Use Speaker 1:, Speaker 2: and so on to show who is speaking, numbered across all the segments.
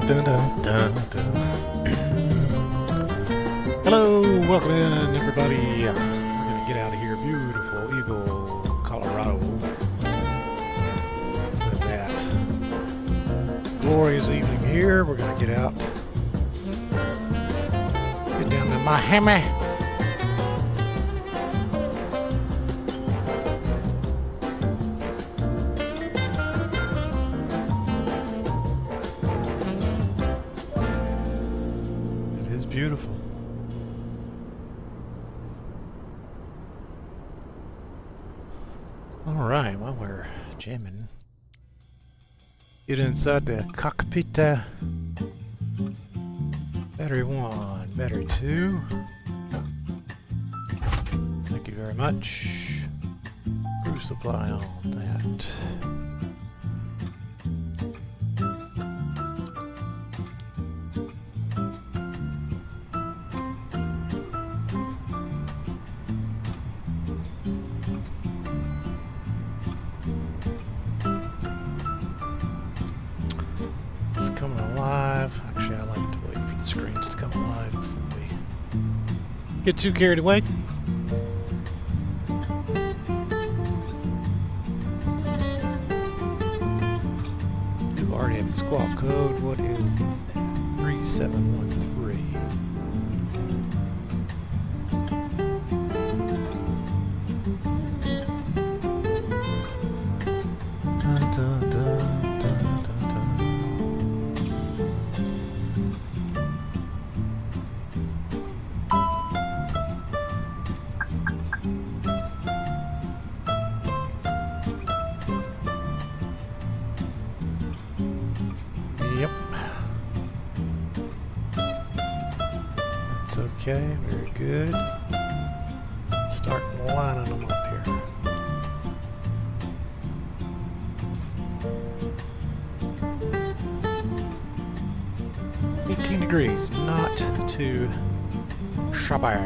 Speaker 1: Dun, dun, dun, dun. Hello, welcome in everybody. We're going to get out of here. Beautiful Eagle, Colorado. With that glorious evening here, we're going to get out. Get down to Miami. Beautiful. All right, while we're jamming, get inside the cockpit. Battery 1, battery 2. Thank you very much. Crew supply on that. Coming alive. Actually, I like to wait for the screens to come alive before we get too carried away. You already have the squawk code. What is 3713? Dun, dun, dun, dun, dun, dun. Yep. That's okay, very good. Start lining them up here. Degrees, not too shabby.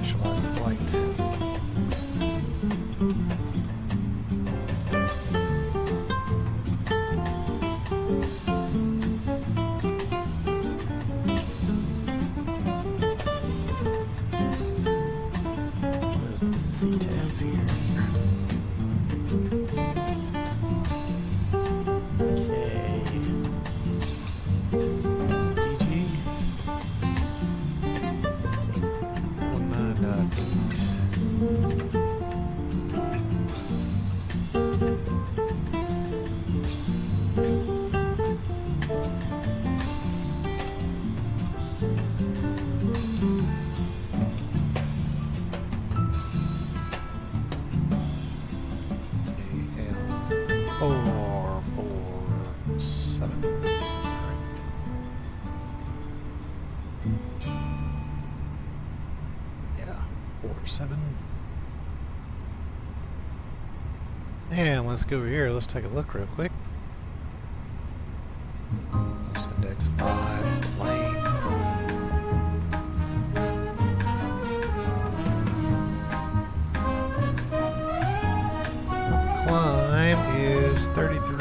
Speaker 1: Initialize the flight. C-tab here. Okay. PG 19.8. And let's go over here. Let's take a look real quick. Index 5, it's lane. Climb is 33.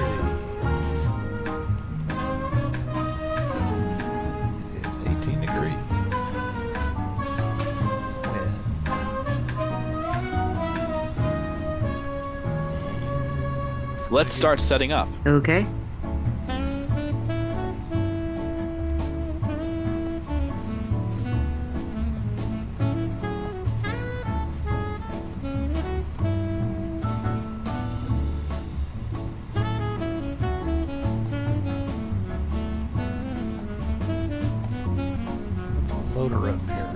Speaker 1: It is 18 degrees.
Speaker 2: Let's start setting up.
Speaker 3: Okay.
Speaker 1: Let's load her up here.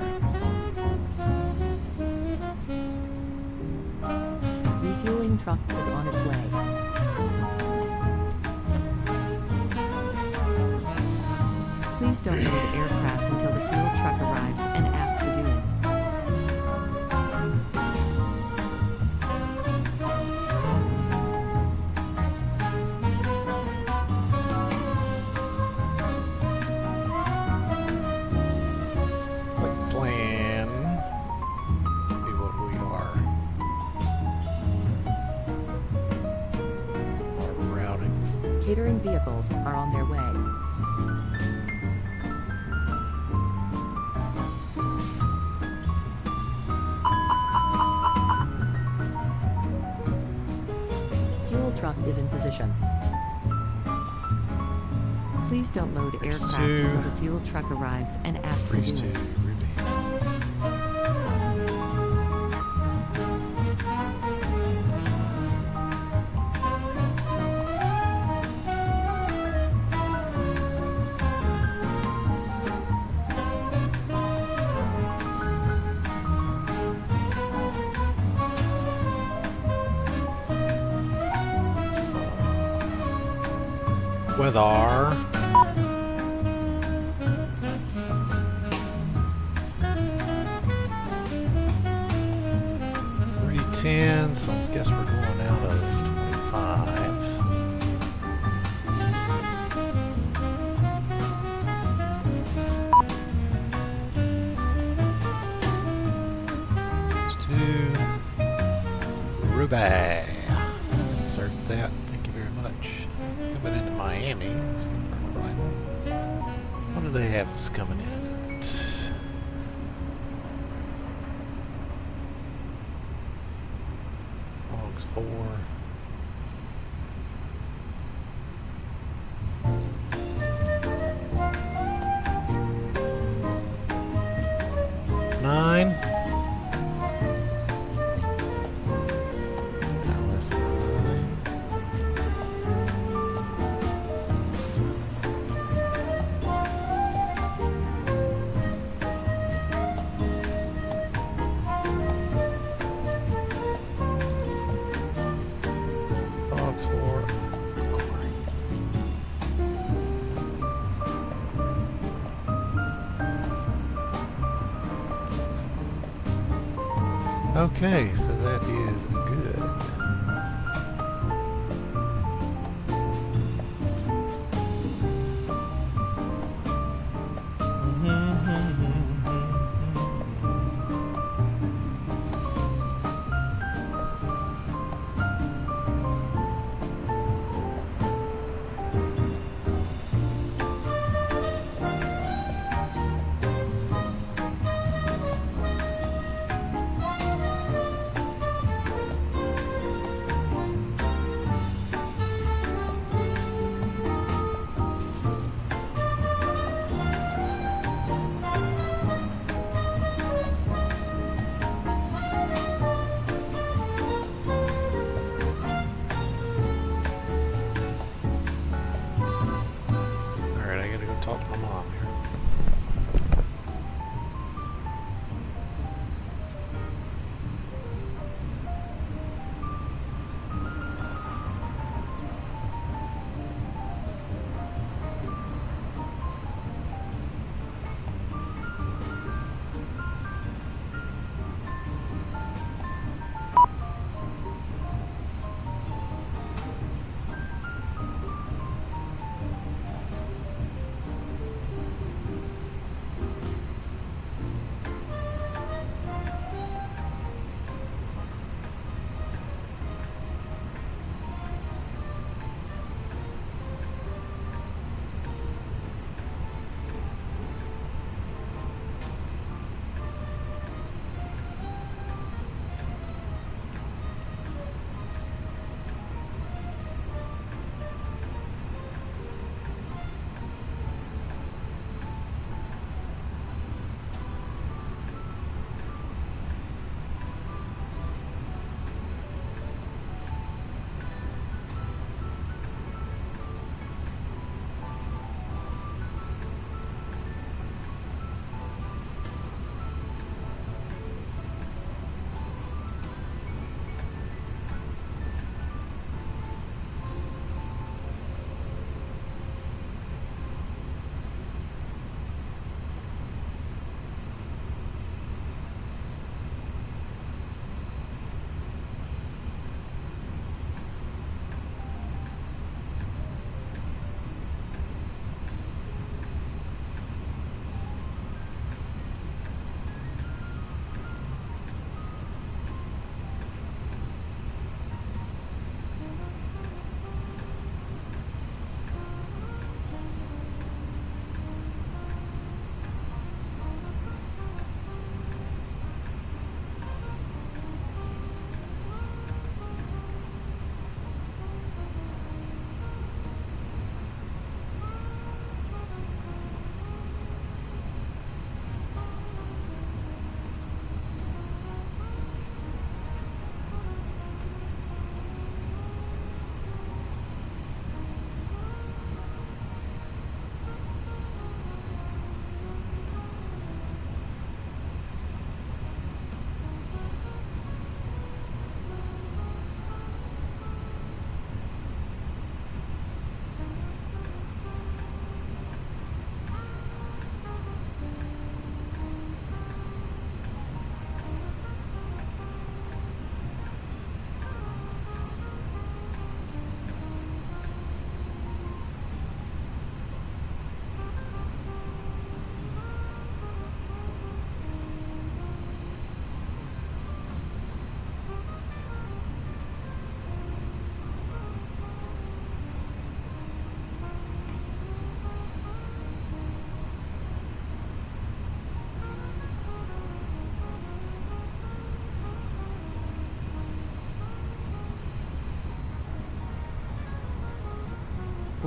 Speaker 4: Refueling truck is on its way. Please don't load aircraft until the fuel truck arrives and ask to do it. Catering vehicles are on their way. Fuel truck is in position. Please don't load aircraft until the fuel truck arrives and ask to do
Speaker 1: Breeze 2,
Speaker 4: it.
Speaker 1: Ruby. Weather. $310, so I guess we're going out of 25. There's 2. Ruby. Insert that. Thank you very much. Coming into Miami. Let's confirm arrival. What do they have us coming in at? Logs 4. Nine. Now less than 9. Logs 4. Okay, so that is good.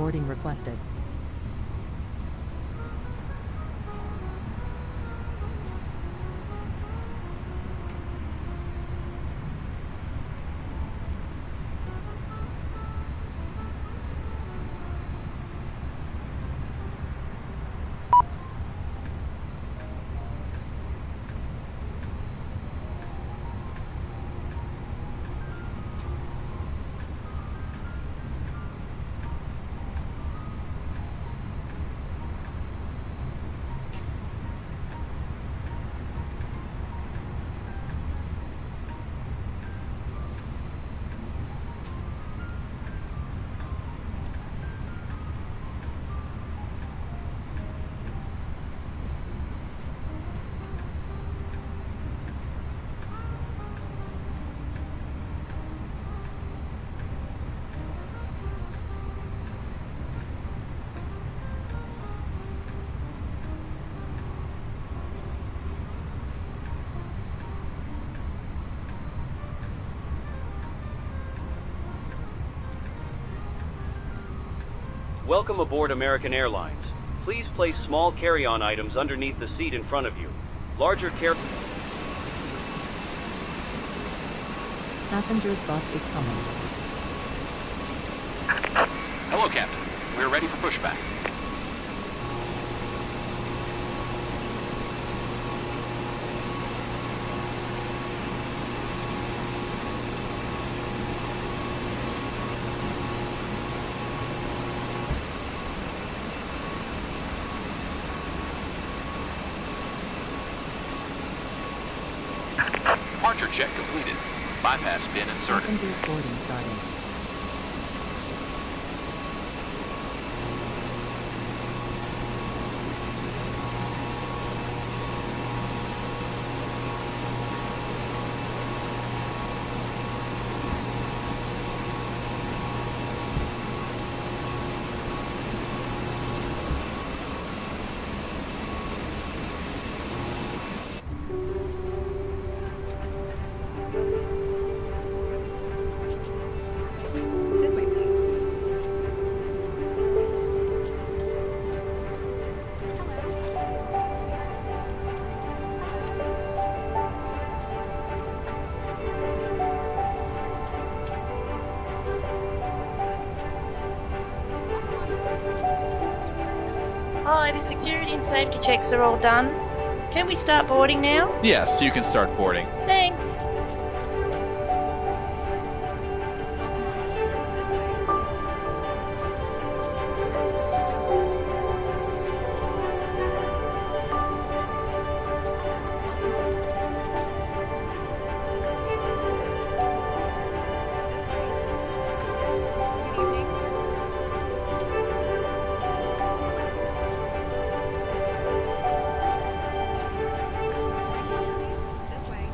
Speaker 4: boarding requested.
Speaker 2: Welcome aboard American Airlines. Please place small carry-on items underneath the seat in front of you. Larger
Speaker 4: Passengers bus is coming.
Speaker 3: Hello, Captain. We're ready for pushback. Departure check completed. Bypass pin inserted.
Speaker 4: Passengers boarding starting.
Speaker 5: This way, please.
Speaker 6: Hi, the security and safety checks are all done. Can we start boarding now?
Speaker 7: Yes, you can start boarding.
Speaker 6: Thanks.
Speaker 5: Good evening. This way.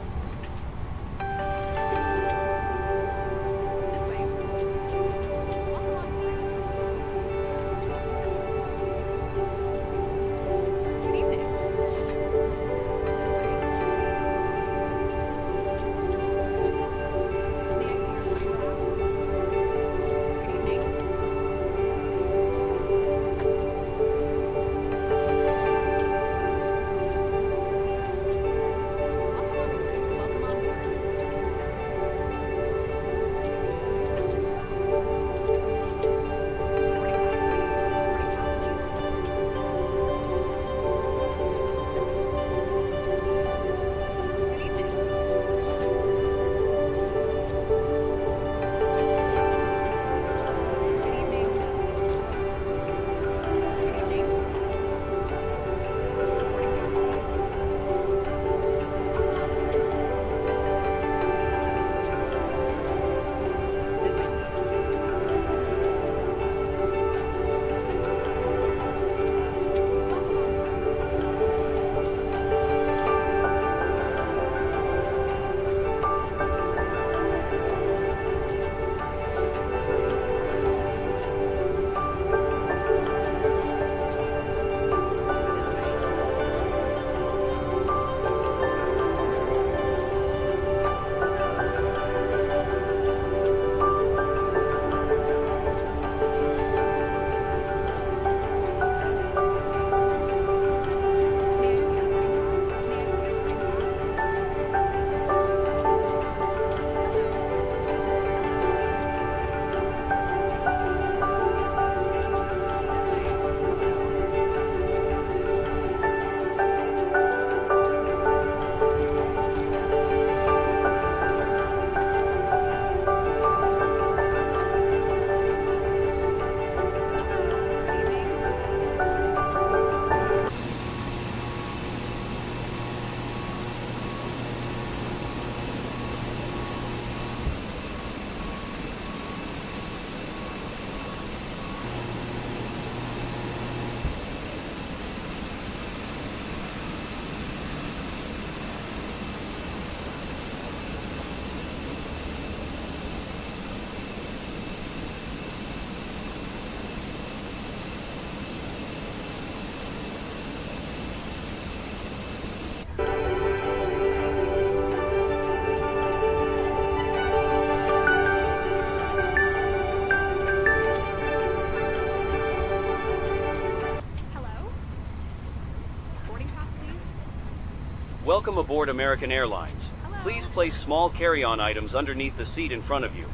Speaker 2: Welcome aboard American Airlines. Please place small carry-on items underneath the seat in front of you.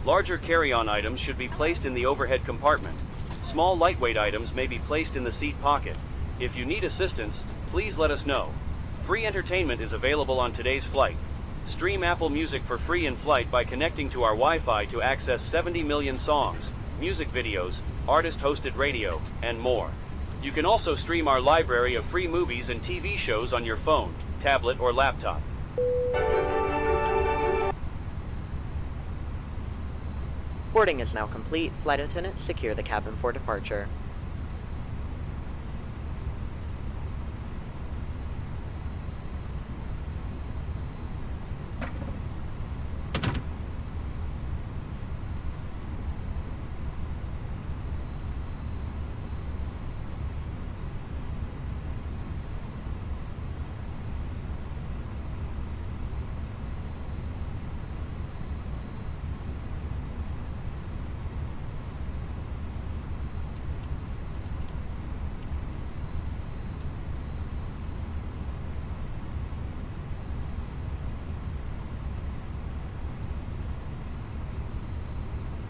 Speaker 2: Larger carry-on items should be placed in the overhead compartment. Small lightweight items may be placed in the seat pocket. If you need assistance, please let us know. Free entertainment is available on today's flight. Stream Apple Music for free in flight by connecting to our Wi-Fi to access 70 million songs, music videos, artist-hosted radio, and more. You can also stream our library of free movies and TV shows on your phone, tablet, or laptop.
Speaker 7: Boarding is now complete. Flight attendants, secure the cabin for departure.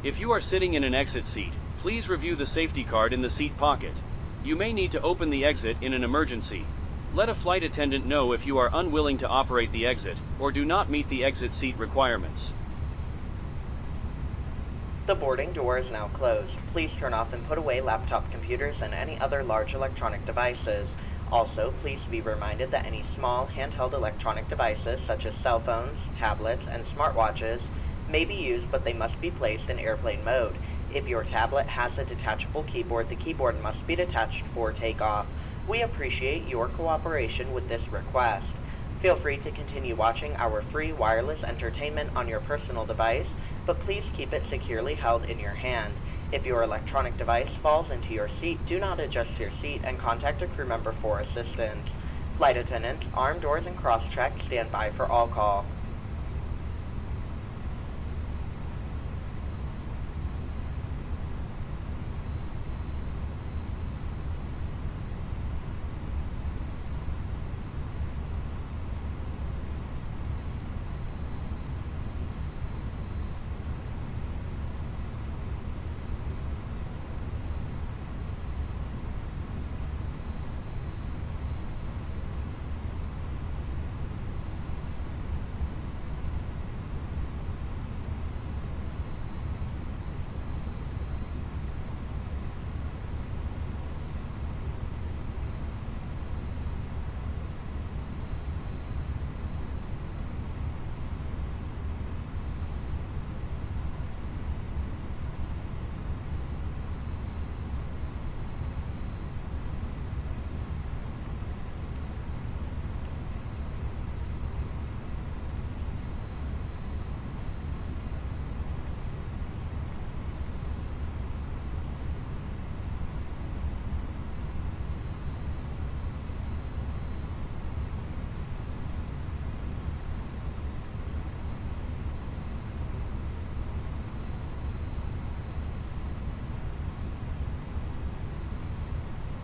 Speaker 2: If you are sitting in an exit seat, please review the safety card in the seat pocket. You may need to open the exit in an emergency. Let a flight attendant know if you are unwilling to operate the exit or do not meet the exit seat requirements.
Speaker 7: The boarding door is now closed. Please turn off and put away laptop computers and any other large electronic devices. Also, please be reminded that any small handheld electronic devices such as cell phones, tablets, and smartwatches may be used, but they must be placed in airplane mode. If your tablet has a detachable keyboard, the keyboard must be detached for takeoff. We appreciate your cooperation with this request. Feel free to continue watching our free wireless entertainment on your personal device, but please keep it securely held in your hand. If your electronic device falls into your seat, do not adjust your seat and contact a crew member for assistance. Flight attendants, armed doors and cross-track, stand by for all call.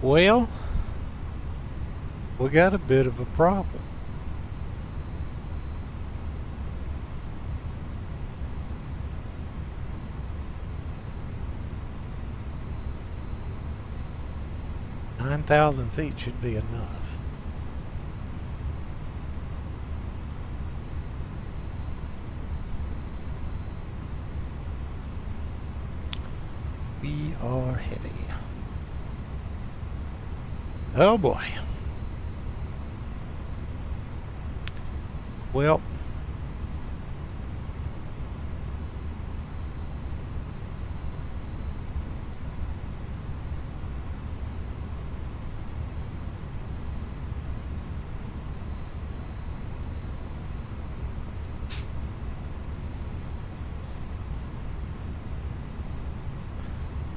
Speaker 1: Well, we got a bit of a problem. $9,000 should be enough. We are heavy. Oh boy. Well,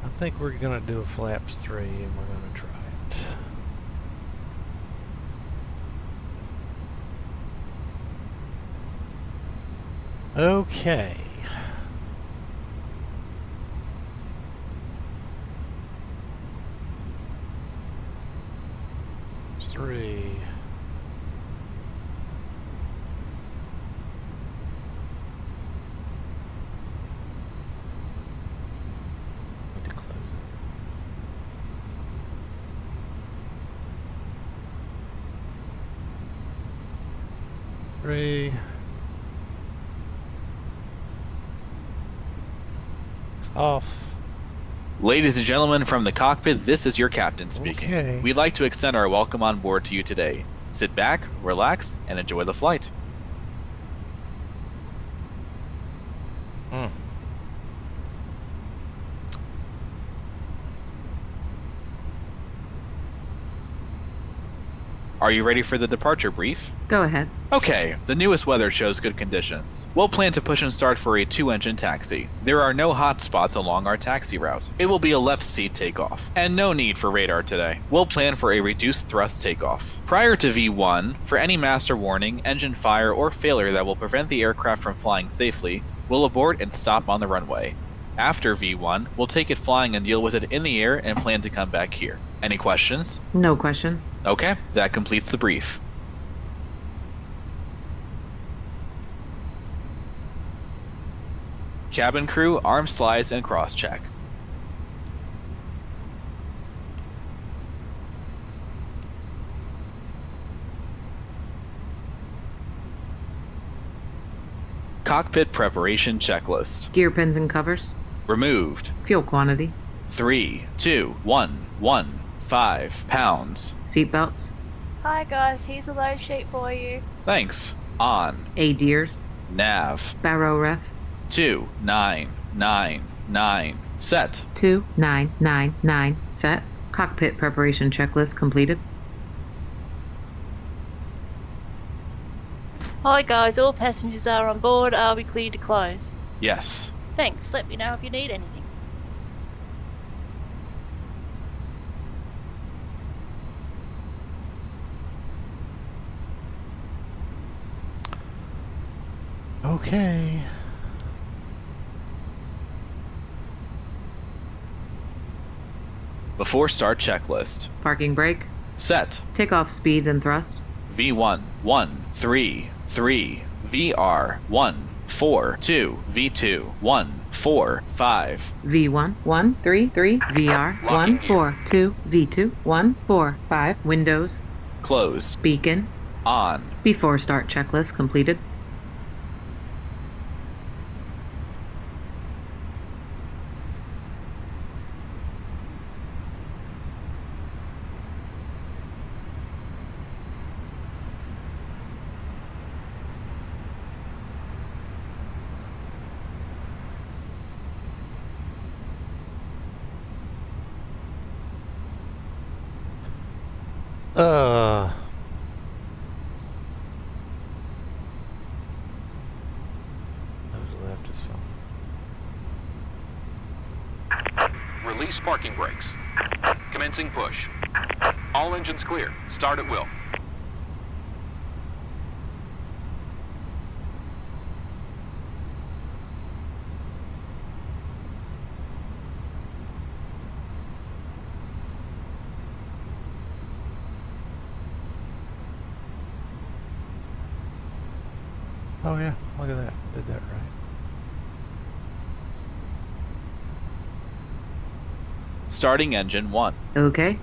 Speaker 1: I think we're going to do a flaps 3 and we're going to try it. Okay. It's 3. 3. Off.
Speaker 3: Ladies and gentlemen from the cockpit, this is your captain speaking.
Speaker 1: Okay.
Speaker 3: We'd like to extend our welcome on board to you today. Sit back, relax, and enjoy the flight. Are you ready for the departure brief?
Speaker 8: Go ahead.
Speaker 3: Okay, the newest weather shows good conditions. We'll plan to push and start for a 2-engine taxi. There are no hot spots along our taxi route. It will be a left seat takeoff, and no need for radar today. We'll plan for a reduced thrust takeoff. Prior to V1, for any master warning, engine fire, or failure that will prevent the aircraft from flying safely, we'll abort and stop on the runway. After V1, we'll take it flying and deal with it in the air and plan to come back here. Any questions?
Speaker 8: No questions.
Speaker 3: Okay, that completes the brief. Cabin crew, arm slides, and cross-check. Cockpit preparation checklist.
Speaker 8: Gear pins and covers.
Speaker 3: Removed.
Speaker 8: Fuel quantity.
Speaker 3: 3, 2, 1, 1, 5 pounds.
Speaker 8: Seatbelts.
Speaker 6: Hi guys, here's a load sheet for you.
Speaker 3: Thanks. On.
Speaker 8: ADIRS.
Speaker 3: Nav.
Speaker 8: Barrow ref.
Speaker 3: 2999. Set.
Speaker 8: 2999. Set. Cockpit preparation checklist completed.
Speaker 6: Hi guys, all passengers are on board. Are we clear to close?
Speaker 3: Yes.
Speaker 6: Thanks, let me know if you need anything.
Speaker 1: Okay.
Speaker 3: Before start checklist.
Speaker 8: Parking brake.
Speaker 3: Set.
Speaker 8: Takeoff speeds and thrust.
Speaker 3: V1 1 3 3 VR 1 4 2 V2 1 4 5
Speaker 8: V1 1 3 3 VR 1 4 2 V2 1 4 5. Windows.
Speaker 3: closed.
Speaker 8: Beacon.
Speaker 3: On.
Speaker 8: Before start checklist completed.
Speaker 1: Those left is fine.
Speaker 3: Release parking brakes. Commencing push. All engines clear. Start at will.
Speaker 1: Oh yeah, look at that. Did that right.
Speaker 3: Starting engine 1.
Speaker 8: Okay.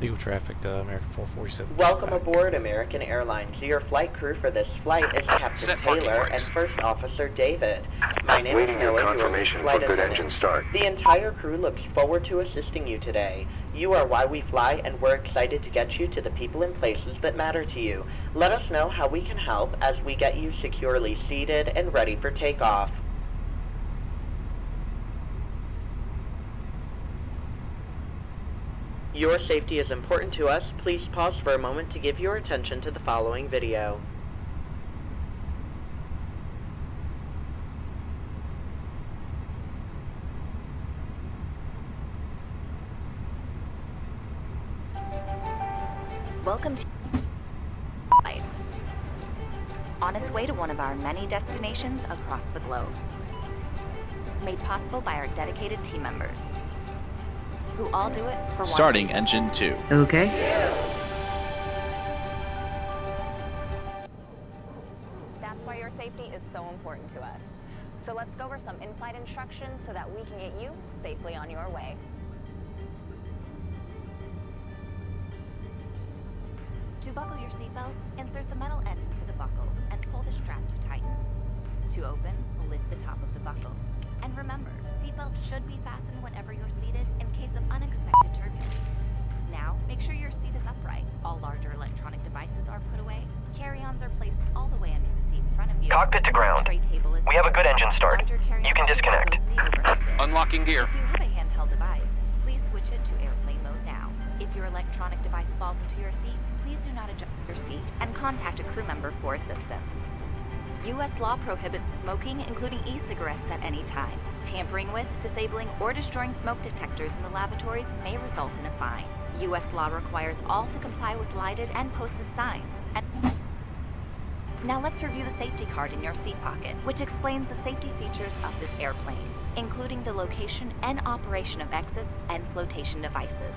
Speaker 1: Legal traffic, American 447.
Speaker 7: Welcome aboard American Airlines. Your flight crew for this flight is Captain
Speaker 3: Set parking
Speaker 7: Taylor
Speaker 3: brakes.
Speaker 7: and First Officer David. My name
Speaker 9: Waiting
Speaker 7: is
Speaker 9: your
Speaker 7: Noah, your
Speaker 9: confirmation
Speaker 7: flight
Speaker 9: for good
Speaker 7: attendant.
Speaker 9: engine start.
Speaker 7: The entire crew looks forward to assisting you today. You are why we fly, and we're excited to get you to the people and places that matter to you. Let us know how we can help as we get you securely seated and ready for takeoff. Your safety is important to us. Please pause for a moment to give your attention to the following video.
Speaker 10: Welcome to flight. On its way to one of our many destinations across the globe. Made possible by our dedicated team members, who all do it for one
Speaker 3: Starting engine 2.
Speaker 8: Okay.
Speaker 10: safety is so important to us. So let's go over some in-flight instructions so that we can get you safely on your way. To buckle your seatbelt, insert the metal end into the buckle and pull the strap to tighten. To open, lift the top of the buckle. And remember, seatbelts should be fastened whenever you're seated in case of unexpected turbulence. Now, make sure your seat is upright. All larger electronic devices are put away. Carry-ons are placed all the way under the seat in front of you.
Speaker 9: Cockpit to ground. We have a good engine start. You can disconnect.
Speaker 11: Unlocking gear.
Speaker 10: If you have a handheld device, please switch it to airplane mode now. If your electronic device falls into your seat, please do not adjust your seat and contact a crew member for assistance. U.S. law prohibits smoking, including e-cigarettes, at any time. Tampering with, disabling, or destroying smoke detectors in the lavatories may result in a fine. U.S. law requires all to comply with lighted and posted signs. Now let's review the safety card in your seat pocket, which explains the safety features of this airplane, including the location and operation of exits and flotation devices.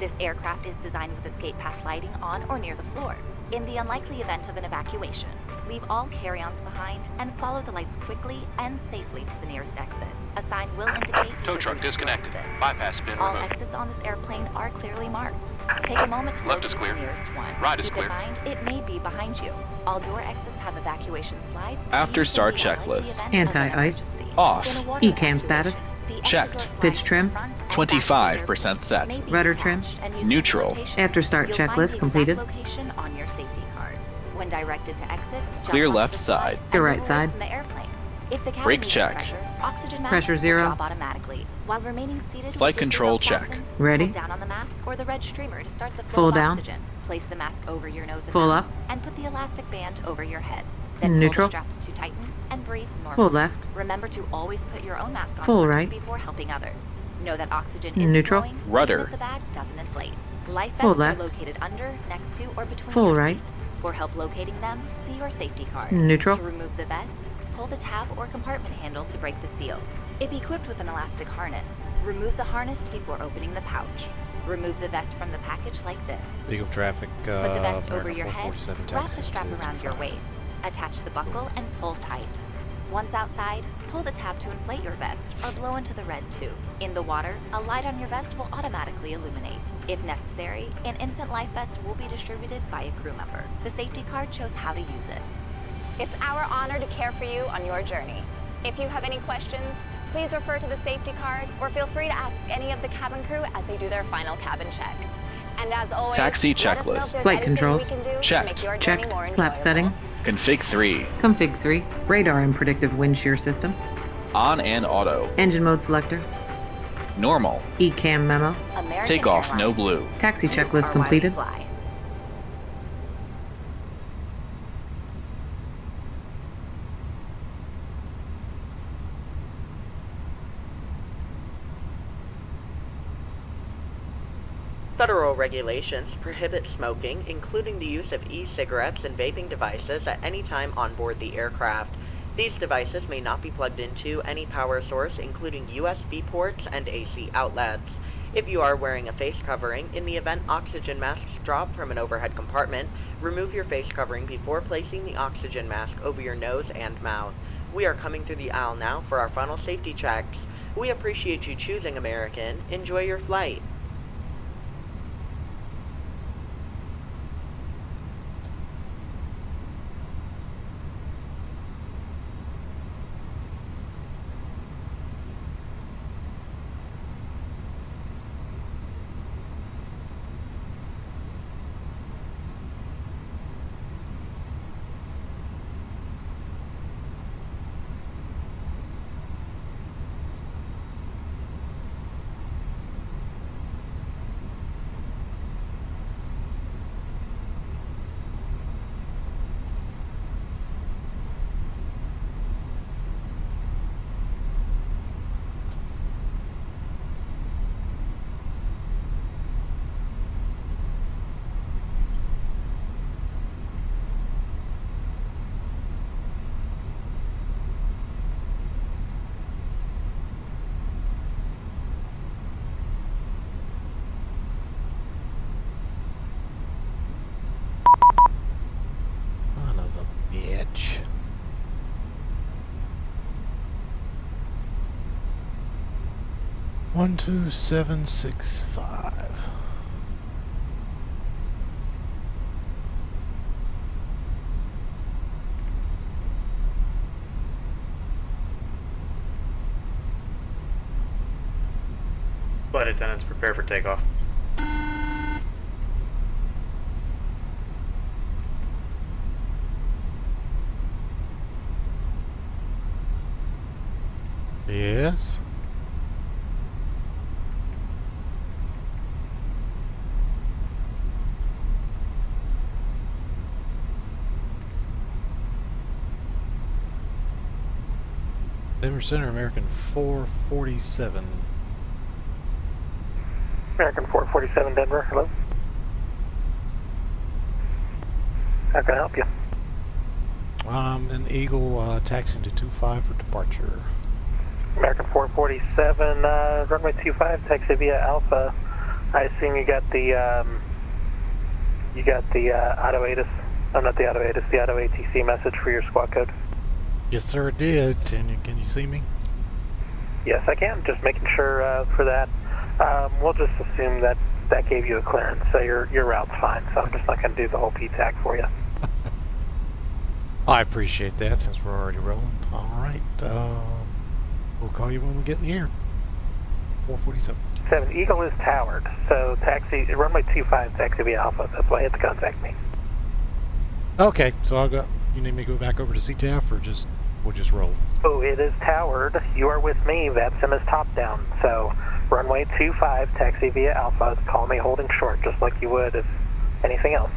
Speaker 10: This aircraft is designed with escape path lighting on or near the floor. In the unlikely event of an evacuation, leave all carry-ons behind and follow the lights quickly and safely to the nearest exit. A sign will indicate
Speaker 11: Tow truck disconnected. Bypass bin
Speaker 10: all
Speaker 11: removed.
Speaker 10: exits on this airplane are clearly marked. Take a moment to
Speaker 11: Left is
Speaker 10: locate
Speaker 11: clear.
Speaker 10: the nearest one.
Speaker 11: Right is
Speaker 10: Keep
Speaker 11: clear.
Speaker 10: in mind, it may be behind you. All door exits have evacuation slides.
Speaker 3: After
Speaker 10: used in
Speaker 3: start
Speaker 10: the unlikely
Speaker 3: checklist.
Speaker 10: event of an
Speaker 8: Anti-ice.
Speaker 10: emergency.
Speaker 3: Off.
Speaker 10: In a water
Speaker 8: ECAM
Speaker 10: evacuation,
Speaker 8: status.
Speaker 10: the exit
Speaker 3: Checked.
Speaker 10: door slides
Speaker 8: Pitch
Speaker 10: in
Speaker 8: trim.
Speaker 10: front and back of the
Speaker 3: 25% set.
Speaker 10: may be
Speaker 8: Rudder trim.
Speaker 10: detached and used
Speaker 3: Neutral.
Speaker 10: for flotation.
Speaker 8: After start
Speaker 10: You'll find
Speaker 8: checklist
Speaker 10: the exact
Speaker 8: completed.
Speaker 10: location on your safety card. When directed to exit, jump
Speaker 3: Clear
Speaker 10: onto
Speaker 3: left
Speaker 10: the slide
Speaker 3: side.
Speaker 8: Clear
Speaker 10: and
Speaker 8: right
Speaker 10: move away
Speaker 8: side.
Speaker 10: from the airplane. If the cabin
Speaker 3: Brake
Speaker 10: needs
Speaker 3: check.
Speaker 10: pressure, oxygen mask
Speaker 8: Pressure
Speaker 10: will
Speaker 8: zero.
Speaker 10: drop automatically. While remaining seated with
Speaker 3: Flight
Speaker 10: the
Speaker 3: control
Speaker 10: seatbelt
Speaker 3: check.
Speaker 10: fastened,
Speaker 8: Ready?
Speaker 10: pull down on the mask or the red streamer to start the flow
Speaker 8: Full
Speaker 10: of
Speaker 8: down.
Speaker 10: oxygen. Place the mask over your nose and
Speaker 8: Full
Speaker 10: mouth,
Speaker 8: up.
Speaker 10: and put the elastic band over your head. Then
Speaker 8: Neutral.
Speaker 10: pull the straps to tighten and breathe normally.
Speaker 8: Full left.
Speaker 10: Remember to always put your own mask on
Speaker 8: Full
Speaker 10: first
Speaker 8: right.
Speaker 10: before helping others. Know that oxygen is
Speaker 8: Neutral.
Speaker 10: flowing,
Speaker 3: Rudder.
Speaker 10: even if the bag doesn't inflate. Life
Speaker 8: Full
Speaker 10: vests
Speaker 8: left.
Speaker 10: are located under, next to, or between
Speaker 8: Full
Speaker 10: your
Speaker 8: right.
Speaker 10: seats. For help locating them, see your safety card.
Speaker 8: Neutral.
Speaker 10: To remove the vest, pull the tab or compartment handle to break the seal. If equipped with an elastic harness, remove the harness before opening the pouch. Remove the vest from the package like this.
Speaker 1: Legal traffic,
Speaker 10: Put the vest over
Speaker 1: America
Speaker 10: your head,
Speaker 1: 447
Speaker 10: wrap
Speaker 1: taxi
Speaker 10: the strap
Speaker 1: to
Speaker 10: around your
Speaker 1: 25.
Speaker 10: waist, attach the buckle, and pull tight. Once outside, pull the tab to inflate your vest or blow into the red tube. In the water, a light on your vest will automatically illuminate. If necessary, an infant life vest will be distributed by a crew member. The safety card shows how to use it. It's our honor to care for you on your journey. If you have any questions, please refer to the safety card or feel free to ask any of the cabin crew as they do their final cabin check. And as always,
Speaker 3: Taxi
Speaker 10: let us know if
Speaker 3: checklist.
Speaker 10: there's
Speaker 8: Flight
Speaker 10: anything
Speaker 8: controls.
Speaker 10: we can do to
Speaker 3: Checked.
Speaker 10: make your journey
Speaker 8: Checked.
Speaker 10: more
Speaker 8: Flap
Speaker 10: enjoyable.
Speaker 8: setting.
Speaker 3: Config 3.
Speaker 8: Config 3. Radar and predictive wind shear system.
Speaker 3: On and auto.
Speaker 8: Engine mode selector.
Speaker 3: Normal.
Speaker 8: ECAM memo.
Speaker 10: American
Speaker 3: Takeoff no
Speaker 10: Airlines.
Speaker 3: blue.
Speaker 8: Taxi
Speaker 10: You
Speaker 8: checklist
Speaker 10: are why we
Speaker 8: completed.
Speaker 10: fly.
Speaker 7: Federal regulations prohibit smoking, including the use of e-cigarettes and vaping devices at any time on board the aircraft. These devices may not be plugged into any power source, including USB ports and AC outlets. If you are wearing a face covering, in the event oxygen masks drop from an overhead compartment, remove your face covering before placing the oxygen mask over your nose and mouth. We are coming through the aisle now for our final safety checks. We appreciate you choosing American. Enjoy your flight.
Speaker 1: 12765.
Speaker 12: Flight attendants, prepare for takeoff.
Speaker 1: Yes. Denver Center, American 447.
Speaker 13: American 447 Denver, hello. How can I help you?
Speaker 1: An Eagle taxiing to 25 for departure.
Speaker 13: American 447, runway 25, taxi via Alpha. I assume you got the auto ATIS, not the auto ATIS, the auto ATC message for your squawk code.
Speaker 1: Yes, sir, it did. Can you see me?
Speaker 13: Yes, I can. Just making sure for that. We'll just assume that gave you a clearance, so your route's fine. So I'm just not going to do the whole PTAC for you.
Speaker 1: I appreciate that since we're already rolling. All right. We'll call you when we get in the air. 447.
Speaker 13: 7 Eagle is towered, so taxi runway 25 taxi via Alpha. That's why you have to contact me.
Speaker 1: Okay, so I'll go. You need me to go back over to CTAF, or we'll just roll?
Speaker 13: Oh, it is towered. You are with me. Vatsim is top down. So runway 25 taxi via Alpha. Call me holding short, just like you would if anything else.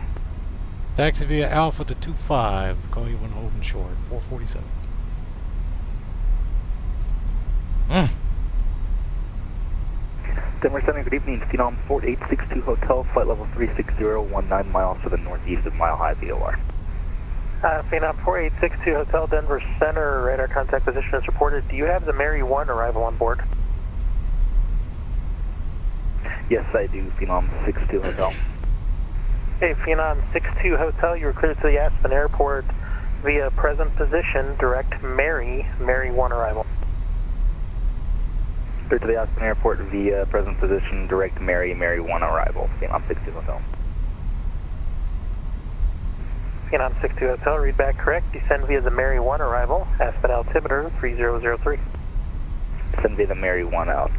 Speaker 1: Taxi via Alpha to 25. Call you when holding short. 447.
Speaker 14: Denver Center, good evening. Phenom 4862 Hotel, flight level 360, 19 miles to the northeast of Mile High VOR.
Speaker 13: Phenom 4862 Hotel, Denver Center, radar contact position is reported. Do you have the Mary 1 arrival on board?
Speaker 14: Yes, I do. Phenom 62 Hotel.
Speaker 13: Hey, Phenom 62 Hotel, you were cleared to the Aspen Airport via present position, direct Mary 1 arrival.
Speaker 14: Cleared to the Aspen Airport via present position, direct Mary 1 arrival. Phenom 62 Hotel.
Speaker 13: Phenom 62 Hotel, read back correct. Descend via the Mary 1 arrival, Aspen altimeter 3003.
Speaker 14: Descend via the Mary 1 out,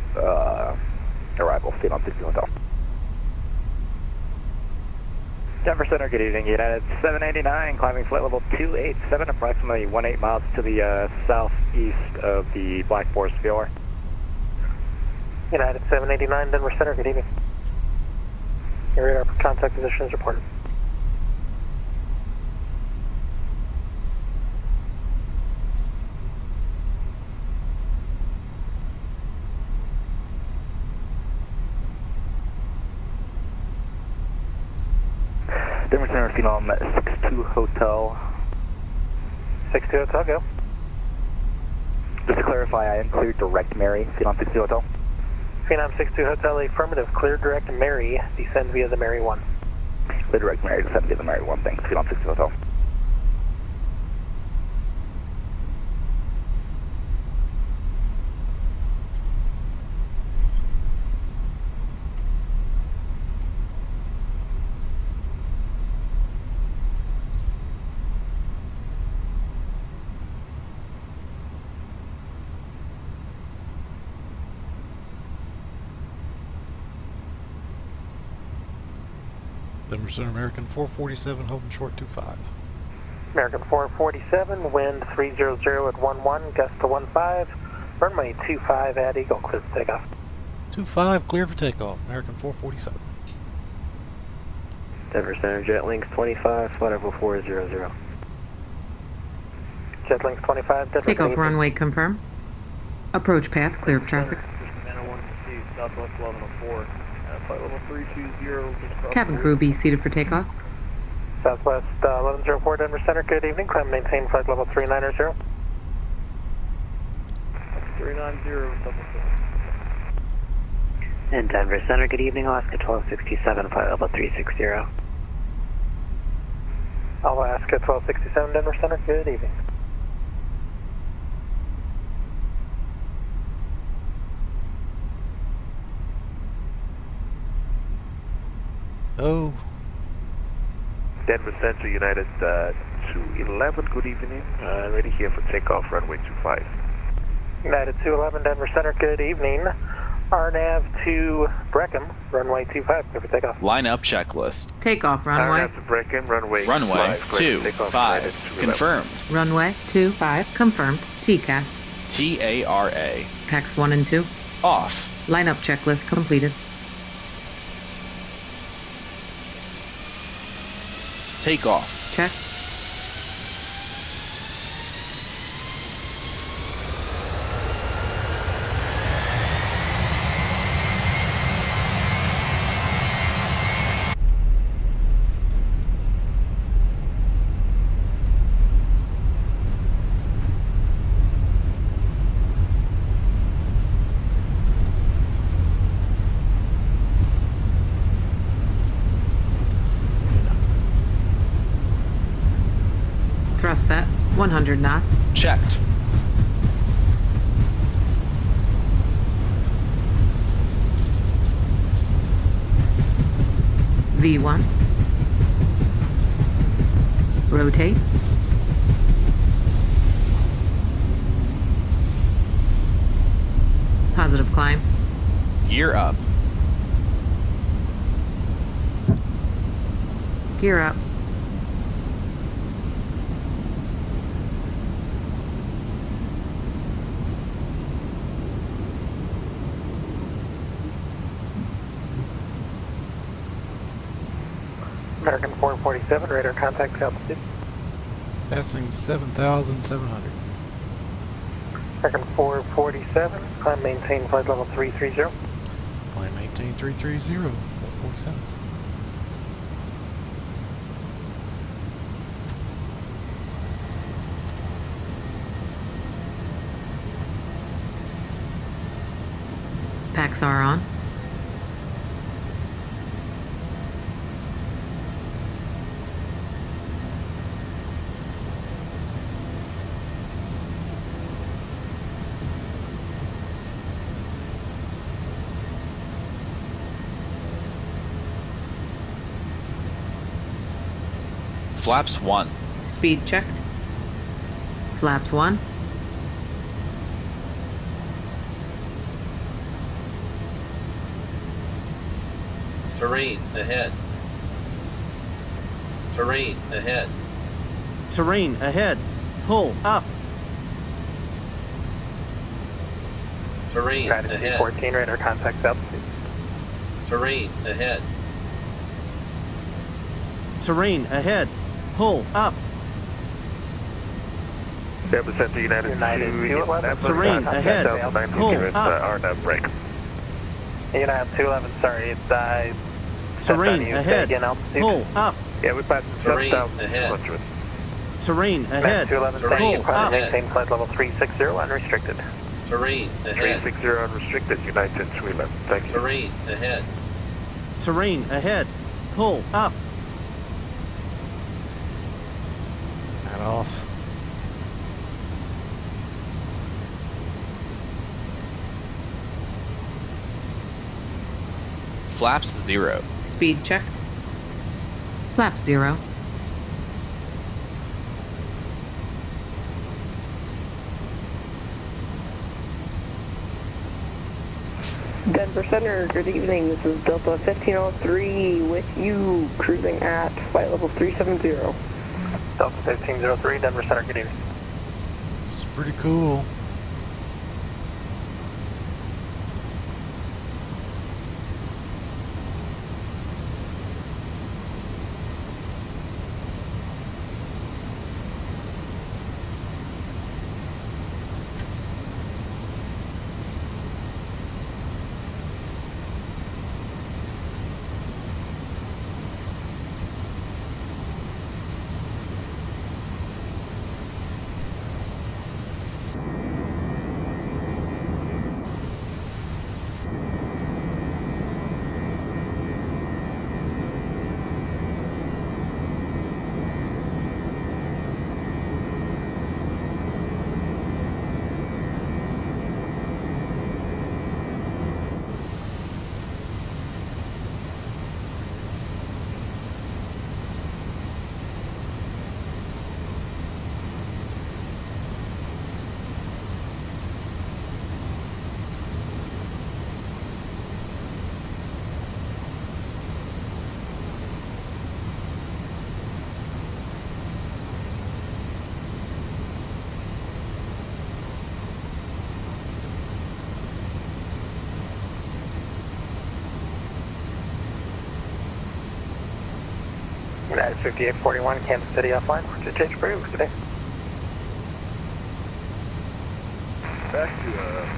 Speaker 14: arrival, Phenom 62 Hotel.
Speaker 15: Denver Center, good evening. United 789, climbing flight level 287, approximately 18 miles to the southeast of the Black Forest VOR.
Speaker 13: United 789, Denver Center, good evening. Your radar contact position is reported.
Speaker 14: Denver Center, Phenom 62 Hotel.
Speaker 13: 62 Hotel, go.
Speaker 14: Just to clarify, I am cleared direct Mary, Phenom 62 Hotel.
Speaker 13: Phenom 62 Hotel, affirmative, clear direct Mary, descend via the Mary 1.
Speaker 14: Clear direct Mary, descend via the Mary 1, thanks, Phenom 62 Hotel.
Speaker 1: Denver Center, American 447, holding short 25.
Speaker 13: American 447, wind 300 at 11, gust to 15, runway 25 at Eagle, clear for takeoff.
Speaker 1: 25, clear for takeoff, American 447.
Speaker 15: Denver Center, Jetlinks 25, flight level 400.
Speaker 13: Jetlinks 25, Denver.
Speaker 8: Takeoff runway confirm. Approach path clear of traffic.
Speaker 15: Southwest 1104. Flight level 320.
Speaker 8: Cabin crew be seated for takeoff.
Speaker 13: Southwest 1104, Denver Center, good evening. Climb maintain flight level 390.
Speaker 15: 390,
Speaker 16: And Denver Center, good evening. Alaska 1267, flight level 360.
Speaker 13: Alaska 1267, Denver Center, good evening.
Speaker 1: Oh,
Speaker 17: Denver Central United 211, good evening. Ready here for takeoff, runway 25.
Speaker 13: United 211, Denver Center, good evening. RNAV to Breckham, runway 25, clear for takeoff.
Speaker 3: Lineup checklist.
Speaker 8: Takeoff runway.
Speaker 17: RNAV to Breckham, runway
Speaker 3: 25. Confirmed.
Speaker 8: Runway 25, confirmed. TCAS.
Speaker 3: TARA.
Speaker 8: PAX 1 and 2.
Speaker 3: Off.
Speaker 8: Lineup checklist completed.
Speaker 3: Takeoff.
Speaker 8: Check. Thrust set, 100 knots.
Speaker 3: Checked.
Speaker 8: V1. Rotate. Positive climb.
Speaker 3: Gear up.
Speaker 8: Gear up.
Speaker 13: American 447, radar contact altitude.
Speaker 1: passing 7,700.
Speaker 13: American 447, climb maintain flight level 330.
Speaker 1: Climb maintain 330, 447.
Speaker 8: Packs are on.
Speaker 3: Flaps 1.
Speaker 8: Speed checked. Flaps 1.
Speaker 18: Terrain ahead. Terrain ahead.
Speaker 19: Terrain ahead. Pull up.
Speaker 18: Terrain
Speaker 13: United
Speaker 18: ahead.
Speaker 13: 14, radar contact altitude.
Speaker 18: Terrain ahead.
Speaker 19: Terrain ahead. Pull up.
Speaker 17: Denver Central United 211.
Speaker 19: Terrain ahead. Pull up.
Speaker 17: RNAV break.
Speaker 13: United 211, sorry, it's
Speaker 19: Terrain ahead.
Speaker 13: Again, altitude.
Speaker 19: Pull up.
Speaker 17: Yeah, we're passing
Speaker 18: Terrain
Speaker 17: 7,200.
Speaker 19: Terrain ahead.
Speaker 13: 211,
Speaker 18: Terrain
Speaker 13: thank you. Climb
Speaker 19: up.
Speaker 13: maintain flight level 360, unrestricted.
Speaker 18: Terrain ahead.
Speaker 17: 360 unrestricted, United 211. Thank you.
Speaker 18: Terrain ahead.
Speaker 19: Terrain ahead. Pull up.
Speaker 1: Not off.
Speaker 3: Flaps 0.
Speaker 8: Speed checked. Flaps 0.
Speaker 20: Denver Center, good evening. This is Delta 1503 with you, cruising at flight level 370.
Speaker 13: Delta 1503, Denver Center, good evening.
Speaker 1: This is pretty cool.
Speaker 13: United 5841, Kansas City offline, for change approved today.
Speaker 17: Back to,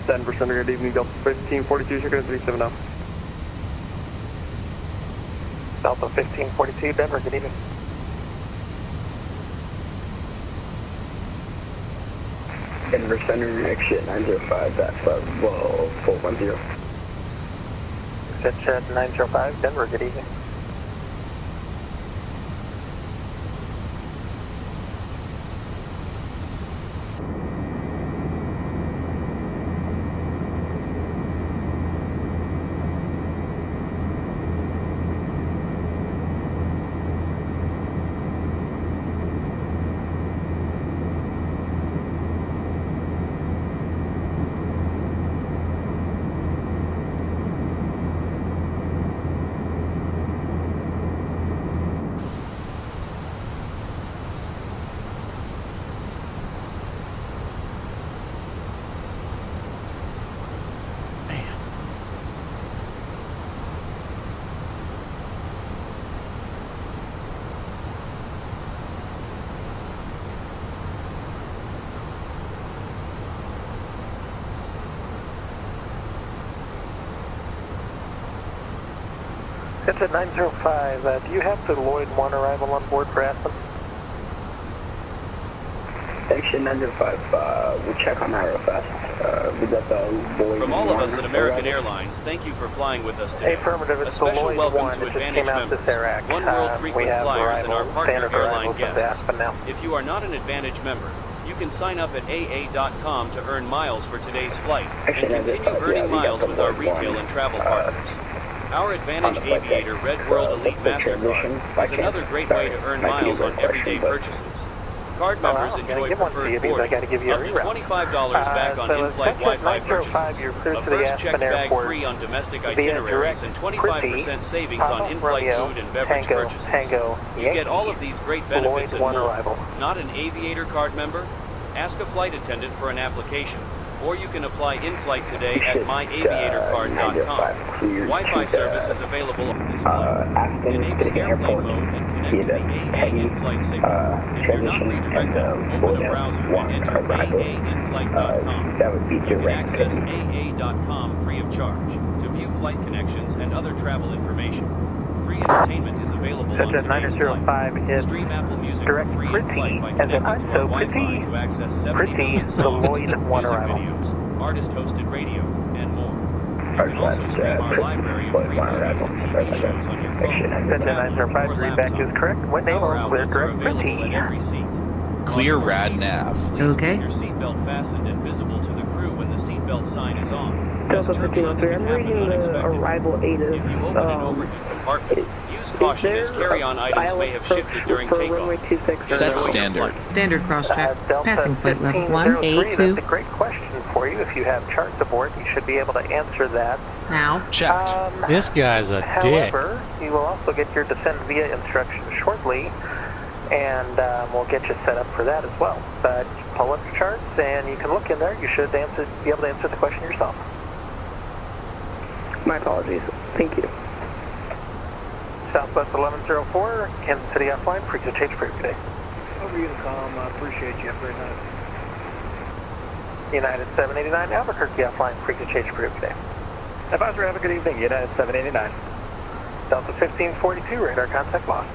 Speaker 15: Denver Center, good evening, Delta 1542, you're going to 370.
Speaker 13: Delta 1542, Denver, good evening.
Speaker 15: Denver Center, exit 905, that's 410.
Speaker 13: Exit 905, Denver, good evening. It's at 905. Do you have the Lloyd 1 arrival on board for Aspen?
Speaker 15: Exit 905, we'll check on that real fast. We got the Lloyd
Speaker 2: From all of us
Speaker 15: 1
Speaker 2: at American
Speaker 15: arrival.
Speaker 2: Airlines, thank you for flying with us today.
Speaker 13: Affirmative, it's
Speaker 2: A
Speaker 13: the
Speaker 2: special
Speaker 13: Lloyd
Speaker 2: welcome
Speaker 13: 1.
Speaker 2: to
Speaker 13: It just
Speaker 2: Advantage
Speaker 13: came out
Speaker 2: members,
Speaker 13: this Iraq.
Speaker 2: One World
Speaker 13: We
Speaker 2: frequent
Speaker 13: have
Speaker 2: flyers, and our
Speaker 13: arrival,
Speaker 2: partner
Speaker 13: standard
Speaker 2: airline
Speaker 13: arrivals into
Speaker 2: guests.
Speaker 13: Aspen now.
Speaker 2: If you are not an Advantage member, you can sign up at AA.com to earn miles for today's flight and continue earning miles with our retail and travel partners. Our Advantage Aviator Red World Elite MasterCard is another great way to earn miles on everyday purchases. Card members enjoy preferred boarding, up to $25 back on in-flight Wi-Fi purchases, a first checked bag free on domestic itineraries, and 25% savings on in-flight food and beverage purchases. You get all of these great benefits and more. Not an Aviator card member? Ask a flight attendant for an application. Or you can apply in-flight today at myaviatorcard.com. Wi-Fi service is available on this flight. Enable airplane mode and connect to the AA in-flight signal. If you're not redirected, open a browser and enter aainflight.com.
Speaker 15: That would be
Speaker 2: You can
Speaker 15: direct.
Speaker 2: access aa.com free of charge to view flight connections and other travel information. Free entertainment is available on today's flight. Stream Apple Music for free in flight by connecting to our Wi-Fi to access 70 million songs, music videos, artist-hosted radio, and more. You can also stream our library of free movies and TV shows on your phone.
Speaker 13: Center 905, readback is correct. What name
Speaker 2: Power
Speaker 13: will clear
Speaker 2: outlets are
Speaker 13: correct?
Speaker 2: available at every seat.
Speaker 3: Clear rad nav.
Speaker 8: Okay.
Speaker 2: Your seatbelt fastened and visible to the crew when the seatbelt sign is on.
Speaker 20: Delta 1503, I'm reading the arrival ATIS.
Speaker 2: Use caution as carry-on items may have shifted during takeoff.
Speaker 3: Set standard.
Speaker 8: Standard cross-check. Passing flight level
Speaker 13: 1503,
Speaker 8: 182.
Speaker 13: That's a great question for you. If you have charts aboard, you should be able to answer that.
Speaker 8: Now.
Speaker 3: Checked.
Speaker 1: This guy's a dick.
Speaker 13: However, you will also get your descend via instructions shortly, and we'll get you set up for that as well. But pull up your charts, and you can look in there. You should be able to answer the question yourself.
Speaker 20: My apologies. Thank you.
Speaker 13: Southwest 1104, Kansas City offline, frequency change for today.
Speaker 15: Over Unicom, I appreciate you. Have a great night.
Speaker 13: United 789, Albuquerque offline, frequency change for today.
Speaker 15: Advisor, have a good evening. United 789.
Speaker 13: Delta 1542, radar contact lost.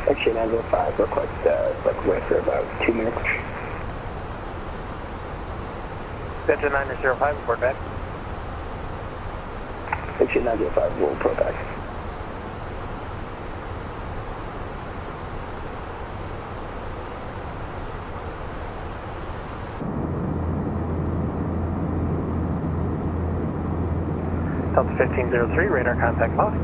Speaker 16: Actually, 905, request, like, wait for about 2 minutes.
Speaker 13: Center 905, report back.
Speaker 16: Actually, 905, will report back.
Speaker 13: Delta 1503, radar contact lost.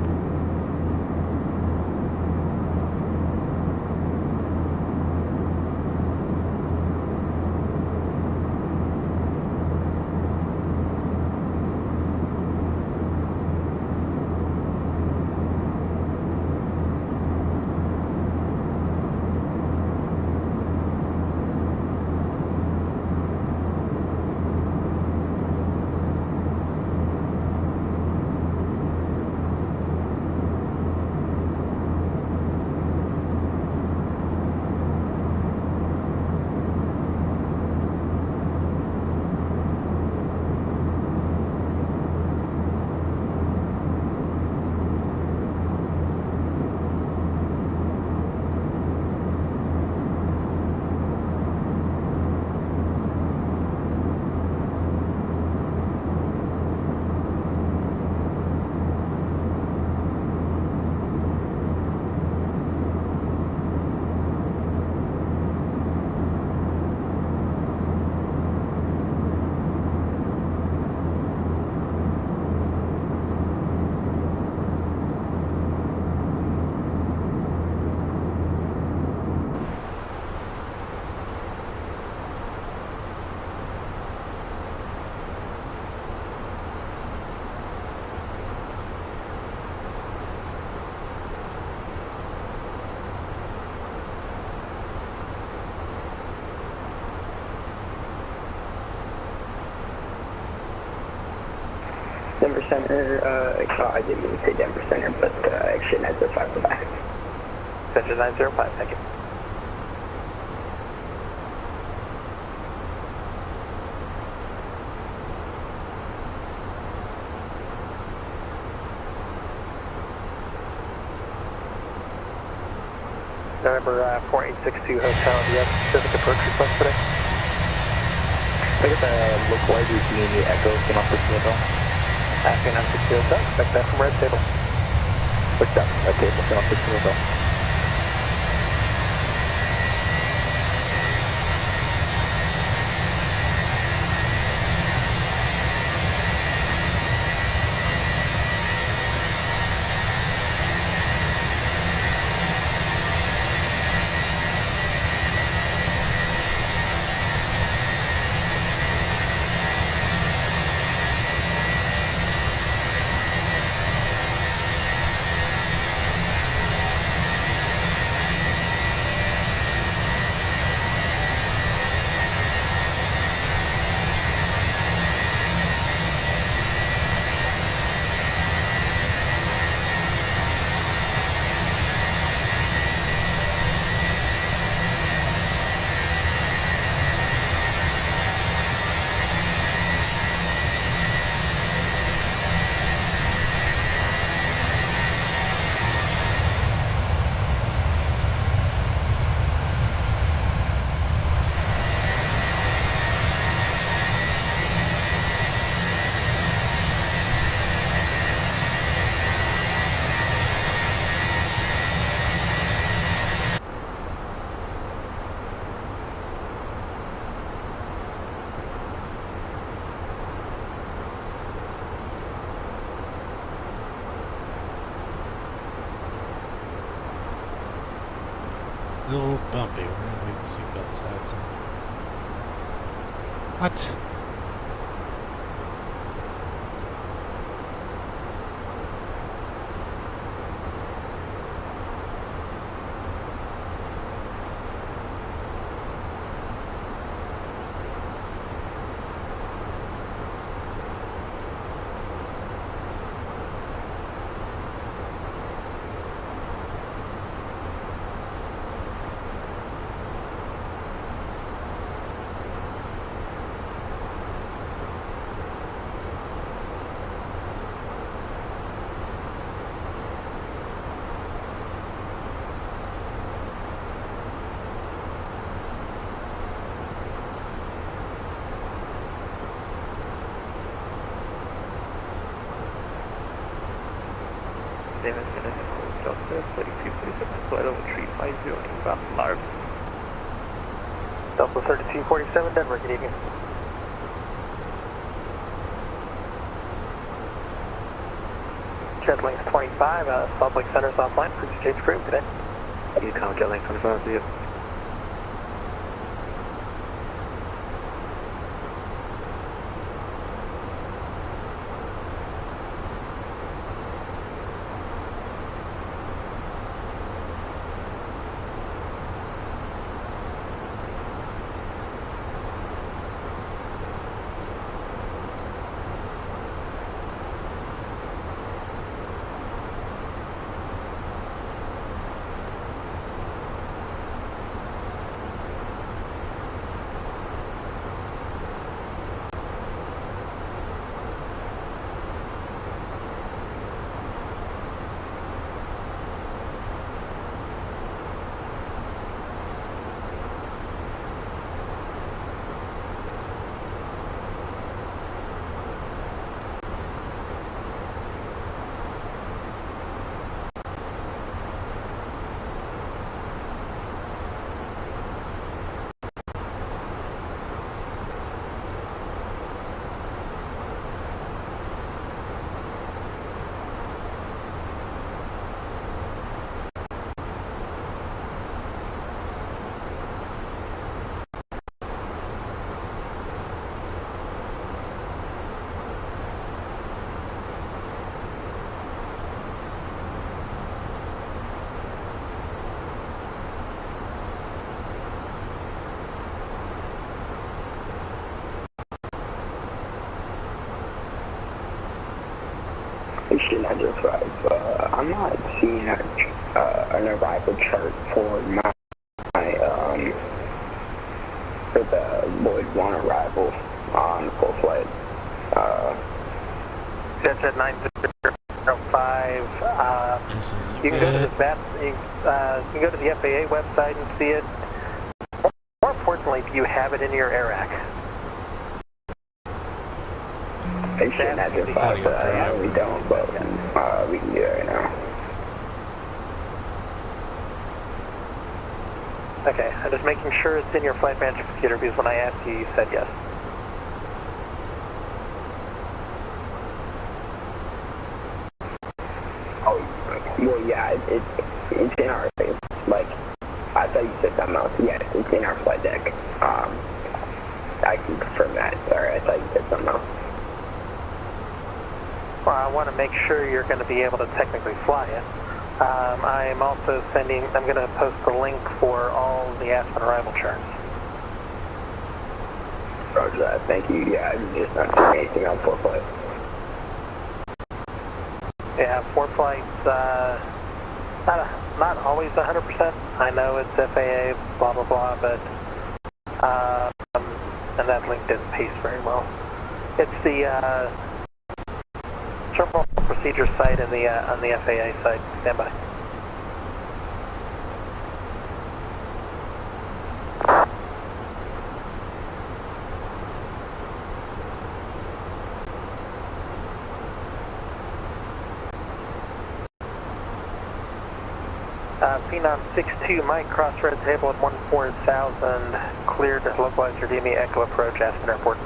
Speaker 16: Denver Center, I didn't mean to say Denver Center, but actually 905 for back.
Speaker 13: Center 905, thank you. November 4862 Hotel, do you have specific approach request today?
Speaker 16: I got the localizer community echo came off the table.
Speaker 13: Asking on 60 Hotel, expect that from red table.
Speaker 16: What's up? Red table came off the table.
Speaker 1: A little bumpy. We're gonna leave the seatbelts out. What?
Speaker 14: Delta 3247, flight level 350 inbound Larv.
Speaker 13: Delta 3247, Denver, good evening. Jet Links 25, Salt Lake Center's offline, please change crew today.
Speaker 14: You count Jet Links 25, see you.
Speaker 16: I'm not seeing an arrival chart for my for the Lloyd 1 arrival on full flight.
Speaker 13: Jet 9005, you can go to the you can go to the FAA website and see it. More importantly, do you have it in your air rack?
Speaker 16: Station Agent 5, yeah, we don't, but we can do it right now.
Speaker 13: Okay, I'm just making sure it's in your flight manager computer because when I asked you, you said yes.
Speaker 16: Oh, well, yeah, it's in our, like, I thought you said something else. Yes, it's in our flight deck. I can confirm that. Sorry, I thought you said something else.
Speaker 13: Well, I want to make sure you're going to be able to technically fly it. I'm also I'm going to post the link for all the Aspen arrival charts.
Speaker 16: Roger that, thank you. Yeah, I'm just not doing anything on full flight.
Speaker 13: Yeah, for flights, not always 100%. I know it's FAA, blah, blah, blah, but, and that link didn't paste very well. It's the, terminal procedure site and on the FAA site. Stand by. Phenom 62, Mike, cross red table at 14,000, cleared to localize your DME Echo approach, Aspen Airport.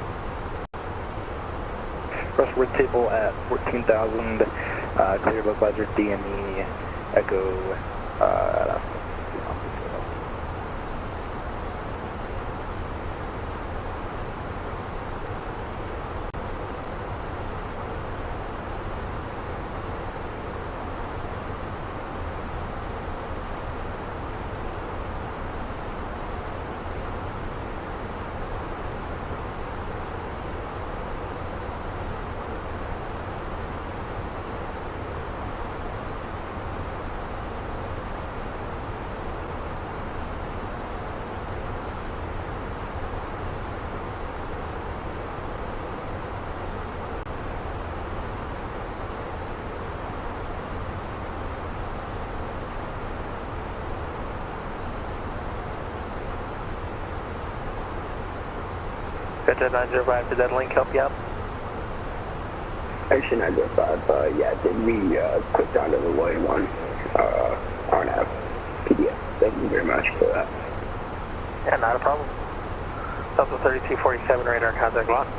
Speaker 14: Crossword table at 14,000, clear localizer DME, Echo,
Speaker 13: Jet 905, did that link help you out?
Speaker 16: Station 905, yeah, did we clicked onto the Lloyd 1
Speaker 13: Not a problem. Delta 3247 radar contact lost.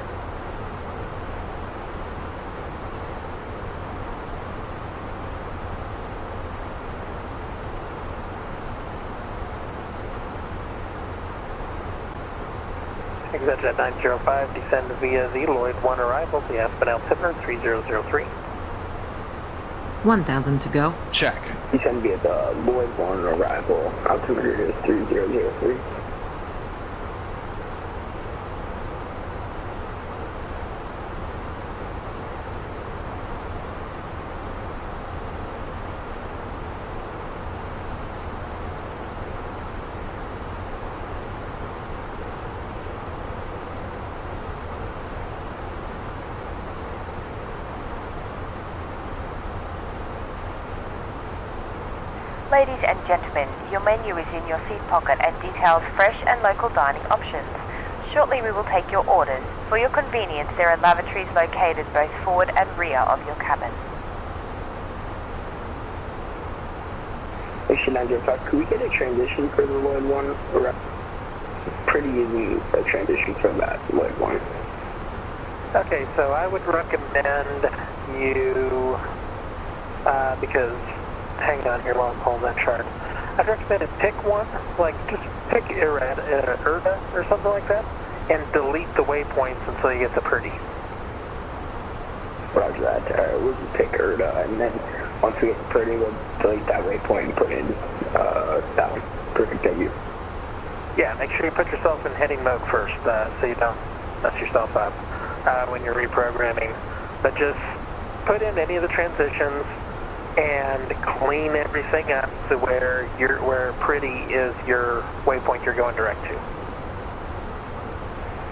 Speaker 13: Exit 905, descend via the Lloyd 1 arrival, the Aspen altimeter 3003.
Speaker 8: 1,000 to go.
Speaker 3: Check.
Speaker 16: Descend via the Lloyd 1 arrival, altimeter is 3003.
Speaker 21: Ladies and gentlemen, your menu is in your seat pocket and details fresh and local dining options. Shortly we will take your orders. For your convenience, there are lavatories located both forward and rear of your cabin.
Speaker 16: Station 905, could we get a transition for the Lloyd 1? Pretty easy transition for that Lloyd 1.
Speaker 13: Okay, so I would recommend you, because, hang on here while I'm pulling that chart. I'd recommend to pick one, like just pick Erda or something like that, and delete the waypoints until you get to Purdy.
Speaker 16: Roger that. We'll just pick Erda, and then once we get to Purdy, we'll delete that waypoint and put in that one. Perfect, thank you.
Speaker 13: Yeah, make sure you put yourself in heading mode first, so you don't mess yourself up when you're reprogramming. But just put in any of the transitions and clean everything up to where Pretty is your waypoint you're going direct to.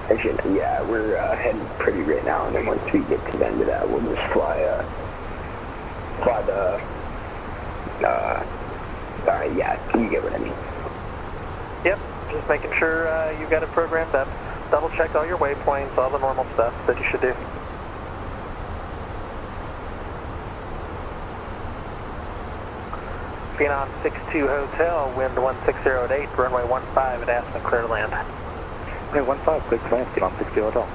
Speaker 16: Actually, yeah, we're heading Pretty right now, and then once we get to the end of that, we'll just fly the, yeah, you get what I mean.
Speaker 13: Yep, just making sure you've got it programmed up. Double check all your waypoints, all the normal stuff that you should do. Phenom 62 Hotel, wind 16 at 8, runway 15 at Aspen, clear to land.
Speaker 14: Runway 15, clear to land, Phenom 62 Hotel.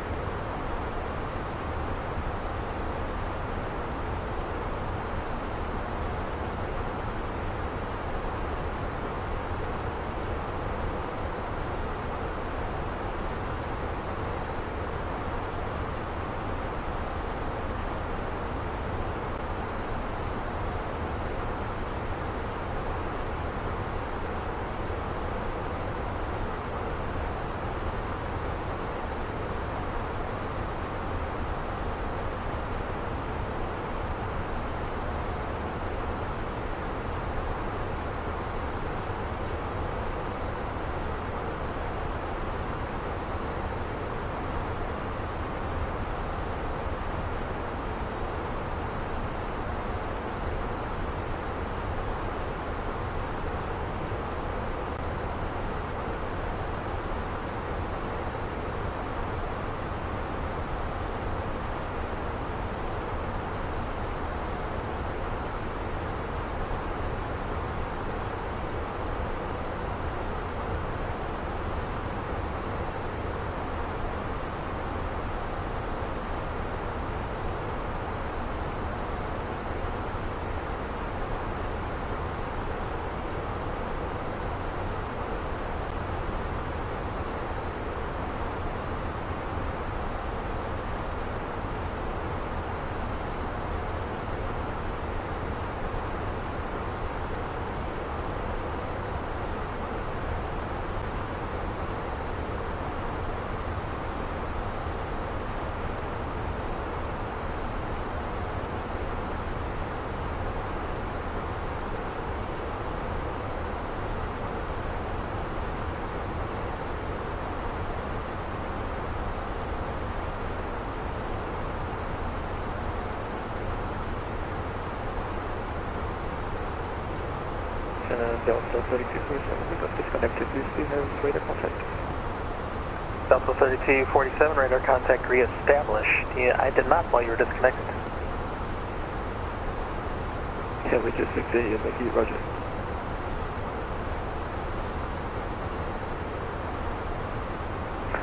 Speaker 13: Delta 3247, we got disconnected. Do you still have radar contact? Delta 3247, radar contact re-established. Yeah, I did not while you were disconnected.
Speaker 14: Yeah, we just exited, thank you, roger.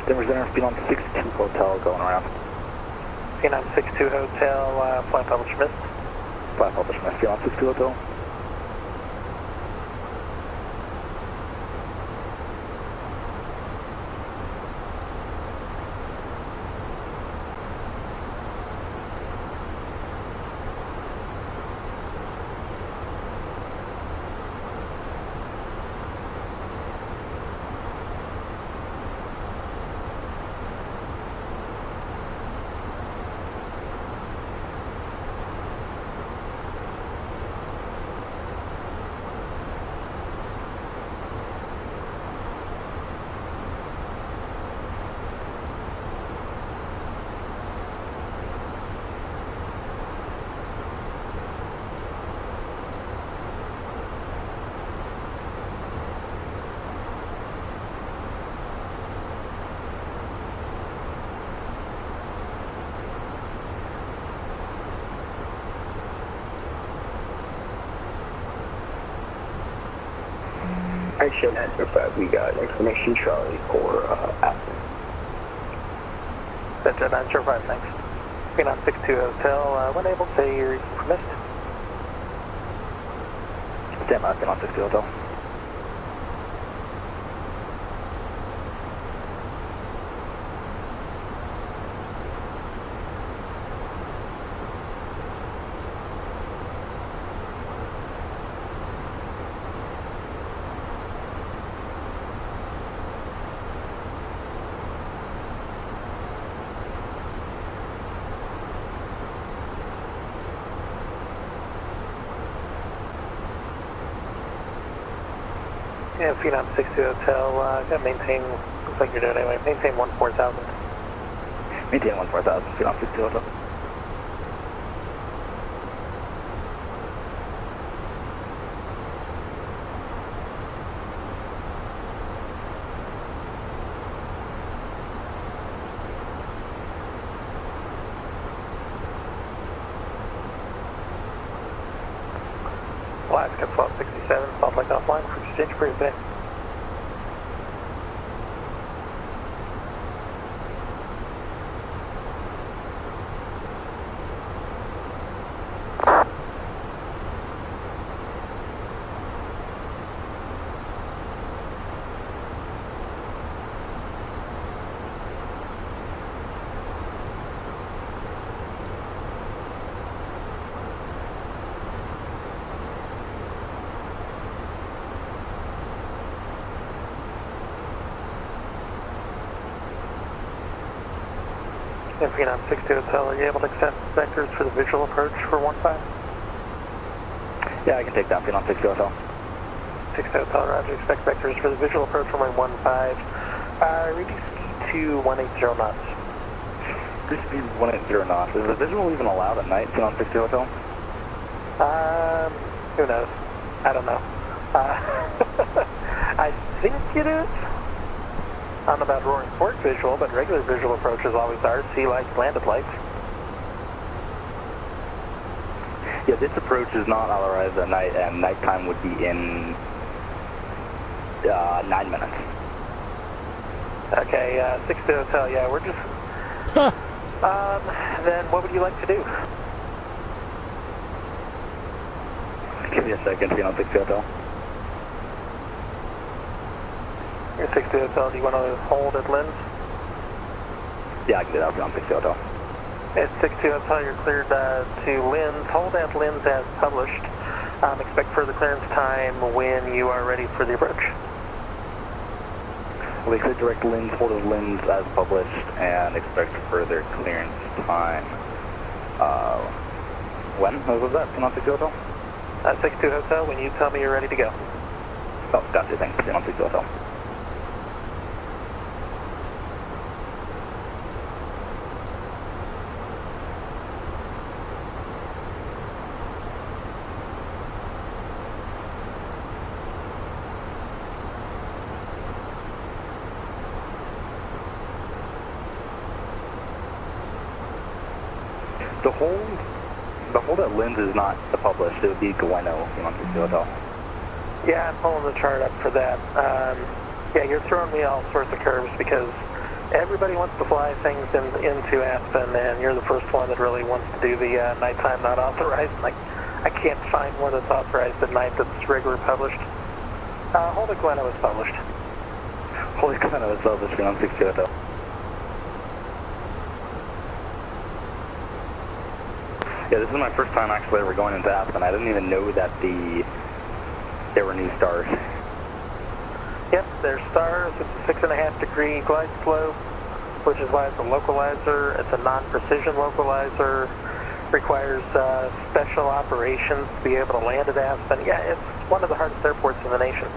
Speaker 14: Denver Center, Phenom 62 Hotel going around.
Speaker 13: Phenom 62 Hotel, flight published missed.
Speaker 14: Flight published missed, Phenom 62 Hotel.
Speaker 16: Action answer 5, we got information Charlie for Aspen.
Speaker 13: That's at answer 5, thanks. Phenom 62 Hotel, when able to say your reason for missed.
Speaker 14: Stand by, Phenom 62 Hotel.
Speaker 13: Yeah, Phenom 62 Hotel, gotta maintain, looks like you're doing anyway, maintain 14,000.
Speaker 14: Maintain 14,000, Phenom 62 Hotel.
Speaker 13: Alaska 1267, Salt Lake offline for exchange for today. And Phenom 62 Hotel, are you able to accept vectors for the visual approach for 15?
Speaker 14: Yeah, I can take that, Phenom 62 Hotel.
Speaker 13: 62 Hotel, roger, expect vectors for the visual approach for 15. Reduce speed to 180 knots.
Speaker 14: Reduce speed 180 knots. Is the visual even allowed at night, Phenom 62 Hotel?
Speaker 13: Who knows? I don't know. I think it is. I don't know about Roaring Fork visual, but regular visual approaches always are. Sea lights, landed lights.
Speaker 14: Yeah, this approach is not authorized at night, and nighttime would be in 9 minutes.
Speaker 13: Okay, 62 Hotel, yeah, we're just... then what would you like to do?
Speaker 14: Give me a second, Phenom 62 Hotel.
Speaker 13: Your 62 Hotel, do you want to hold at Lynn's?
Speaker 14: Yeah, I can do that, Phenom 62 Hotel.
Speaker 13: At 62 Hotel, you're cleared to Lynn's. Hold at Lynn's as published. Expect further clearance time when you are ready for the approach.
Speaker 14: We cleared direct Lynn's, hold at Lynn's as published, and expect further clearance time. When? What was that? Phenom 62 Hotel?
Speaker 13: 62 Hotel, when you tell me you're ready to go.
Speaker 14: Oh, gotcha, thanks. Phenom 62 Hotel. The hold at Lynn's is not published. It would be Gueno, Phenom 62 Hotel.
Speaker 13: Yeah, I'm pulling the chart up for that. Yeah, you're throwing me all sorts of curves because Everybody wants to fly things into Aspen, and you're the first one that really wants to do the nighttime not authorized. Like, I can't find one that's authorized at night that's regular published. Holy Glenna was published.
Speaker 14: Holy Glenna was published on 62 Hotel. Yeah, this is my first time actually ever going into Aspen. I didn't even know that there were new stars.
Speaker 13: Yep, there's stars. It's a 6.5 degree glide slope, which is why it's a localizer. It's a non-precision localizer. Requires special operations to be able to land at Aspen. Yeah, it's one of the hardest airports in the nation.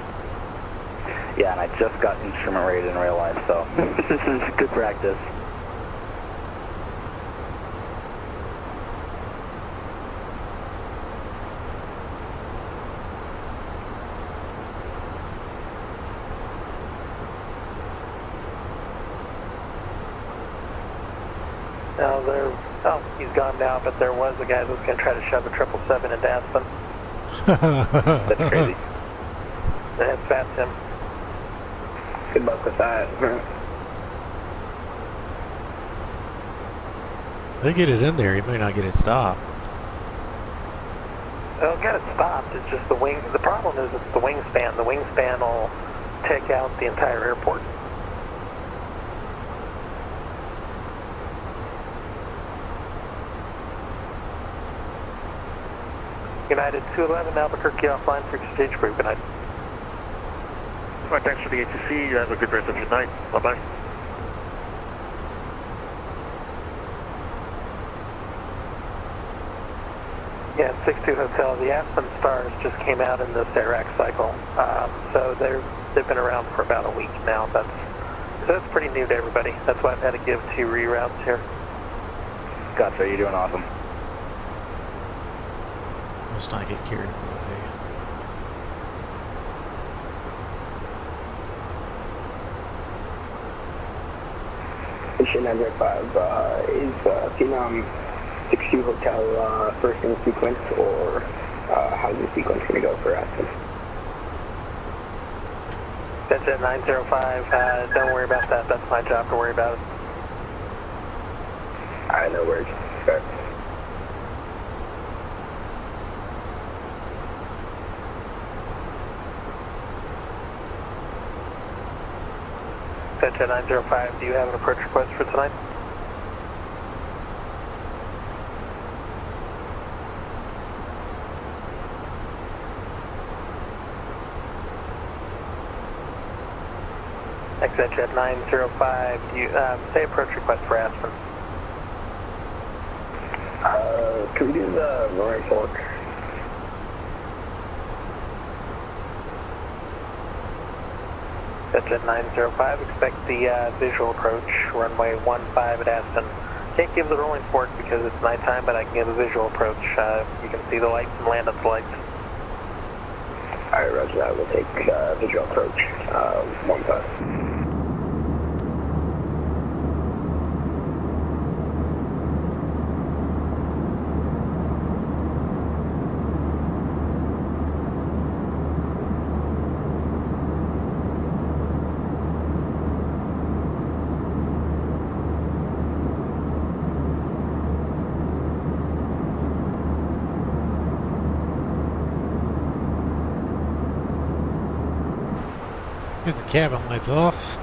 Speaker 14: Yeah, and I just got instrument rated in real life, so this is good practice.
Speaker 13: Now he's gone now, but there was a guy that was going to try to shove a 777 into Aspen.
Speaker 14: That's crazy.
Speaker 13: That's Vatsim.
Speaker 16: Good luck with that.
Speaker 1: They get it in there, you may not get it stopped.
Speaker 13: They'll get it stopped. It's just the wing. The problem is it's the wingspan. The wingspan will take out the entire airport. United 211 Albuquerque offline for exchange group. Good night.
Speaker 17: All right, thanks for the ATC. You have a good rest of your night. Bye-bye.
Speaker 13: Yeah, 62 Hotel. The Aspen Stars just came out in this Iraq cycle, so they've been around for about a week now. That's pretty new to everybody. That's why I've had to give 2 reroutes here.
Speaker 14: Gotcha. You're doing awesome.
Speaker 1: Let's not get carried away.
Speaker 16: Mission 905 is Phenom 62 Hotel first in sequence, or how's the sequence going to go for Aspen?
Speaker 13: That's at 905. Don't worry about that. That's my job to worry about it.
Speaker 16: Alright, no worries. Start.
Speaker 13: That's at 905. Do you have an approach request for tonight? XHF 905, do you say approach request for Aspen?
Speaker 16: Can we do the Roaring Fork?
Speaker 13: That's at 905, expect the visual approach, runway 15 at Aspen. Can't give the Rolling Fork because it's nighttime, but I can give a visual approach. You can see the lights and land at the lights.
Speaker 16: Alright, roger that. We'll take visual approach, 15.
Speaker 1: Get the cabin lights off.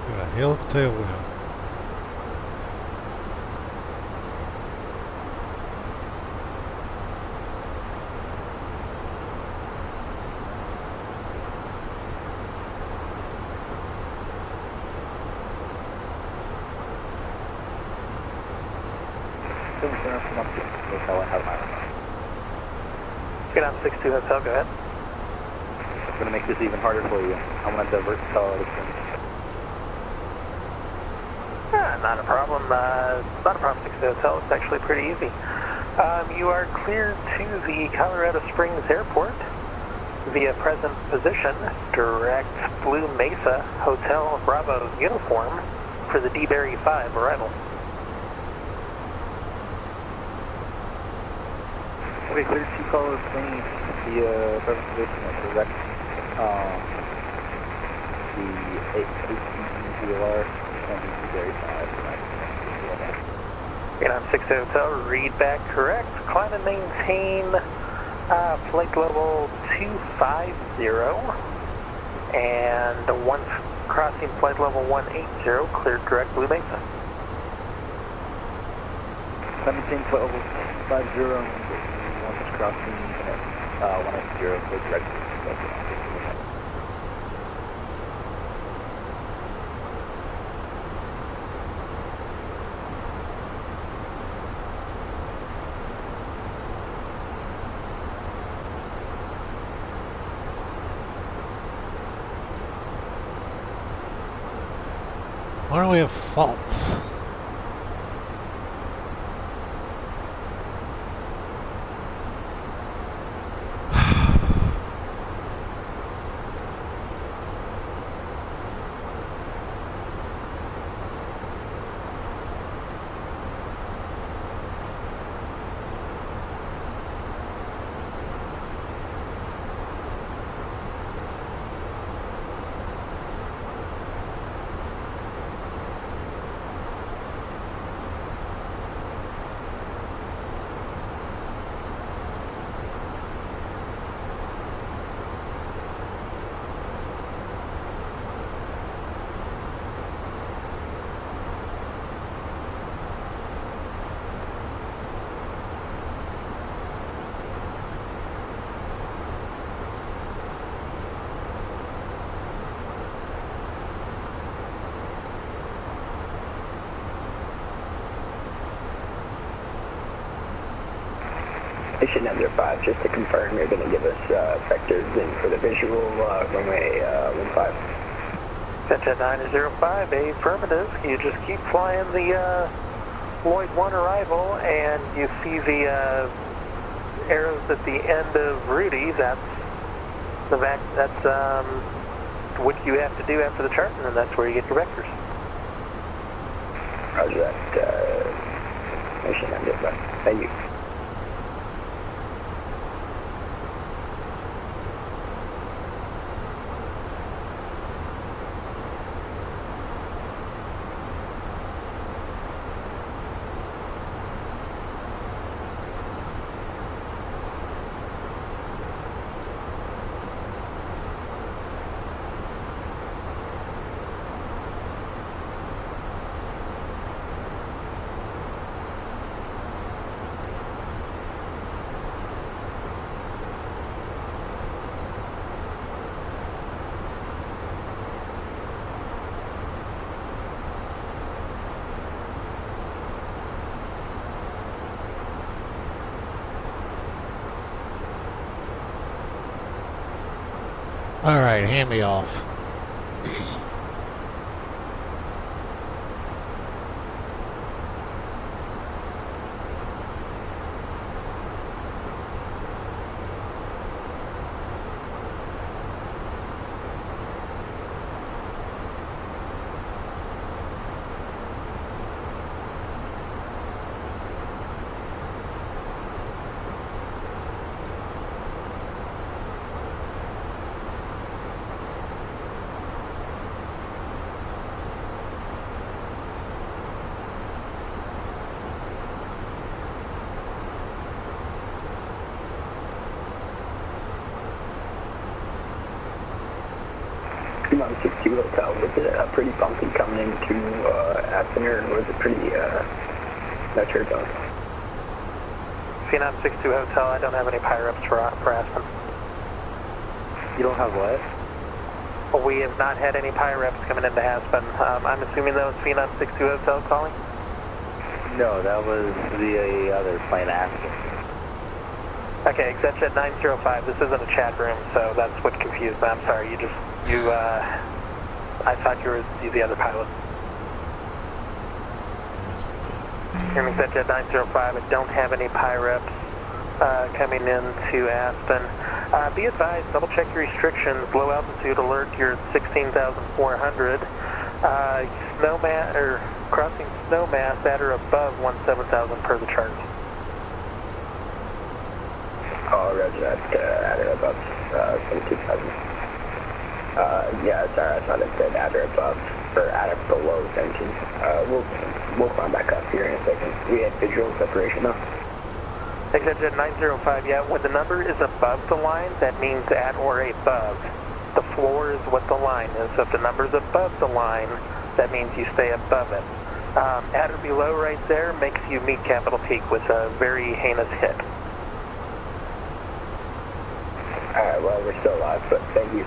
Speaker 1: Got a hell of a tail wheel.
Speaker 13: Get on 62 Hotel, go ahead.
Speaker 14: I'm going to make this even harder for you. I'm going to divert the call this one.
Speaker 13: Not a problem. Not a problem, 62 Hotel. It's actually pretty easy. You are cleared to the Colorado Springs Airport via present position, direct Blue Mesa Hotel Bravo uniform for the DeBerry 5 arrival.
Speaker 14: Okay, clear to Colorado Springs via present position at direct the 18 VOR and the DeBerry 5.
Speaker 13: Get on 6 Hotel, read back correct. Climb and maintain flight level 250. And once crossing flight level 180, cleared direct Blue Mesa.
Speaker 14: Climb and maintain flight level 50. Once crossing 180, cleared direct Blue Mesa.
Speaker 1: Why do we have faults?
Speaker 16: Station number 5, just to confirm, you're going to give us vectors in for the visual runway 15.
Speaker 13: Central 905, affirmative. You just keep flying the Lloyd 1 arrival, and you see the arrows at the end of Rudy. That's what you have to do after the chart, and then that's where you get your vectors.
Speaker 16: Roger that. Station number 5. Thank you.
Speaker 1: Alright, hand me off.
Speaker 16: Fremont 62 Hotel, was it pretty bumpy coming into Aspen, or was it pretty, no church on?
Speaker 13: Phenom 62 Hotel, I don't have any pyre-ups for Aspen.
Speaker 14: You don't have what?
Speaker 13: Well, we have not had any pyre-ups coming into Aspen. I'm assuming that was Phenom 62 Hotel calling?
Speaker 14: No, that was the other plane Aspen.
Speaker 13: Okay, extension 905, this isn't a chat room, so that's what confused me. I'm sorry, I thought you were the other pilot. Extension 905, I don't have any pyre-ups coming into Aspen. Be advised, double check your restrictions. Low altitude alert, you're at 16,400. Crossing snow mass at or above 17,000 per the chart.
Speaker 16: Oh, roger that, at or above 22,000. Yeah, sorry, I thought it said at or above, or at or below 17. We'll climb back up here in a second. We had visual separation though.
Speaker 13: Extension 905, yeah, when the number is above the line, that means at or above. The floor is what the line is, so if the number is above the line, that means you stay above it. At or below right there makes you meet Capitol Peak with a very heinous hit.
Speaker 16: Alright, well, we're still alive, but thank you.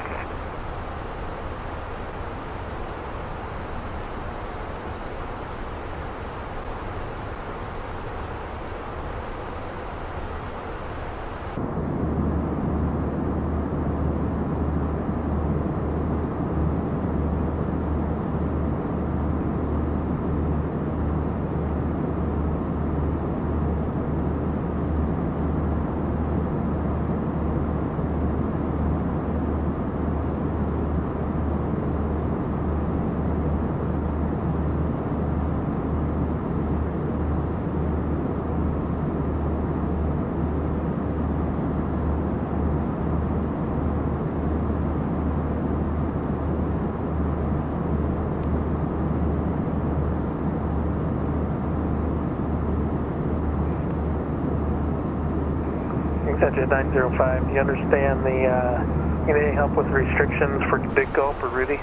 Speaker 13: Extension 905, do you understand you need any help with restrictions for Big Gulp or Rudy?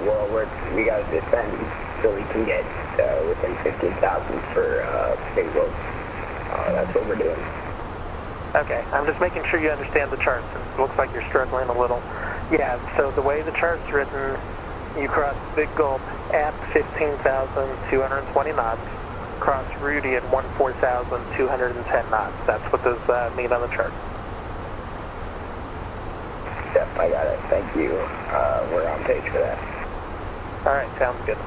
Speaker 16: Well, we gotta descend so we can get within 15,000 for Big Gulp. That's what we're doing.
Speaker 13: Okay, I'm just making sure you understand the chart, since it looks like you're struggling a little. Yeah, so the way the chart's written, you cross Big Gulp at 15,220 knots. Cross Rudy at 14,210 knots. That's what those mean on the chart.
Speaker 16: Yep, I got it. Thank you. We're on page for that.
Speaker 13: Alright, sounds good.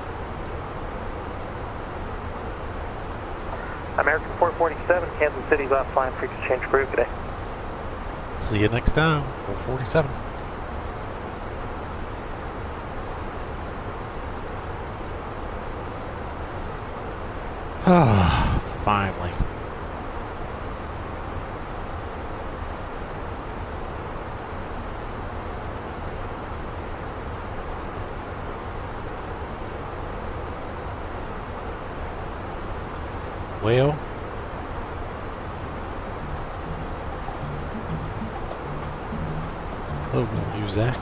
Speaker 13: American 447, Kansas City's offline. Frequency change approved today.
Speaker 1: See you next time, 447. Ah, finally. Well, hello, you, Zach.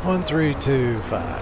Speaker 1: 13255.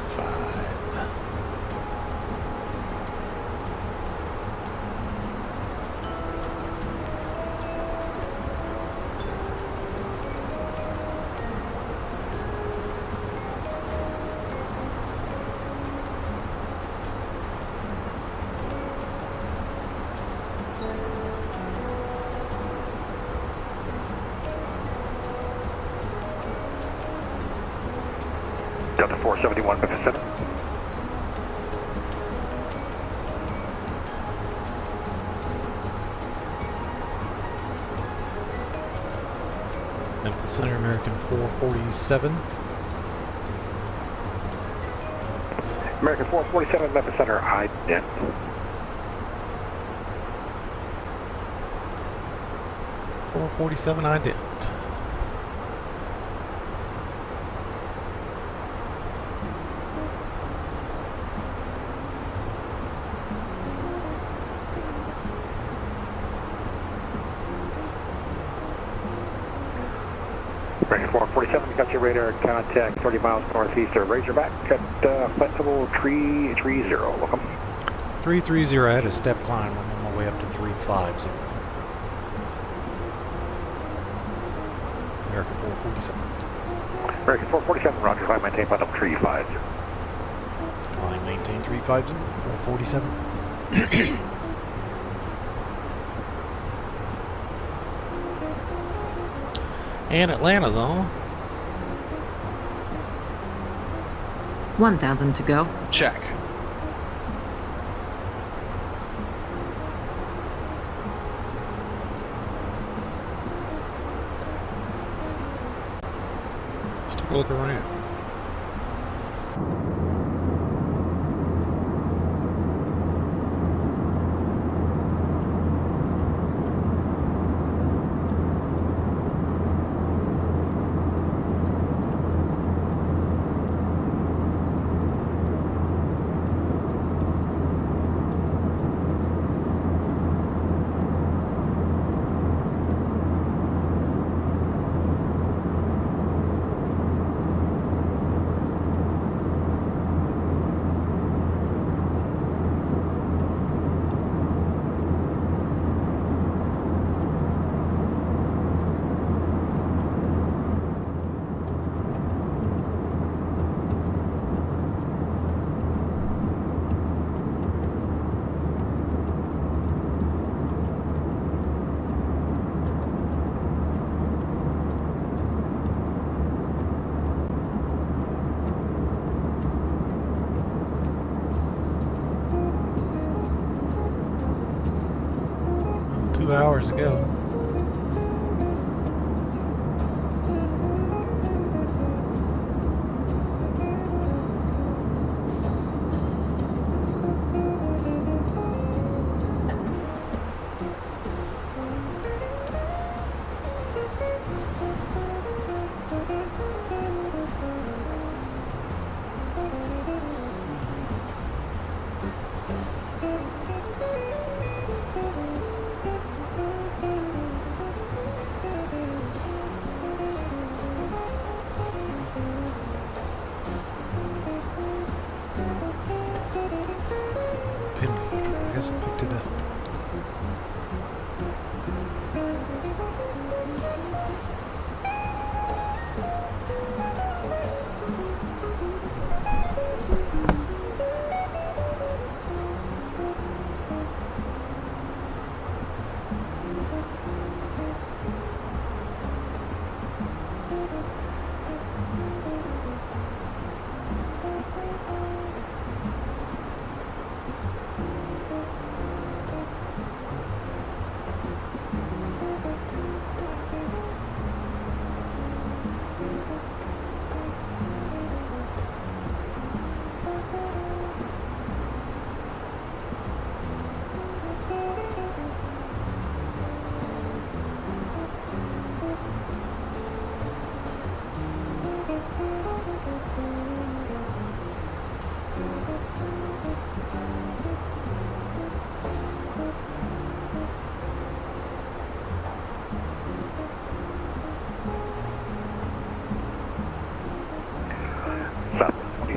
Speaker 15: Delta 471 Memphis Center.
Speaker 1: Memphis Center, American 447.
Speaker 15: American 447 Memphis Center, ident.
Speaker 1: 447 ident.
Speaker 15: American 447, you got your radar contact 30 miles northeast of Razorback at flight level 330. Welcome.
Speaker 1: 330, I had a step climb. I'm on my way up to 350. American 447.
Speaker 15: American 447, roger, climb maintain flight level 350.
Speaker 1: Climb maintain 350, 447. And Atlanta's on.
Speaker 8: 1,000 to go.
Speaker 3: Check.
Speaker 1: Let's take a look around. Hours ago.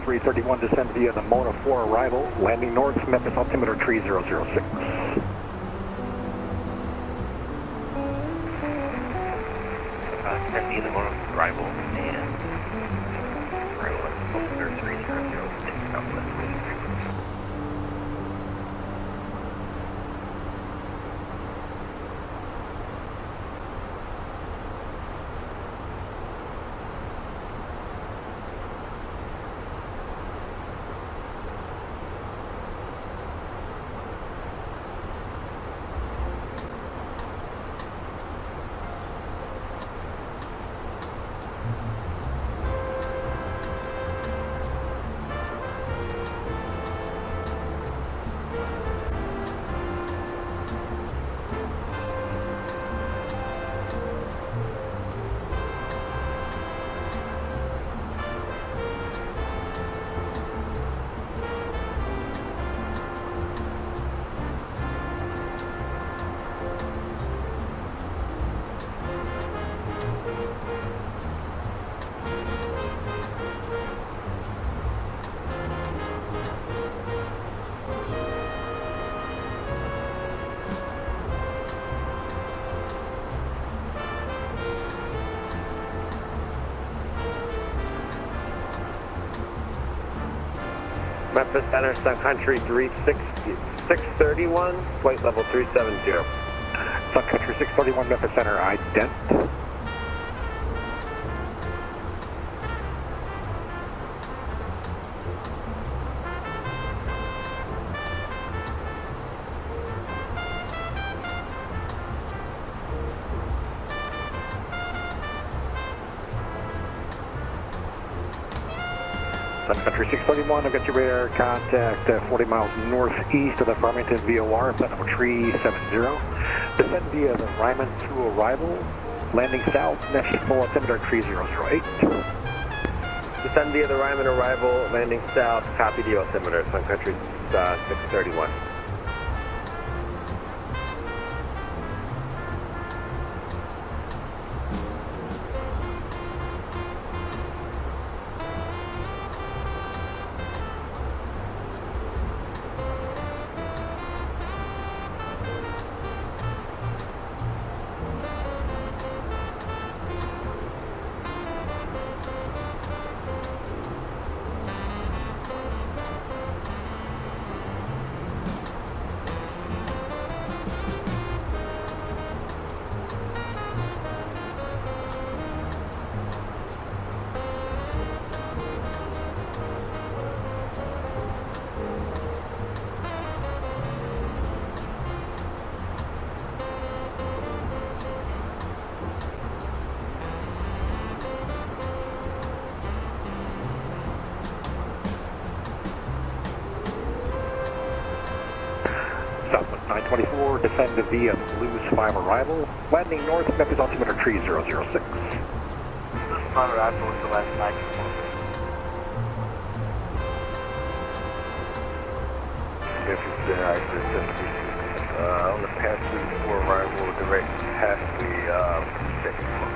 Speaker 13: A321, descend via the Mona 4 arrival, landing north, Memphis altimeter tree 006.
Speaker 17: Descend via the Mona 4 arrival, and arrival at altimeter 3006, southwest.
Speaker 13: Memphis Center, Sun Country 631, flight level 370. Sun Country 631, Memphis Center, ident. Sun Country 631, I've got your radar contact 40 miles northeast of the Farmington VOR, flight number 370. Descend via the Ryman to arrival, landing south, next full altimeter tree 008.
Speaker 4: Descend via the Ryman arrival, landing south, copy the altimeter, Sun Country 631.
Speaker 13: Southwest 924, descend via Blues 5 arrival, landing north, Memphis altimeter tree 006.
Speaker 14: Blues 5 arrival is the last 924.
Speaker 17: Memphis on the path for arrival, direct past the second floor.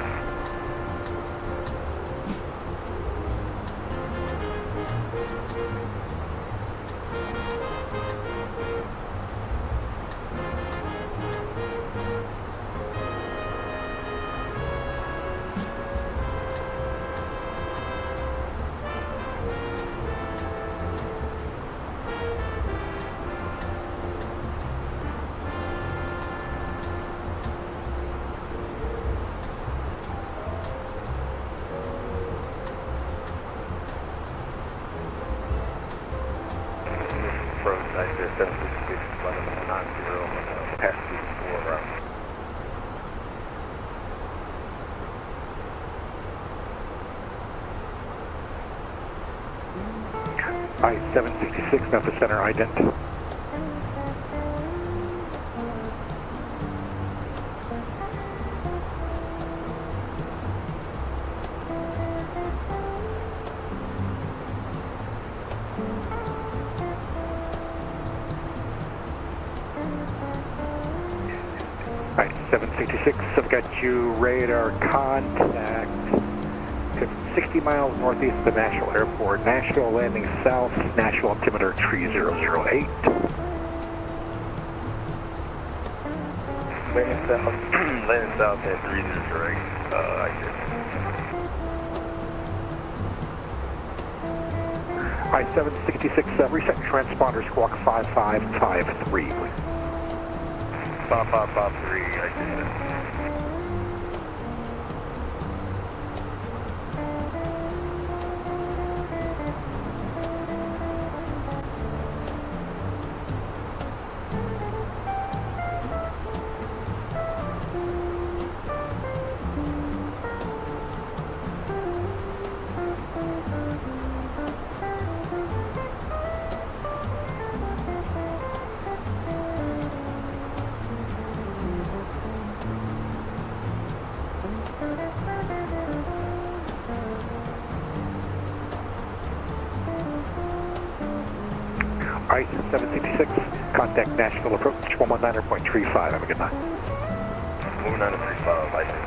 Speaker 17: Right there, 766, 1190, past the 4 around.
Speaker 13: I-766, Memphis Center, ident. Alright, 766, I've got you radar contact
Speaker 15: 60 miles northeast of the Nashville Airport. Nashville landing south, Nashville altimeter 3008.
Speaker 17: Landing south at 308. I guess.
Speaker 15: Alright, 766, reset transponder squawk 5553, please.
Speaker 17: 5553, I guess.
Speaker 15: Alright, 766, contact Nashville approach 119.35. Have a good night.
Speaker 17: 119.35, I think.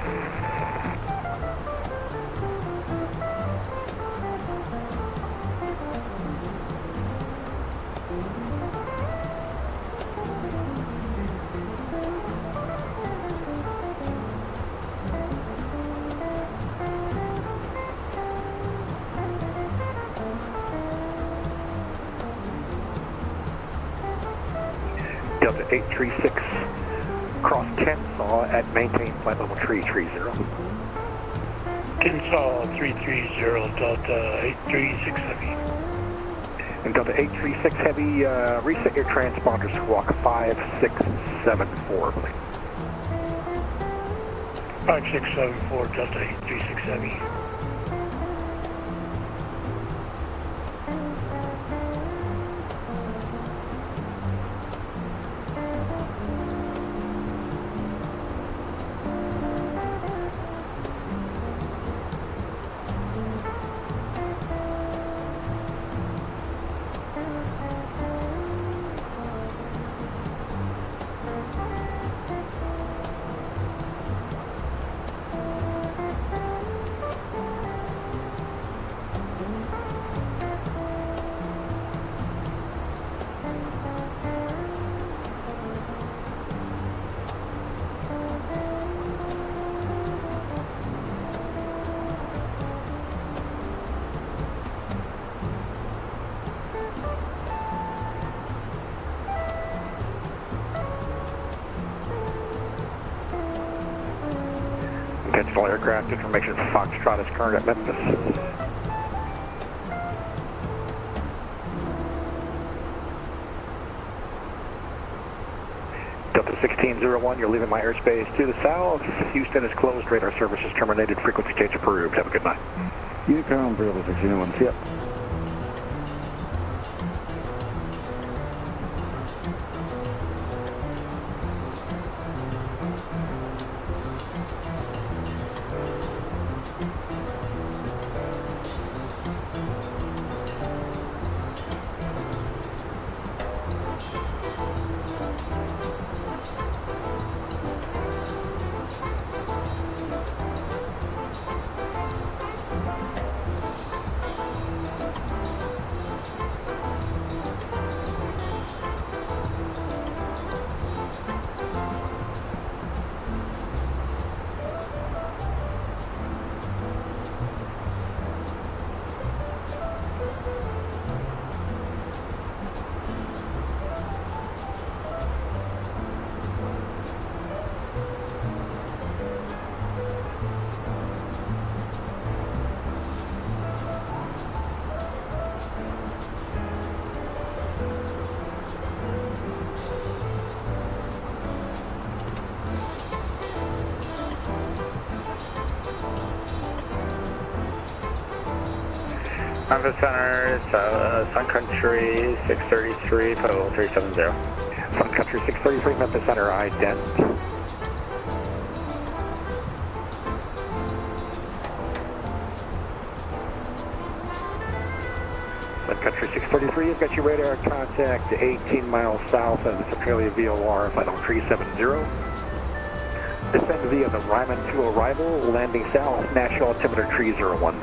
Speaker 15: Delta 836, cross Kensaw at maintain flight level 330.
Speaker 5: Kensaw 330, Delta 836 Heavy.
Speaker 15: And Delta 836 Heavy, reset your transponder squawk 5674, please.
Speaker 5: 5674, Delta 836 Heavy.
Speaker 15: Intentional aircraft information for Foxtrot is current at Memphis. Delta 1601, you're leaving my airspace to the south. Houston is closed, radar service is terminated, frequency change approved. Have a good night.
Speaker 22: Unicron, Bravo 1601, yep.
Speaker 15: Memphis Center, Sun Country 633, total 370. Sun Country 633, Memphis Center, ident. Sun Country 633, you've got your radar contact 18 miles south of the Centralia VOR, flight level 370. Descend via the Ryman to arrival, landing south, national altimeter tree 010.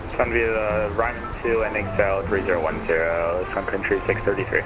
Speaker 14: Descend via the Ryman 2, landing south 3010, Sun Country 633.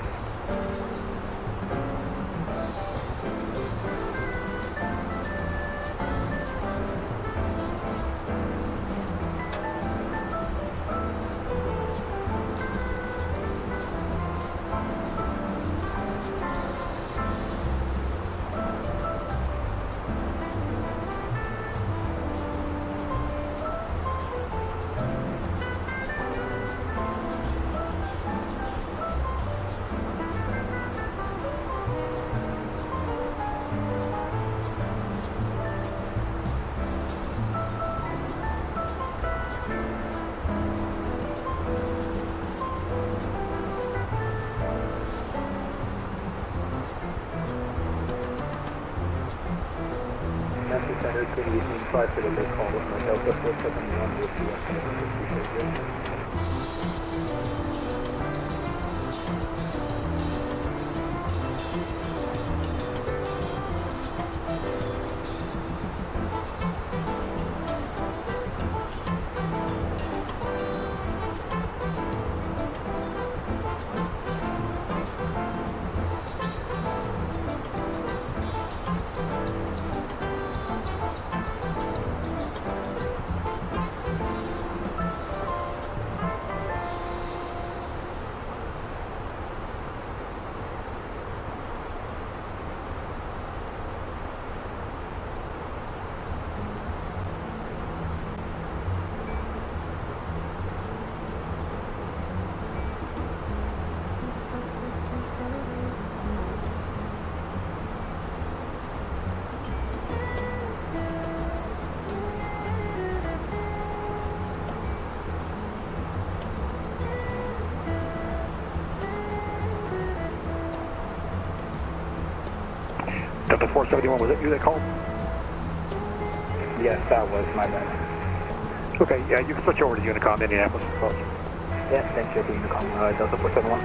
Speaker 15: Memphis Center, good evening. Sorry for the late call with my Delta 471 with you. Delta 471, was it you that called?
Speaker 14: Yes, that was my bad.
Speaker 15: Okay, yeah, you can switch over to Unicom, Indianapolis.
Speaker 14: Yes, thank you, Unicom, Delta 471.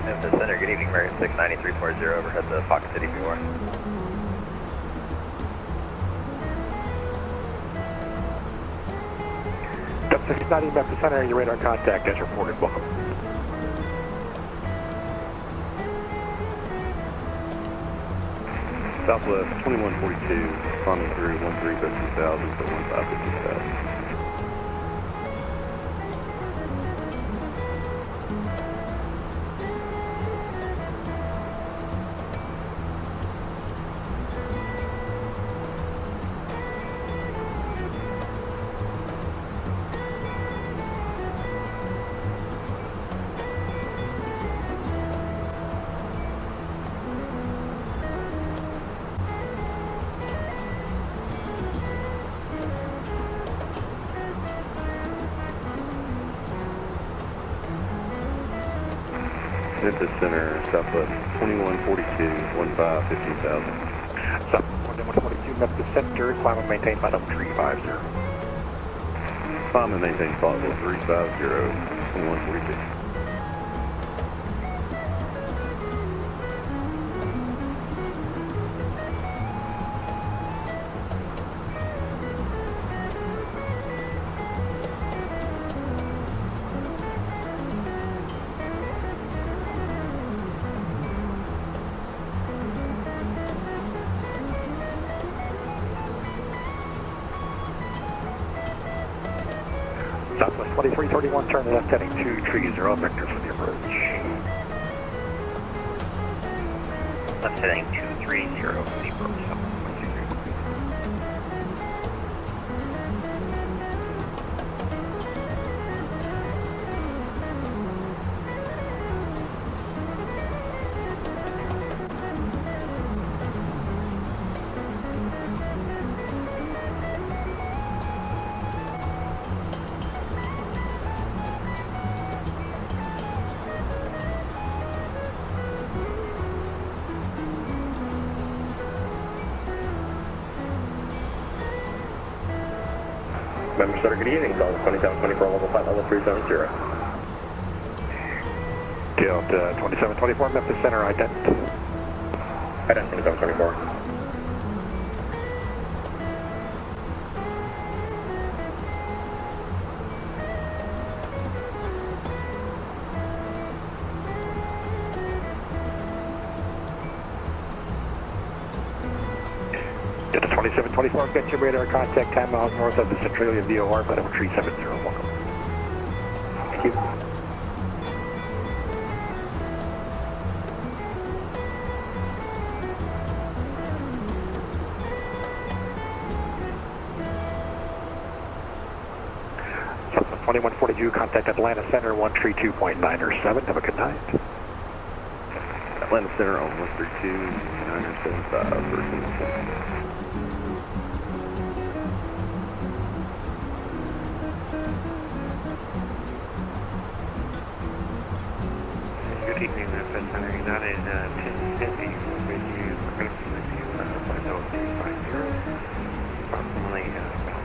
Speaker 6: Memphis Center, good evening, American 69340, overhead the Pocket City B1.
Speaker 15: Delta 690, Memphis Center, your radar contact as reported. Welcome.
Speaker 22: Southwest 2142, responding through 1350,000 to 1550,000. Memphis Center, Southwest 2142, 15,000.
Speaker 15: Southwest 2142, Memphis Center, climb and maintain flight level 350.
Speaker 22: Climb and maintain flight level 350, 2142.
Speaker 15: Southwest 2331, turn left heading 230, vector for the approach.
Speaker 6: Left heading 230 for the approach.
Speaker 4: Member Center, good evening. Delta 2724, level 5, level 370.
Speaker 15: Delta 2724, Memphis Center, ident.
Speaker 4: Ident 2724.
Speaker 15: Delta 2724, get your radar contact 10 miles north of the Centralia VOR, flight level 370. Welcome.
Speaker 4: Thank you.
Speaker 15: Southwest 2142, contact Atlanta Center 132.907. Have a good night.
Speaker 22: Atlanta Center on 132-975 for Phoenix.
Speaker 17: Good evening, Memphis Center United 1050 with you. We're going to be with you flight level 250. Approximately about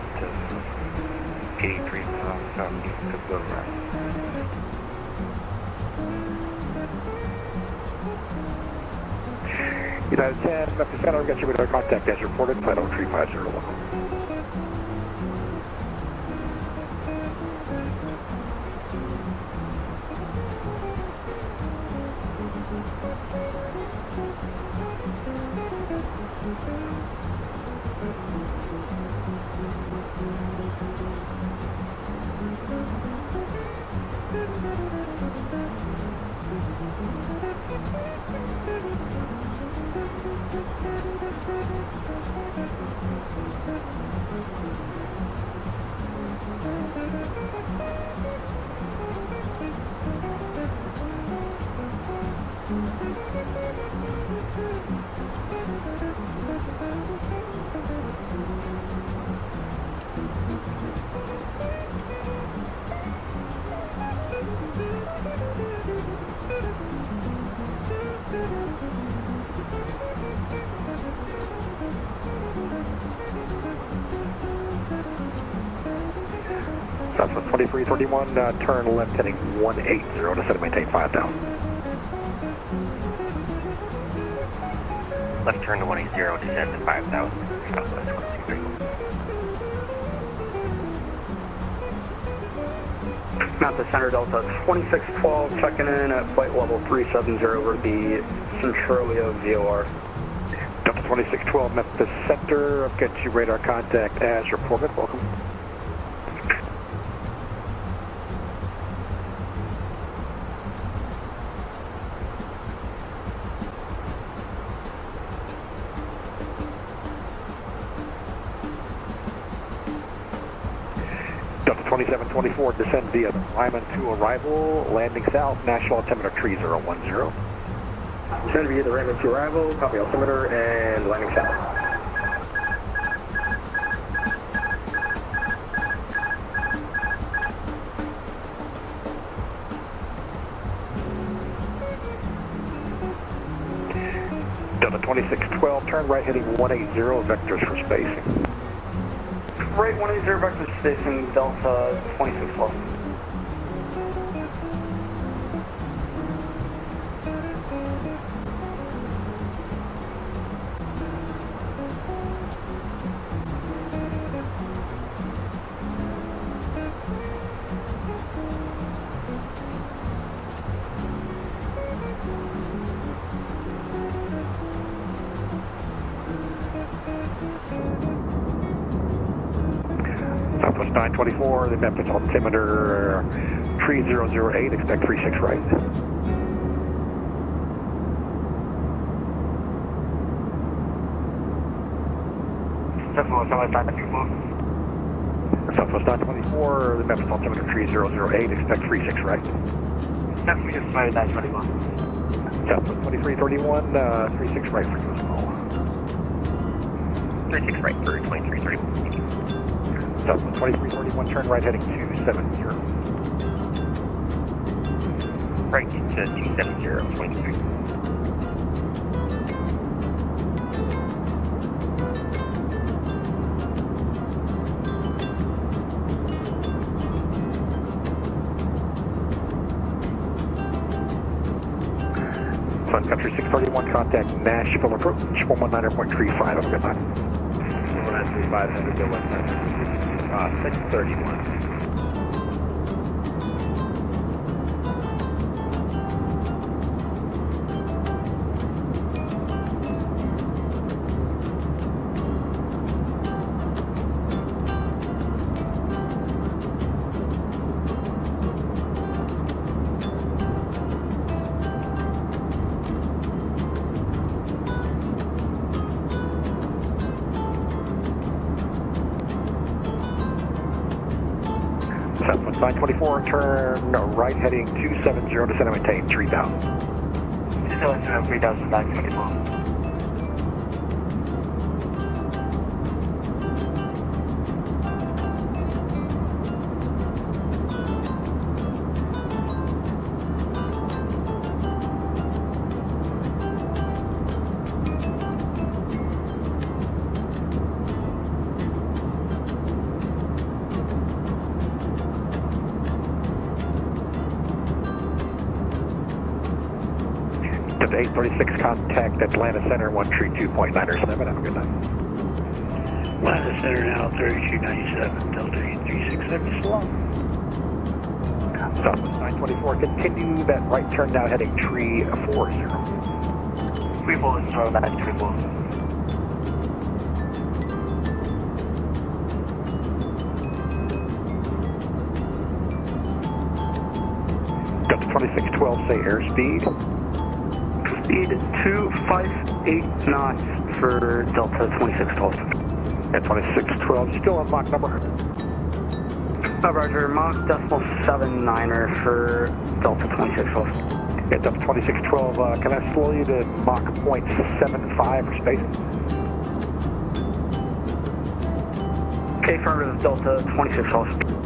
Speaker 17: 83 miles southeast of Little Rock.
Speaker 15: United 10, Memphis Center, get your radar contact as reported, flight level 350. Welcome. Southwest 2331, turn left heading 180 to set and maintain 5000.
Speaker 6: Left turn to 180, descend to 5,000. Southwest 123.
Speaker 9: Memphis Center Delta 2612, checking in at flight level 370 over the Centralia VOR.
Speaker 15: Delta 2612, Memphis Center, get your radar contact as reported. Welcome. Delta 2724, descend via Lyman to arrival, landing south, national altimeter 3010.
Speaker 9: Descend via the Raymond to arrival, copy altimeter, and landing south.
Speaker 15: Delta 2612, turn right heading 180, vectors for spacing.
Speaker 9: Right 180 vector station, Delta 2612.
Speaker 15: Southwest 924, the Memphis altimeter 3008, expect 36 right.
Speaker 9: Southwest 924.
Speaker 15: Southwest 924, the Memphis altimeter 3008, expect 36 right.
Speaker 9: Memphis 921.
Speaker 15: Southwest 2331, 36 right for you as well.
Speaker 6: 36 right for 2331.
Speaker 15: Southwest 2331, turn right heading 270.
Speaker 6: Right to 270, 23.
Speaker 13: Sun Country 631, contact Nashville approach, 119.35, have a good night.
Speaker 14: 193.5, have a good one. 631.
Speaker 13: Southwest 924, turn right heading 270, descend and maintain 3000.
Speaker 5: 270, 3000, 924.
Speaker 13: To 836, contact Atlanta Center 132.907, have a good night.
Speaker 5: Atlanta Center now 3297, Delta 8367, so long.
Speaker 13: Southwest 924, continue that right turn now heading 340.
Speaker 5: 340, 934.
Speaker 13: Delta 2612, say airspeed.
Speaker 9: Speed 258 knots for Delta 2612.
Speaker 13: At 2612, still on Mach number.
Speaker 9: Roger, Mach 0.79er for Delta 2612.
Speaker 13: At Delta 2612, can I slow you to Mach 0.75 for space?
Speaker 9: Okay, affirmative, Delta 2612.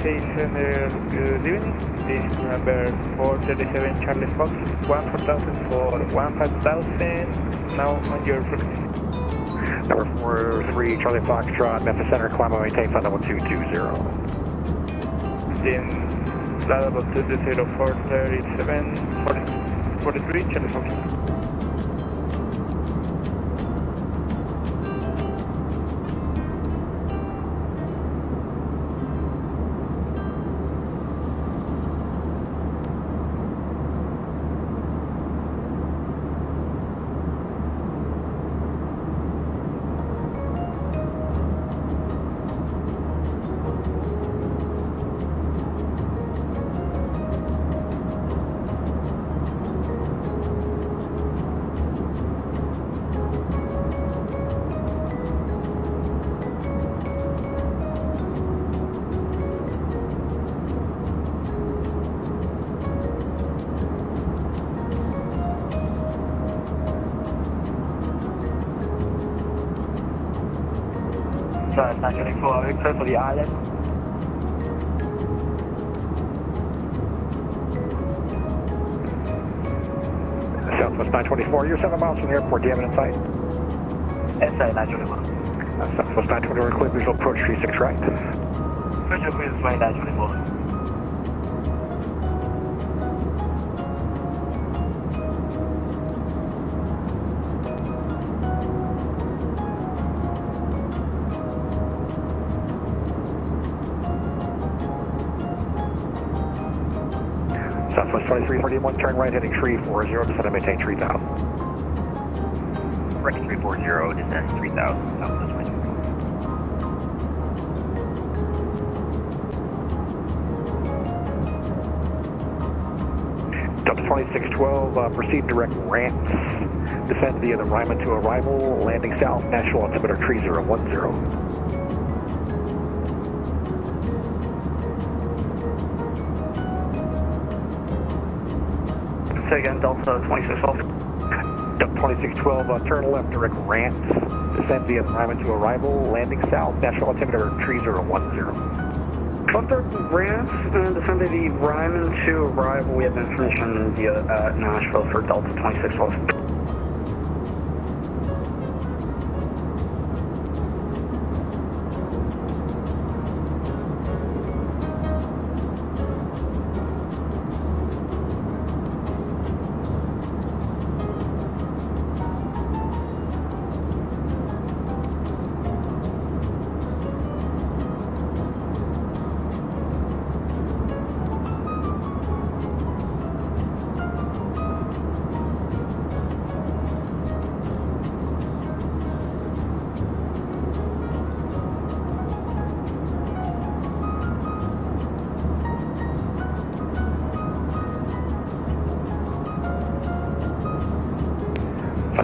Speaker 15: Station, good evening. This is number 437 Charlie Fox, 14,000 for 1,000. Now on your frequency.
Speaker 13: Number 43 Charlie Foxtrot, Memphis Center, climb and maintain flight level 220.
Speaker 15: Then flight level 220 437, 43 Charlie Fox.
Speaker 5: Southwest 924, clear for the island.
Speaker 13: Southwest 924, you're 7 miles from the airport. Do you have it in sight?
Speaker 5: Inside 921.
Speaker 13: Southwest 924, clear visual approach 36 right.
Speaker 5: Visual clear 924.
Speaker 13: Southwest 2331, turn right heading 340, descend and maintain 3000.
Speaker 6: Correct 340, descend 3000, Southwest 23.
Speaker 13: Delta 2612, proceed direct ramps, descend via the Ryman to arrival, landing south, Nashville altimeter 3010.
Speaker 9: Say again, Delta 2612.
Speaker 13: Delta 2612, turn left, direct ramps, descend via the Ryman to arrival, landing south, Nashville altimeter 3010.
Speaker 9: Cluster ramps and descended the Ryman to arrival. We have information via Nashville for Delta 2612.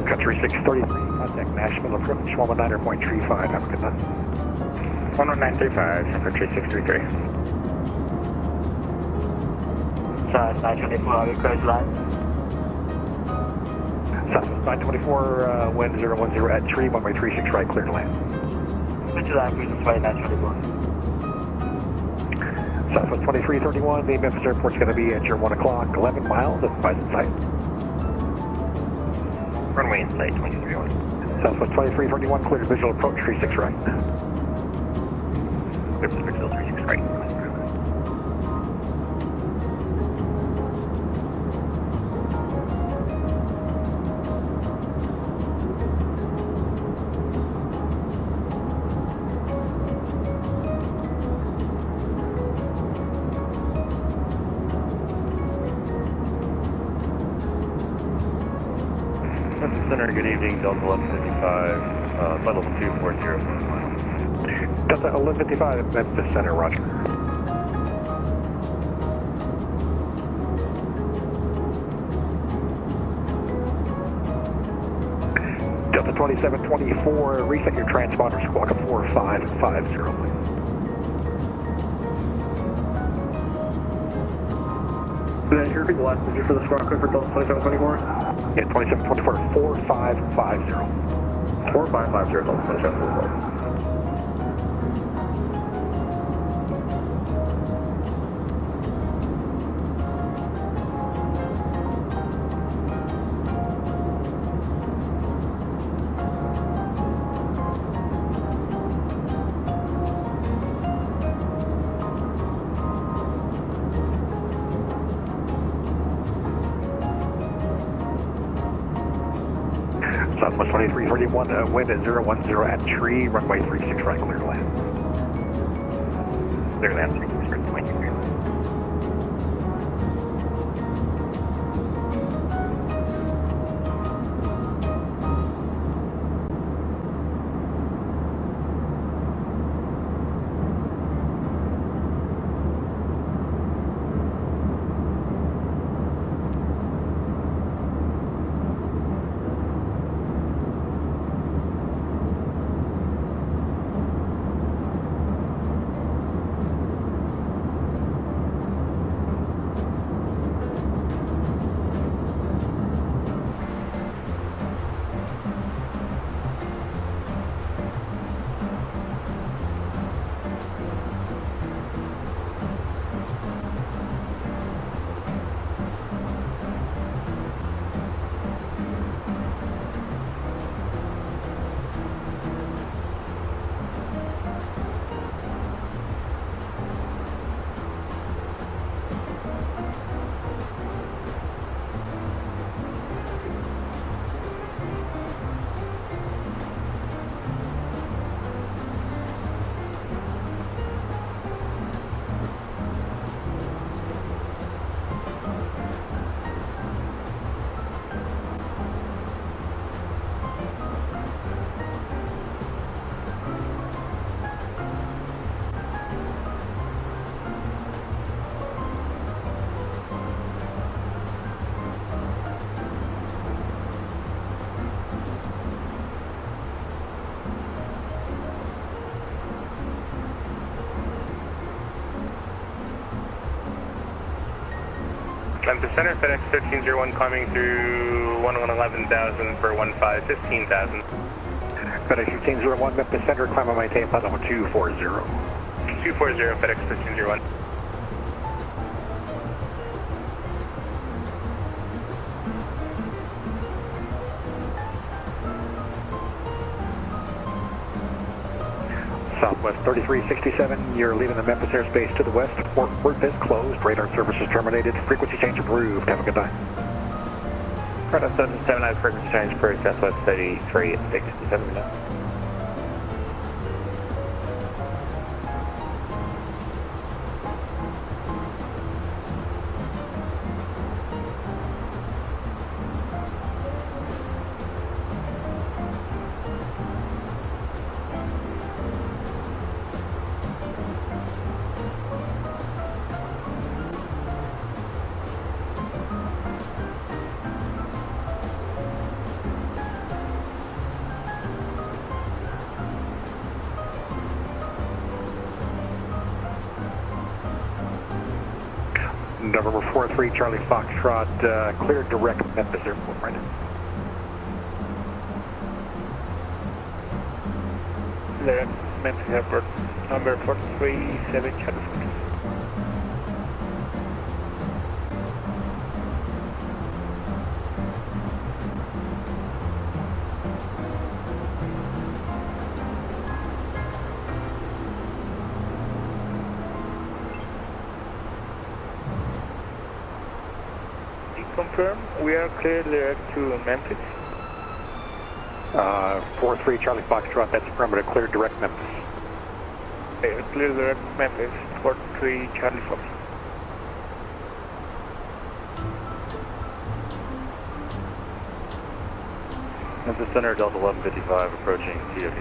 Speaker 10: Country 633, contact Nashville approach 119.35. Have a good night.
Speaker 15: 11935, Country 633.
Speaker 14: South 924, are you close line?
Speaker 10: Southwest 924, wind 010 at tree, 136 right, clear to land.
Speaker 14: Which line, cruising 924?
Speaker 10: Southwest 2331, the Memphis airport's going to be at your 1 o'clock, 11 miles, advise in sight.
Speaker 6: Runway in sight, 2331.
Speaker 10: Southwest 2331, clear visual approach, 36 right.
Speaker 6: Clear visual 36 right.
Speaker 17: Center, good evening, Delta 1155, flight level 240.
Speaker 10: Delta 1155, Memphis Center, roger. Delta 2724, reset your transponder, squawk 4550.
Speaker 9: Then here repeat the last digit for the squawk code for Delta 2724.
Speaker 10: Yeah, 2724, 4550.
Speaker 9: 4550, Delta 2724.
Speaker 10: Southwest 2331, wind at 010 at tree, runway 36 right, clear to land.
Speaker 6: Clear to land, 36 right, 23.
Speaker 17: Memphis Center, FedEx 1301 climbing through 11,000 for 15,000.
Speaker 10: FedEx 1501, Memphis Center, climb and maintain flight level 240.
Speaker 12: 240 FedEx 1301.
Speaker 10: Southwest 3367, you're leaving the Memphis airspace to the west. Port is closed. Radar service is terminated. Frequency change approved. Have a good day.
Speaker 12: Radar 779, frequency change approved. Southwest 3367 now.
Speaker 10: November 43, Charlie Foxtrot, clear direct Memphis Airport right now.
Speaker 15: Direct Memphis Airport, number 437 Charlie Fox. Confirm, we are clear direct to Memphis.
Speaker 10: 43 Charlie Foxtrot, that's perimeter, clear direct Memphis.
Speaker 15: Clear direct Memphis, 43 Charlie Fox.
Speaker 12: Memphis Center, Delta 1155, approaching TOD.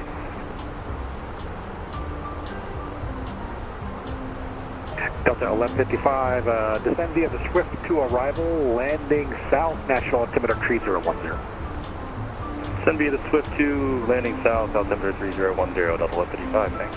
Speaker 10: Delta 1155, descend via the Swift to arrival, landing south, national altimeter tree 010.
Speaker 12: Send via the Swift 2, landing south, altimeter 3010, Delta 1155, thanks.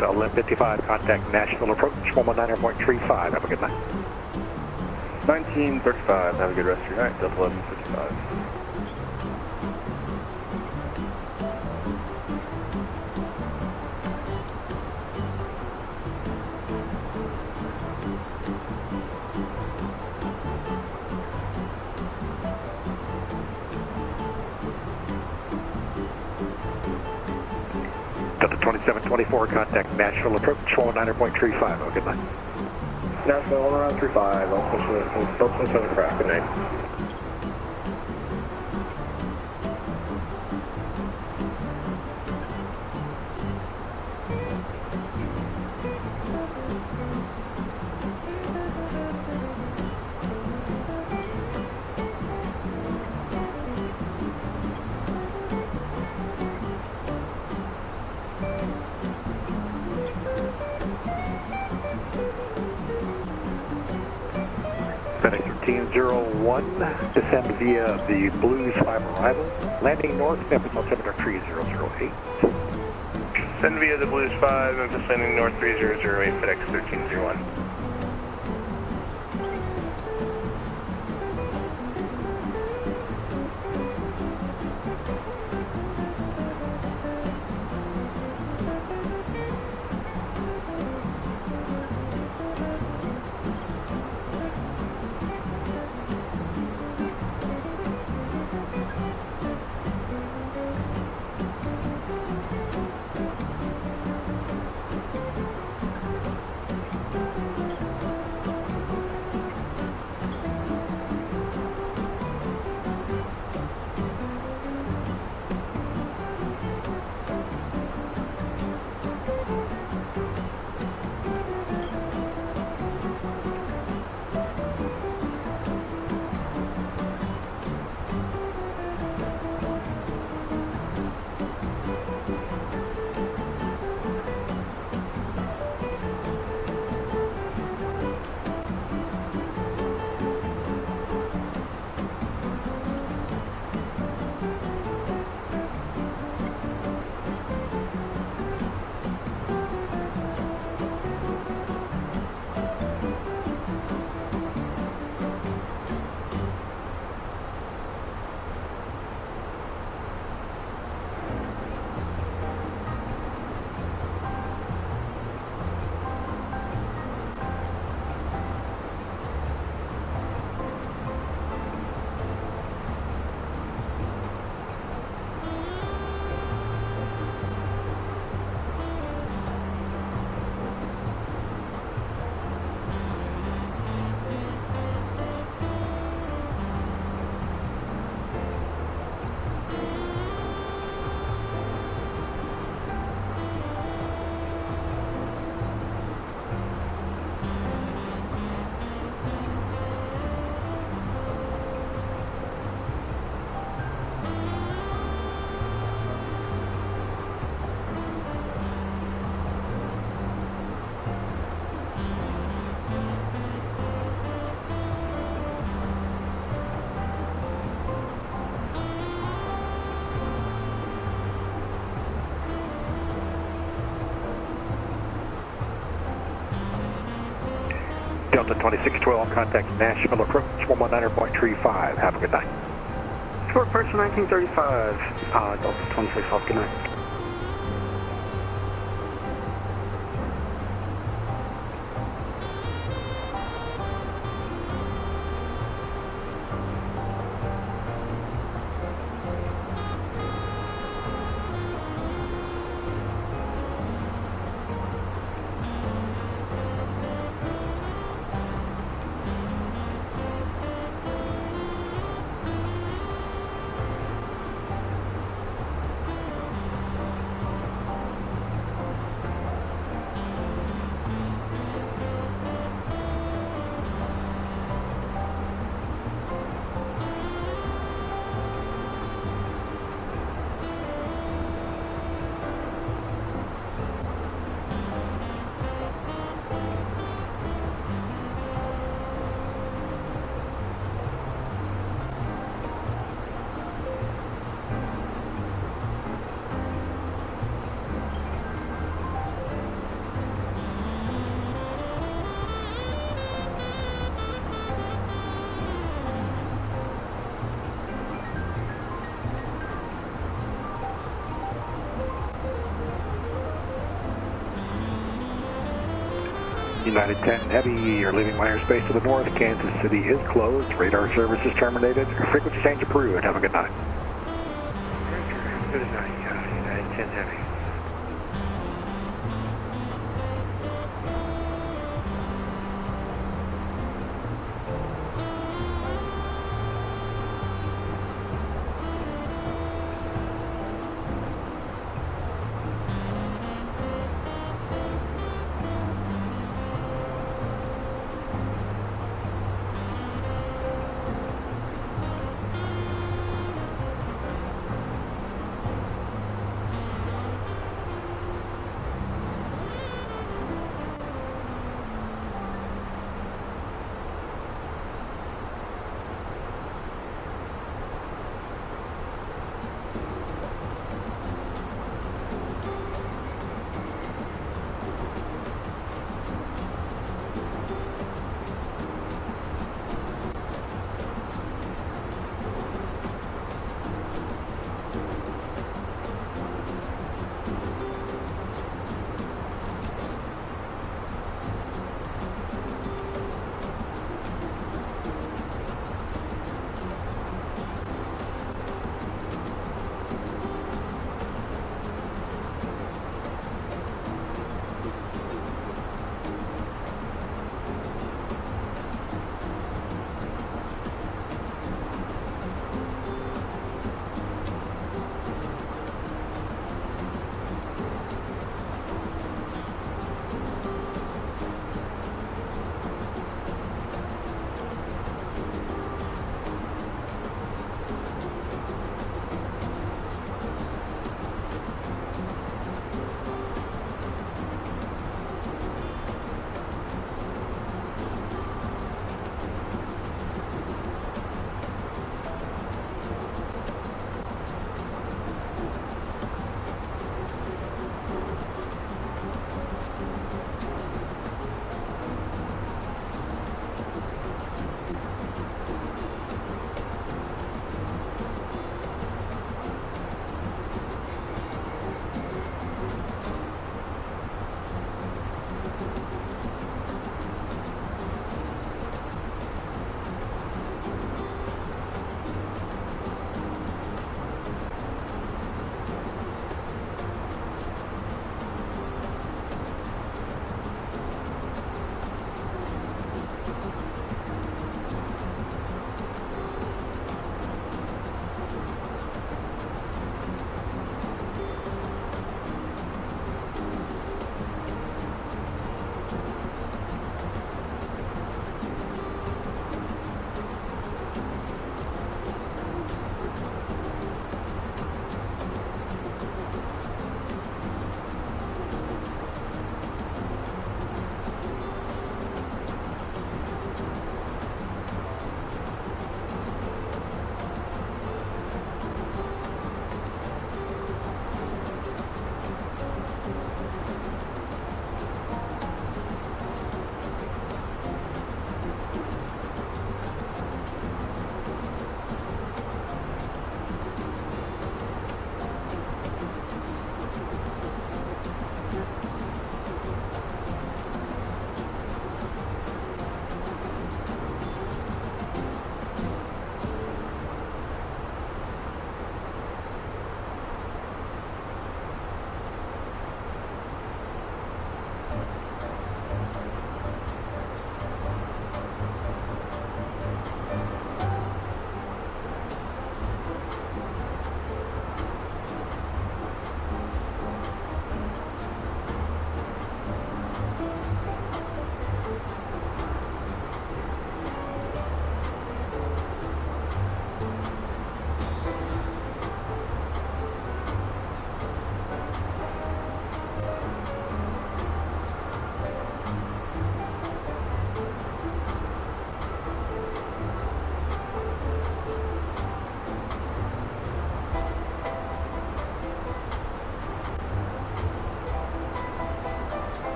Speaker 10: Delta 1155, contact Nashville approach 119.35. Have a good night.
Speaker 12: 1935, have a good rest of your night, Delta 1155.
Speaker 10: Delta 2724, contact Nashville approach 119.35. Have a good night.
Speaker 4: Nashville, all around 35, don't switch on the craft. Good night.
Speaker 10: Fenix 1301, descend via the Blues 5 arrival. Landing north, Memphis altimeter 3008.
Speaker 12: Send via the Blues 5, Memphis landing north 3008, FedEx 1301.
Speaker 10: Delta 2612, contact Nashville approach 119.35. Have a good night.
Speaker 9: Short person 1935, Delta 2612, good night.
Speaker 10: United 10 Heavy, you're leaving my airspace to the north. Kansas City is closed. Radar service is terminated. Frequency change approved. Have a good night.
Speaker 17: Good night, United 10 Heavy.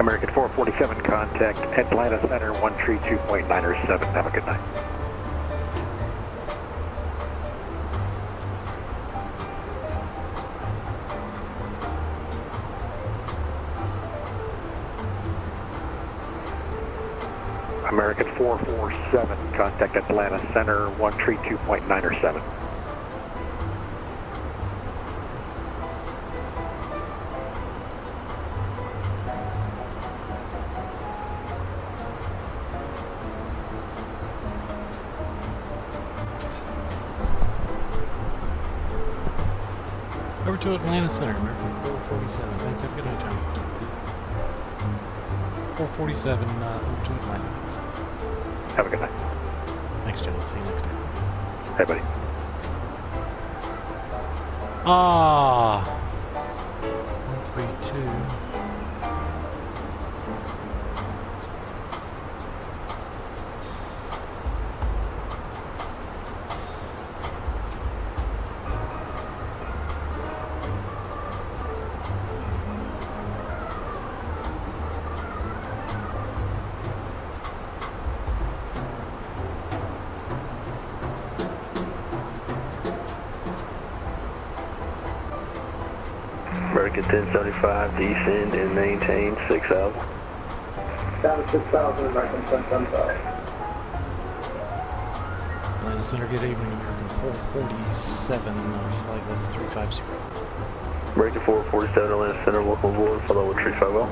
Speaker 10: American 447, contact Atlanta Center 132.907. Have a good night. American 447, contact Atlanta Center 132.907.
Speaker 1: Over to Atlanta Center, American 447. Thanks, have a good night, John. 447, over to Atlanta.
Speaker 10: Have a good night.
Speaker 1: Thanks, John. See you next time.
Speaker 10: Hey, buddy.
Speaker 1: Ah, 132.
Speaker 12: American 1075, descend and maintain 6,000.
Speaker 9: Down to 6,000, American 1075.
Speaker 1: Atlanta Center, good evening, American 447, flight level 350.
Speaker 12: American 447, Atlanta Center, welcome aboard, follow with 350.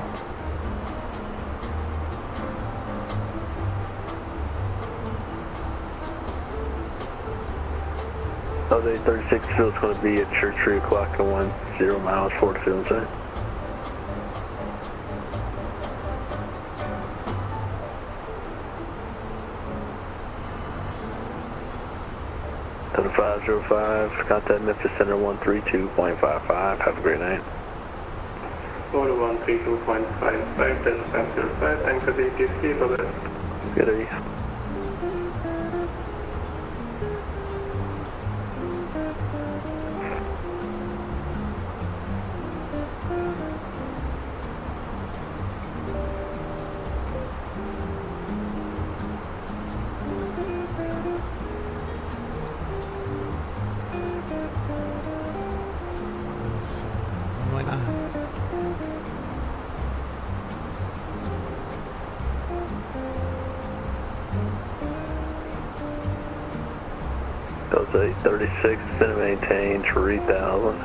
Speaker 12: Day 36 field is going to be at church 3 o'clock and 10 miles forward to field inside. Delta 505, contact Memphis Center 132.55. Have a great night.
Speaker 15: 132.55, Delta 505, anchor the ATC, over.
Speaker 12: Good day. Delta 36, center maintain 3,000.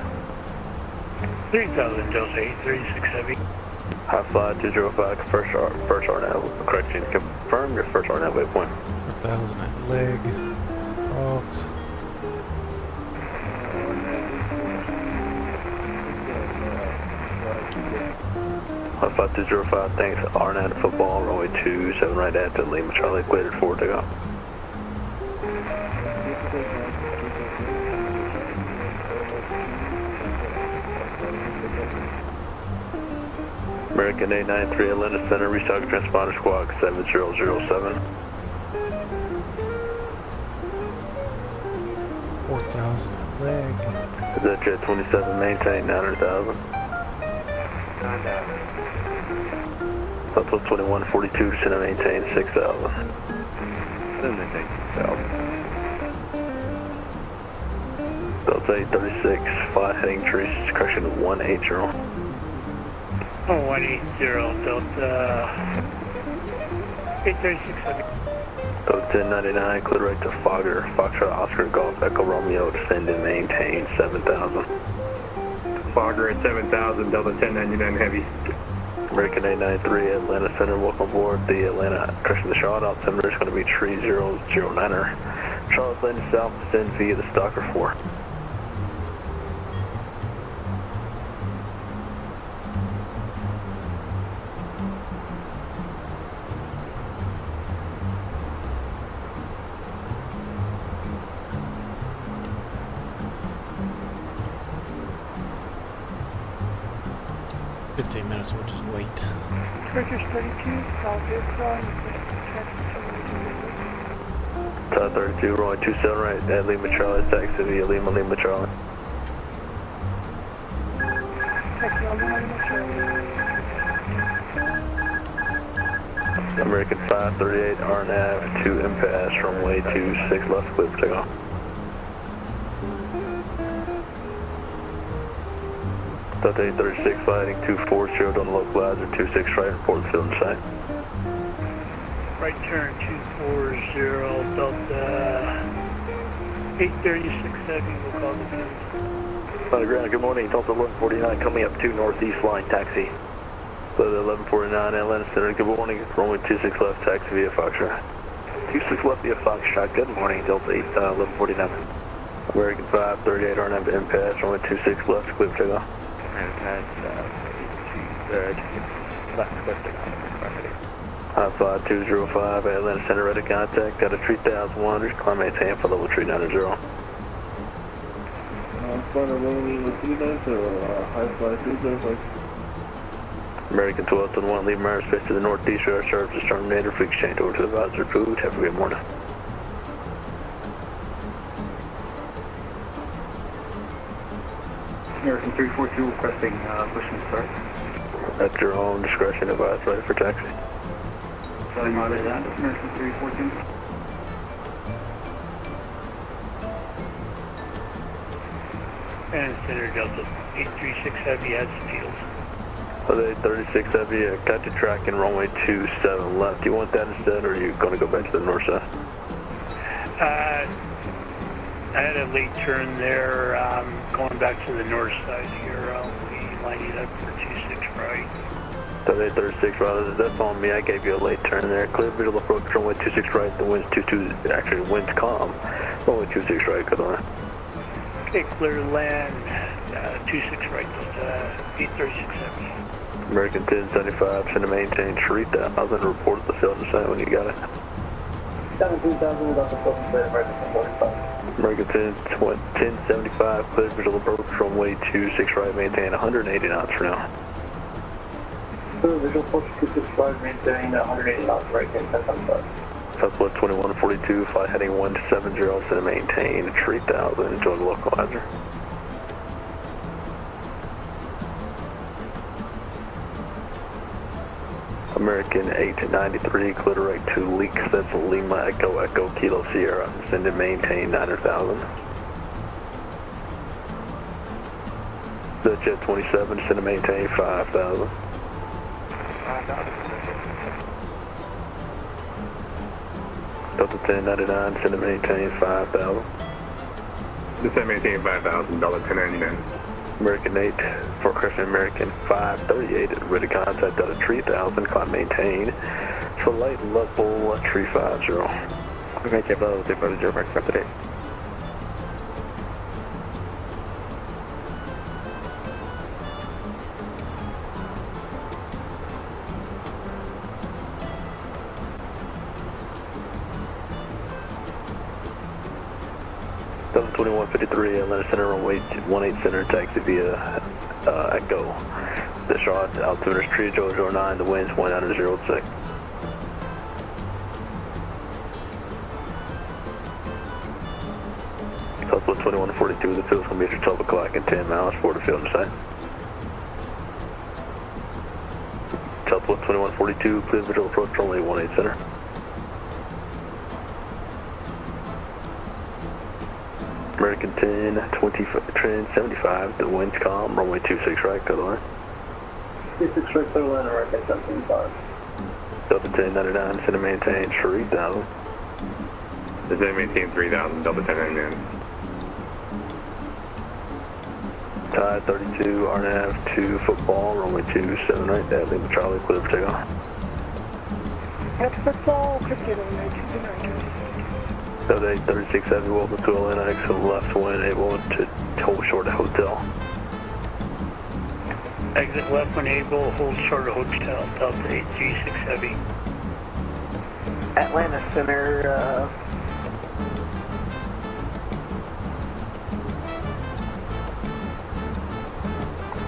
Speaker 5: 3,000, Delta 836 Heavy.
Speaker 12: High fly 205, first RNAV, correction, confirm your first RNAV waypoint.
Speaker 1: 1,000 at leg, frogs.
Speaker 12: High fly 205, thanks, RNAV football, runway 27 right at the Lima Charlie, cleared forward takeoff. American 893 Atlanta Center, restock transponder squawk 7007.
Speaker 1: 4,000 at leg.
Speaker 12: Is that jet 27, maintain 900,000. Southwest 2142, center maintain 6,000. Center maintain 6,000. Delta 836, fly heading trees, correction 180.
Speaker 5: 180, Delta 836 Heavy.
Speaker 12: Delta 1099, clear right to Fogger, Foxtrot Oscar Golf Echo Romeo, descend and maintain 7,000.
Speaker 15: Fogger at 7,000, Delta 1099 Heavy.
Speaker 12: American 893, Atlanta Center, welcome aboard the Atlanta, correction, the Charlotte altimeter is going to be 3009er. Charlotte landing south, descend via the Stalker 4.
Speaker 1: We'll just wait.
Speaker 5: Turkish 32, Southwest
Speaker 12: 32, runway 27 right at Lima Charlie, taxi via Lima Charlie.
Speaker 5: Taxi Lima Charlie.
Speaker 12: American 538, RNAV, 2 impasse, runway 26 left, clear for takeoff. Delta 836, flighting 240 on the localizer, 26 right, report the field in sight.
Speaker 5: Right turn 240, Delta 836 heavy, we'll call the field.
Speaker 12: Underground, good morning, Delta 1149 coming up to northeast line, taxi. Delta 1149, Atlanta Center, good morning, runway 26 left, taxi via Foxtrot. 26 left via Foxtrot, good morning, Delta 1149. American 538, RNAV to impasse, runway 26 left, clear for takeoff. High 5205, Atlanta Center, ready contact, got a 3100, climb maintain for level 390. American 1221, leave airspace to the northeast, radar services terminated, free exchange over to the advisor approved, have a good morning.
Speaker 9: American 342 requesting push and start.
Speaker 12: At your own discretion, advise ready for taxi.
Speaker 9: Sorry, monitor that, American 342.
Speaker 5: And Center Delta 836 heavy has the field.
Speaker 12: Delta 836 heavy, got your track in runway 27 left. Do you want that instead, or are you going to go back to the north side?
Speaker 5: I had a late turn there, going back to the north side here. I'll be lining up for 26 right.
Speaker 12: Delta 836 right, that's on me. I gave you a late turn there. Clear visual approach, runway 26 right, the wind's 22, actually wind's calm. Runway 26 right, good on it.
Speaker 5: Okay, clear to land, 26 right, 836 heavy.
Speaker 12: American 1075, send to maintain 3000, report at the field in sight when you got it.
Speaker 16: 17,000 is off the field clear, right, 45.
Speaker 12: American 1075, clear visual approach, runway 26 right, maintain 180 knots for now.
Speaker 16: Clear visual approach 265, maintain 180 knots, right, 1075.
Speaker 12: Southwest 2142, flight heading 170, send to maintain 3000, enjoy the localizer. American 893, clear direct to leak, that's Lima Echo Echo Kilo Sierra, send and maintain 900,000. The Jet 27, send and maintain 5,000. Delta 1099, send and maintain 5,000.
Speaker 7: Send and maintain 5,000, Delta 1099.
Speaker 12: American 8, for Crescent American 538, ready contact out of 3000, climb maintain, flight level 350.
Speaker 14: Okay, level 350, accepted.
Speaker 12: Delta 2153, Atlanta Center, runway 18 Center, taxi via Echo. The shot, altitude is 3009, the wind's 1906. Southwest 2142, the field's going to be at 12 o'clock and 10 miles for the field in sight. Southwest 2142, clear visual approach, runway 18 Center. American 1075, the wind's calm, runway 26 right, clear the line.
Speaker 16: 26 right, clear line, right, 1075.
Speaker 12: Delta 1099, send and maintain 3000.
Speaker 7: Send and maintain 3000, Delta 1099.
Speaker 12: Tide 32, RNAV 2 football, runway 27 right, that Lima Charlie, clear for takeoff.
Speaker 20: That's football, cricket on 229.
Speaker 12: Delta 836 heavy, welcome to Atlanta, exit left wind, able to hold short of hotel.
Speaker 5: Exit left when able, hold short of hotel, Delta 836 heavy.
Speaker 13: Atlanta Center,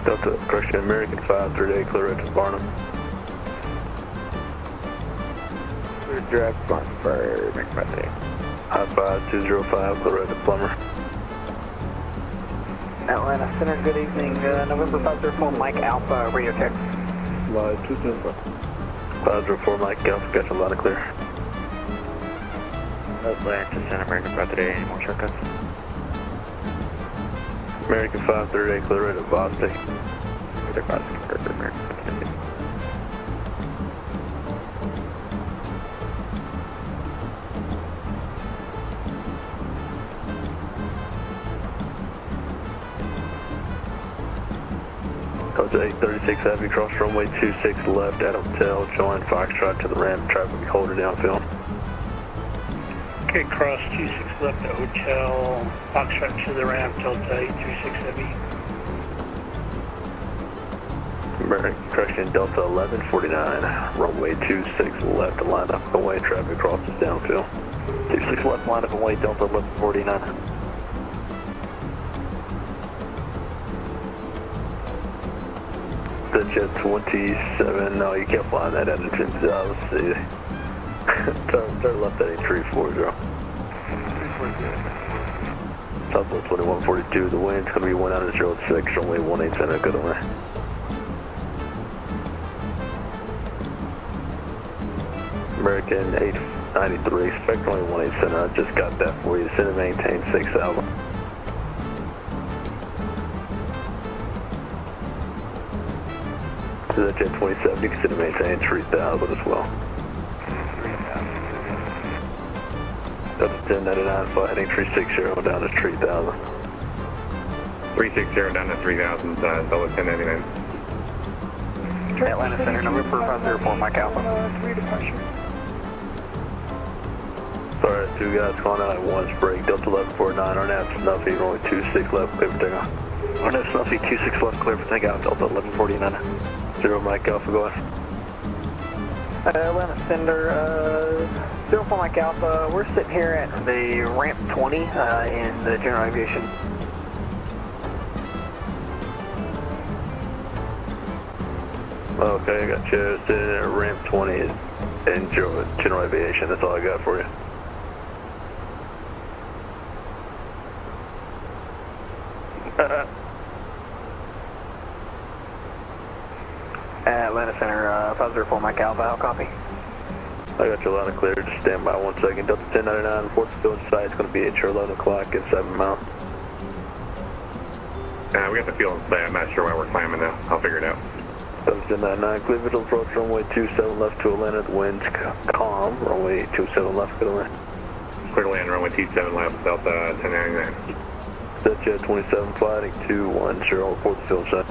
Speaker 12: Delta, correction, American 538, clear right to Barnum.
Speaker 14: Clear direct Barnum for McMurray.
Speaker 12: High 5205, clear right to Plummer.
Speaker 13: Atlanta Center, good evening. November 504, Mike Alpha, radio check.
Speaker 12: Live 225.
Speaker 4: 504 Mike Alpha, got you loud and clear.
Speaker 17: Atlanta, Center American 538, any more shortcuts?
Speaker 4: American 538, clear right at Vatsim.
Speaker 17: Either Vatsim or American 538.
Speaker 4: Coach 836 Heavy, cross runway 26 left at hotel, join Foxtrot to the ramp, traffic holder downfield.
Speaker 5: Okay, cross 26 left at hotel, Foxtrot to the ramp, Delta 836 Heavy.
Speaker 4: American correction, Delta 1149, runway 26 left, line up and away, traffic crosses downfield.
Speaker 22: 26 left, line up and away, Delta 1149.
Speaker 4: The jet 27, no, you can't fly that engine. Let's see. turn left at 8340. Southwest 2142, the wind's going to be 106, runway 18 center, good away. American 893, expect runway 18 center, I just got that for you. Center maintain 6000. To the jet 27, you consider maintaining 3000 as well. Delta 1099, flight heading 360 down to 3000.
Speaker 7: 360 down to 3000, Delta 1099.
Speaker 22: Atlanta Center, number 4504, Mike Alpha.
Speaker 5: 3 departure.
Speaker 4: Sorry, two guys calling out at once, break, Delta 1149, RNAV Snuffy, runway 26 left, clear for takeoff.
Speaker 22: RNAV Snuffy, 26 left, clear for takeoff, Delta 1149.
Speaker 4: 0 Mike Alpha, go ahead.
Speaker 13: Atlanta Center, 04 Mike Alpha, we're sitting here at the ramp 20 in the general aviation.
Speaker 4: Okay, I got you sitting at ramp 20 in general aviation, that's all I got for you.
Speaker 13: Atlanta Center, 504 Mike Alpha, how copy?
Speaker 4: I got you loud and clear, just stand by 1 second. Delta 1099, report to field site, it's going to be at your 11 o'clock at 7 miles.
Speaker 7: We got the field in sight, I'm not sure why we're climbing though, I'll figure it out.
Speaker 4: Delta 1099, clear visual approach, runway 27 left to Atlanta, the wind's calm, runway 27 left, good away.
Speaker 7: Clear land, runway 27 left, Delta 1099.
Speaker 4: Jet 27, flighting 210, report to field site.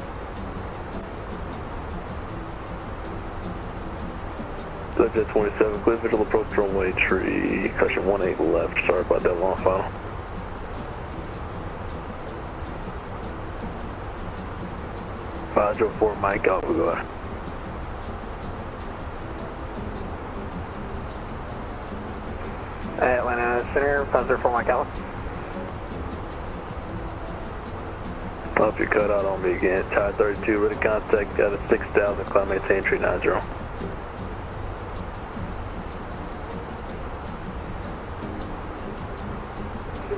Speaker 4: Jet 27, clear visual approach runway tree, caution 18 left, sorry about that long final. Joe 4 Mike Alpha, go ahead.
Speaker 13: Atlanta Center, 504 Mike Alpha.
Speaker 4: Up your cut out on me again, Tide 32, ready contact out of 6000, climb maintain 390.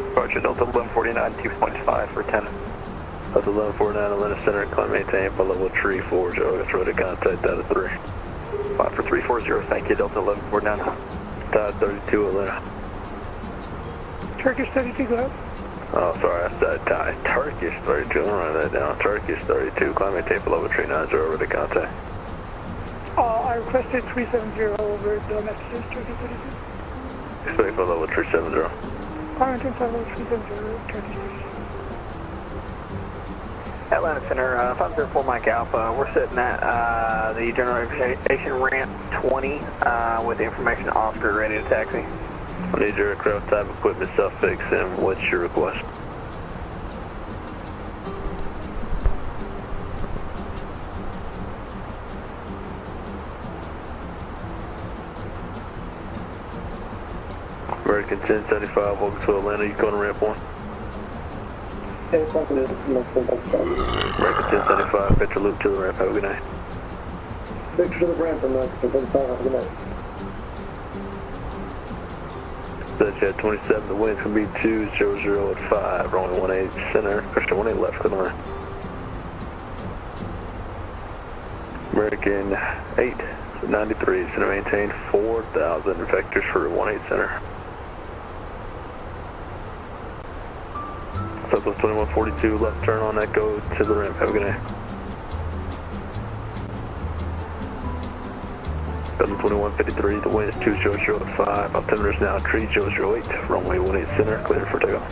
Speaker 22: Departure Delta 1149, 2.5 for 10.
Speaker 4: Delta 1149, Atlanta Center, climb maintain for level 340, that's ready contact out of 3.
Speaker 22: 5 for 340, thank you, Delta 1149.
Speaker 4: Tide 32, Atlanta.
Speaker 5: Turkish 32, go ahead.
Speaker 4: Oh, sorry, I said Turkish 32, I'm writing that down. Turkish 32, climb maintain for level 390, ready contact.
Speaker 5: I requested 370 over the messages, Turkish 32.
Speaker 4: Expect for level 370.
Speaker 5: Quarantine level 370, Turkish 32.
Speaker 13: Atlanta Center, 504 Mike Alpha, we're sitting at the general aviation ramp 20 with the information Oscar ready to taxi.
Speaker 4: I need your aircraft type, equipment, suffix, and what's your request? American 1075, welcome to Atlanta, you going to ramp 1? American 1075, picture loop to the ramp, have a good night.
Speaker 10: Picture to the ramp, American 1075, have a good night.
Speaker 4: Jet 27, the wind's going to be 200 at 5, runway 18 center, question 18 left, good on. American 8, 93 is going to maintain 4,000 vectors for 18 center. Southwest 2142, left turn on Echo to the ramp. Have a good day. 2153, the wind is 2005, altimeter is now 3008, runway 18 center, clear for takeoff.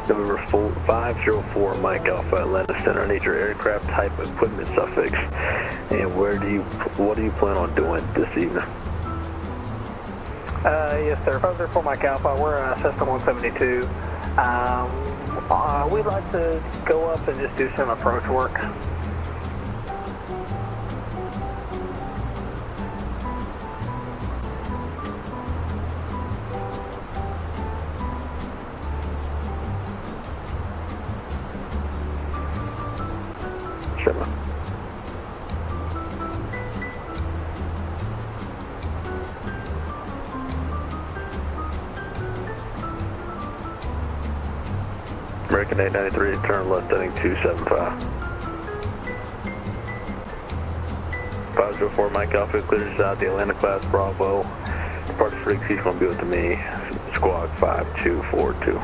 Speaker 4: November 504, Mike Alpha, Atlanta Center. I need your aircraft type, equipment suffix, and what do you plan on doing this evening?
Speaker 13: Yes, sir. 504 Mike Alpha. We're Cessna 172. We'd like to go up and just do some approach work.
Speaker 4: Sure. American 893, turn left heading 275. 504 Mike Alpha, clears out the Atlanta class Bravo. Departure freaks, he's going to be with me. Squawk 5242.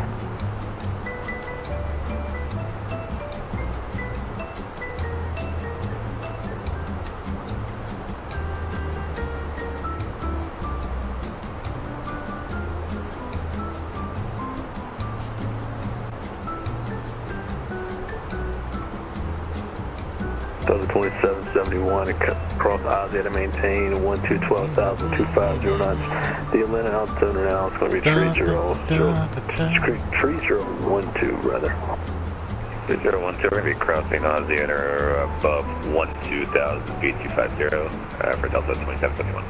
Speaker 4: Delta 2771, across Ozzy to maintain 12,250 knots. The Atlanta altimeter now is going to be 3012 rather.
Speaker 7: 3012, we're going to be crossing Ozzy and are above 12,000 feet 250 for Delta 2771.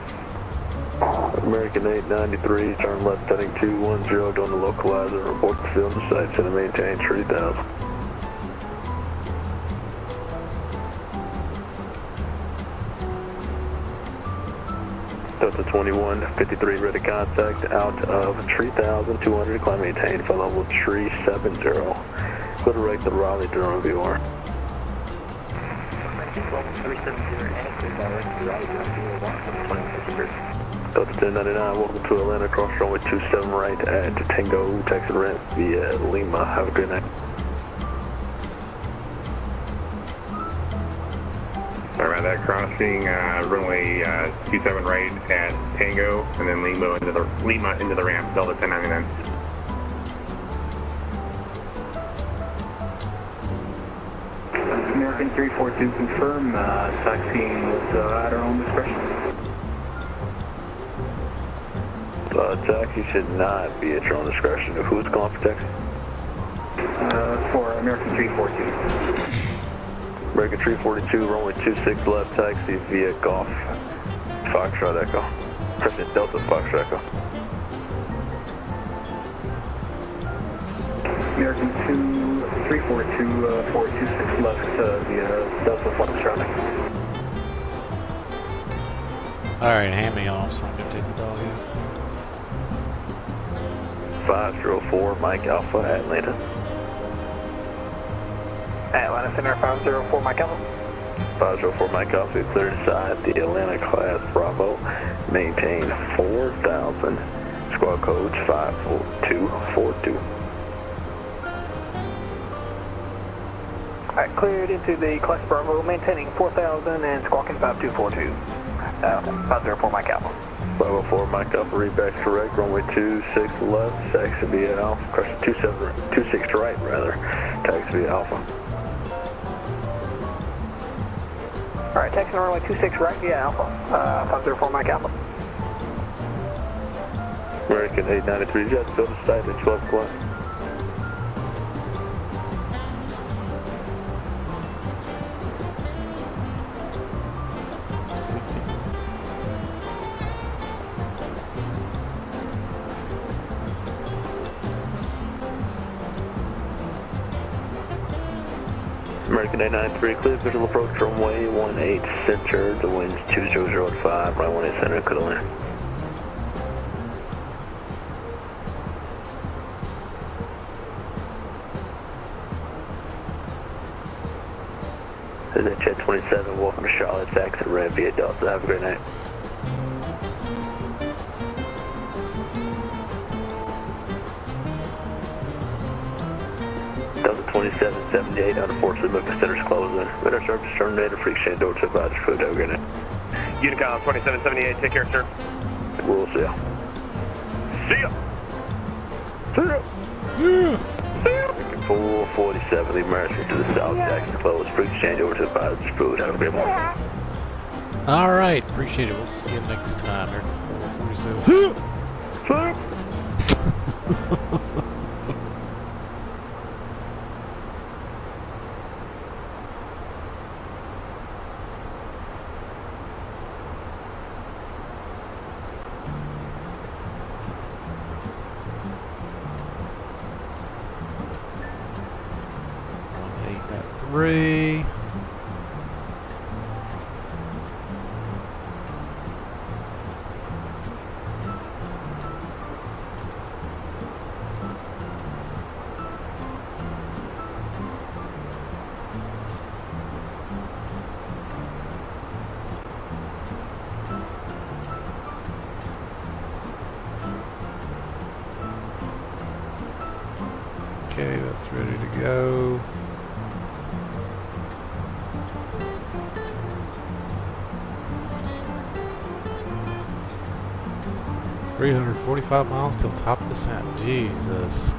Speaker 4: American 893, turn left heading 210, doing the localizer, report the field and sights and maintain 30,000. Delta 2153, ready contact out of 3,200, climb maintain for level 370. Go direct the Raleigh Durham viewer. Delta 1099, welcome to Atlanta, cross runway 27 right at Tango, taxi ramp via Lima. Have a good night.
Speaker 7: Sorry about that, crossing runway 27 right at Tango, and then Lima into the ramp, Delta 1099.
Speaker 9: American 342, confirm taxiing with at our own discretion.
Speaker 4: Taxi should not be at your own discretion. Who's calling for taxi?
Speaker 9: For American 342.
Speaker 4: American 342, runway 26 left, taxi via Golf Foxtrot Echo. President Delta Foxtrot Echo.
Speaker 9: American 342, 426 left via Delta Foxtrot Echo.
Speaker 1: Alright, hand me off so I can take the dog out.
Speaker 4: 504 Mike Alpha, Atlanta.
Speaker 13: Atlanta Center 504 Mike Alpha.
Speaker 4: 504 Mike Alpha, clear inside the Atlanta class Bravo. Maintain 4,000. Squad codes 5242.
Speaker 13: Alright, cleared into the class Bravo, maintaining 4,000 and squawking 5242. 504 Mike Alpha.
Speaker 4: 504 Mike Alpha, read back correct, runway 26 left, taxi via Alpha, crush 26 right rather, taxi via Alpha.
Speaker 13: Alright, taxi runway 26 right via Alpha, 504 Mike Alpha.
Speaker 4: American 893, jets go to site at 12 o'clock. American 893, clear visual approach runway 18 center, the wind's 2005, runway 18 center, could land. This is Jet 27, welcome to Charlotte, exit ramp via Delta. Have a great night. Delta 2778, unfortunately, movement center's closing. Radar service terminated, free exchange door to advisor food. Have a great night.
Speaker 6: Unicom 2778, take care, sir.
Speaker 4: We'll see ya.
Speaker 6: See ya!
Speaker 4: See ya! Yeah! 447, the emergency to the south, Jackson closed. Free exchange over to advisor food. Have a great morning.
Speaker 1: All right, appreciate it. We'll see you next time. Air 447. Three. Okay, that's ready to go. $345 miles till top of descent. Jesus.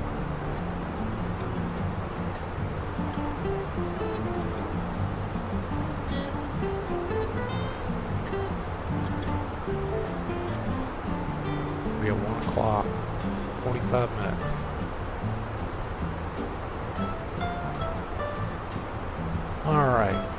Speaker 1: It'll be at 1 o'clock. 45 minutes. All right.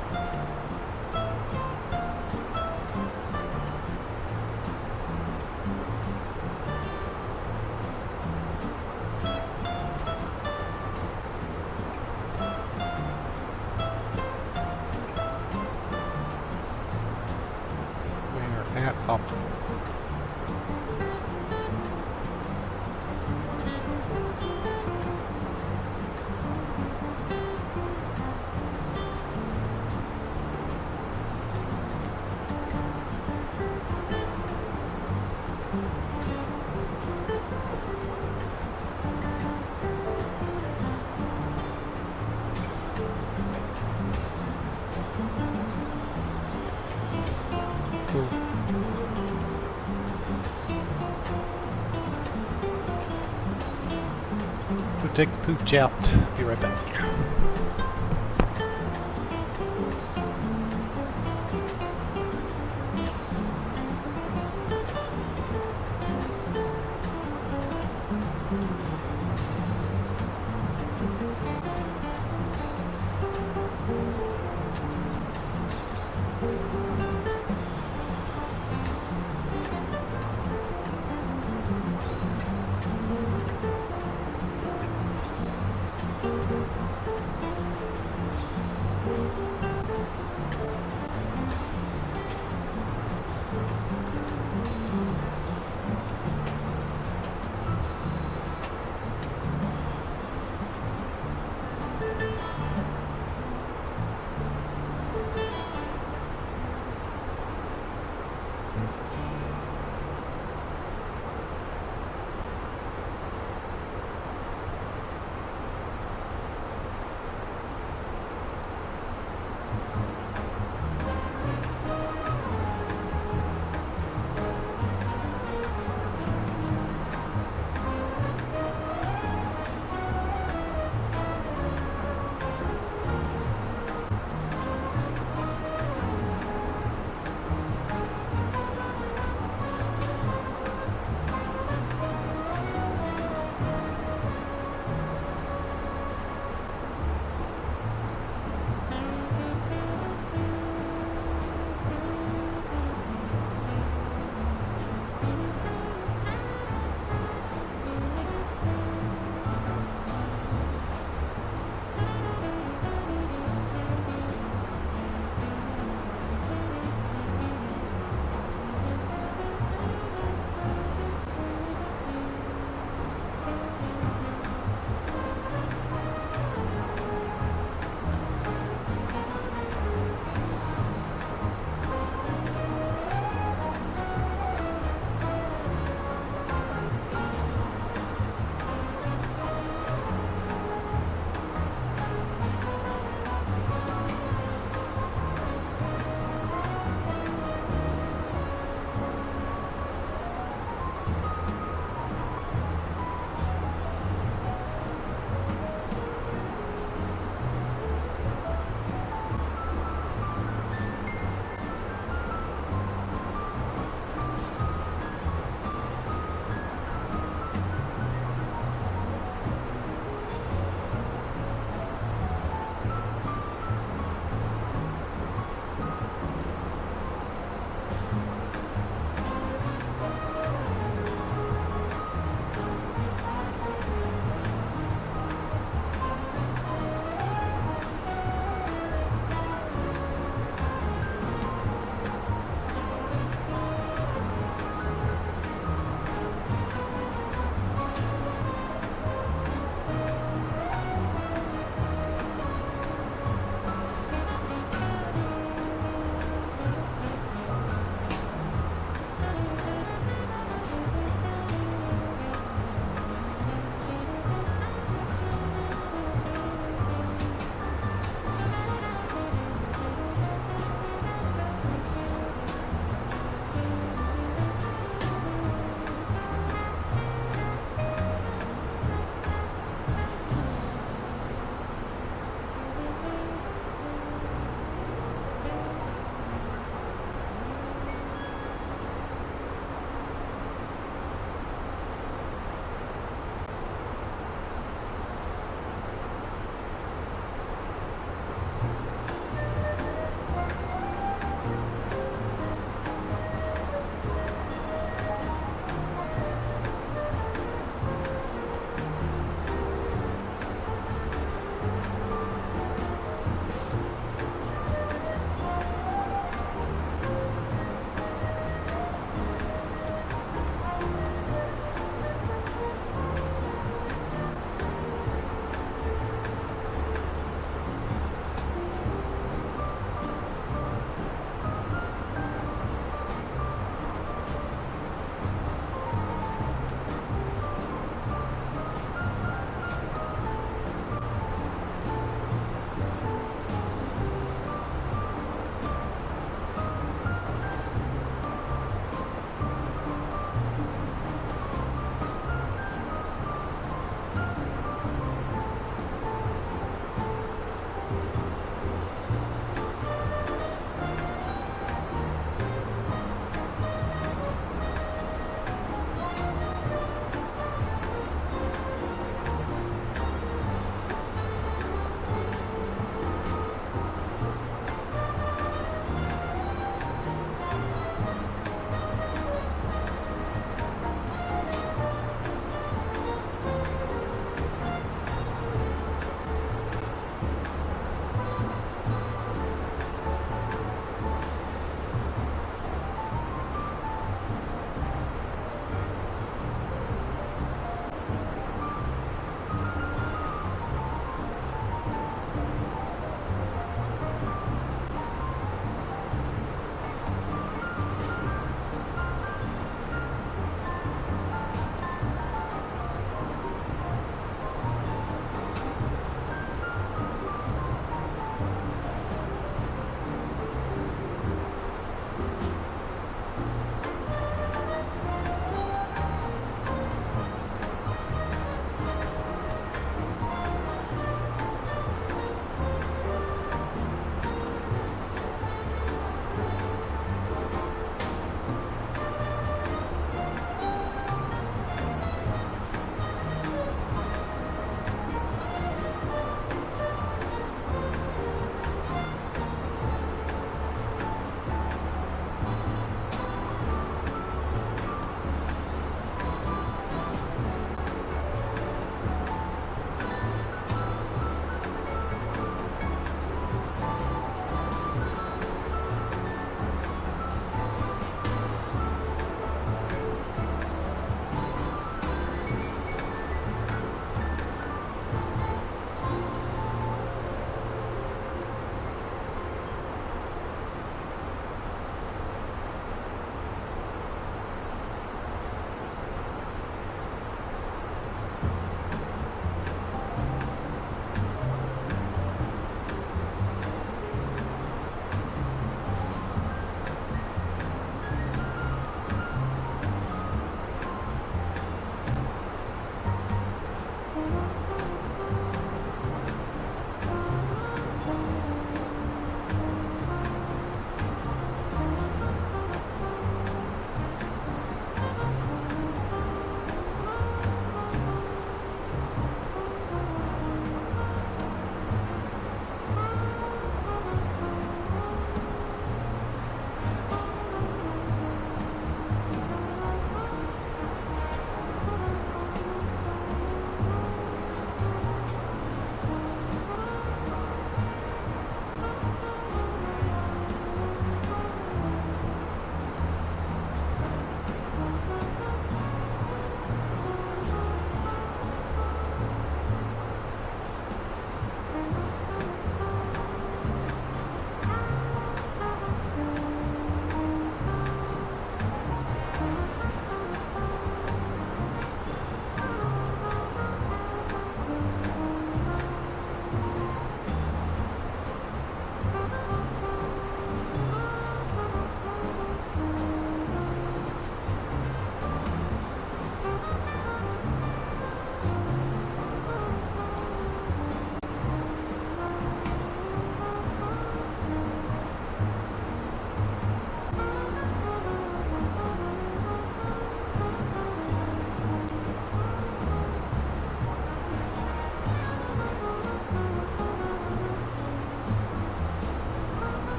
Speaker 1: At optimal. Cool. Go take the pooch out. Be right back.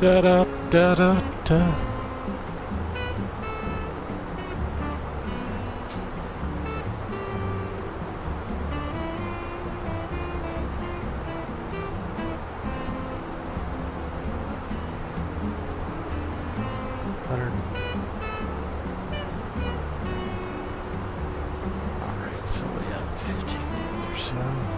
Speaker 1: Da da da da da. Alright, so we got 15 minutes or so.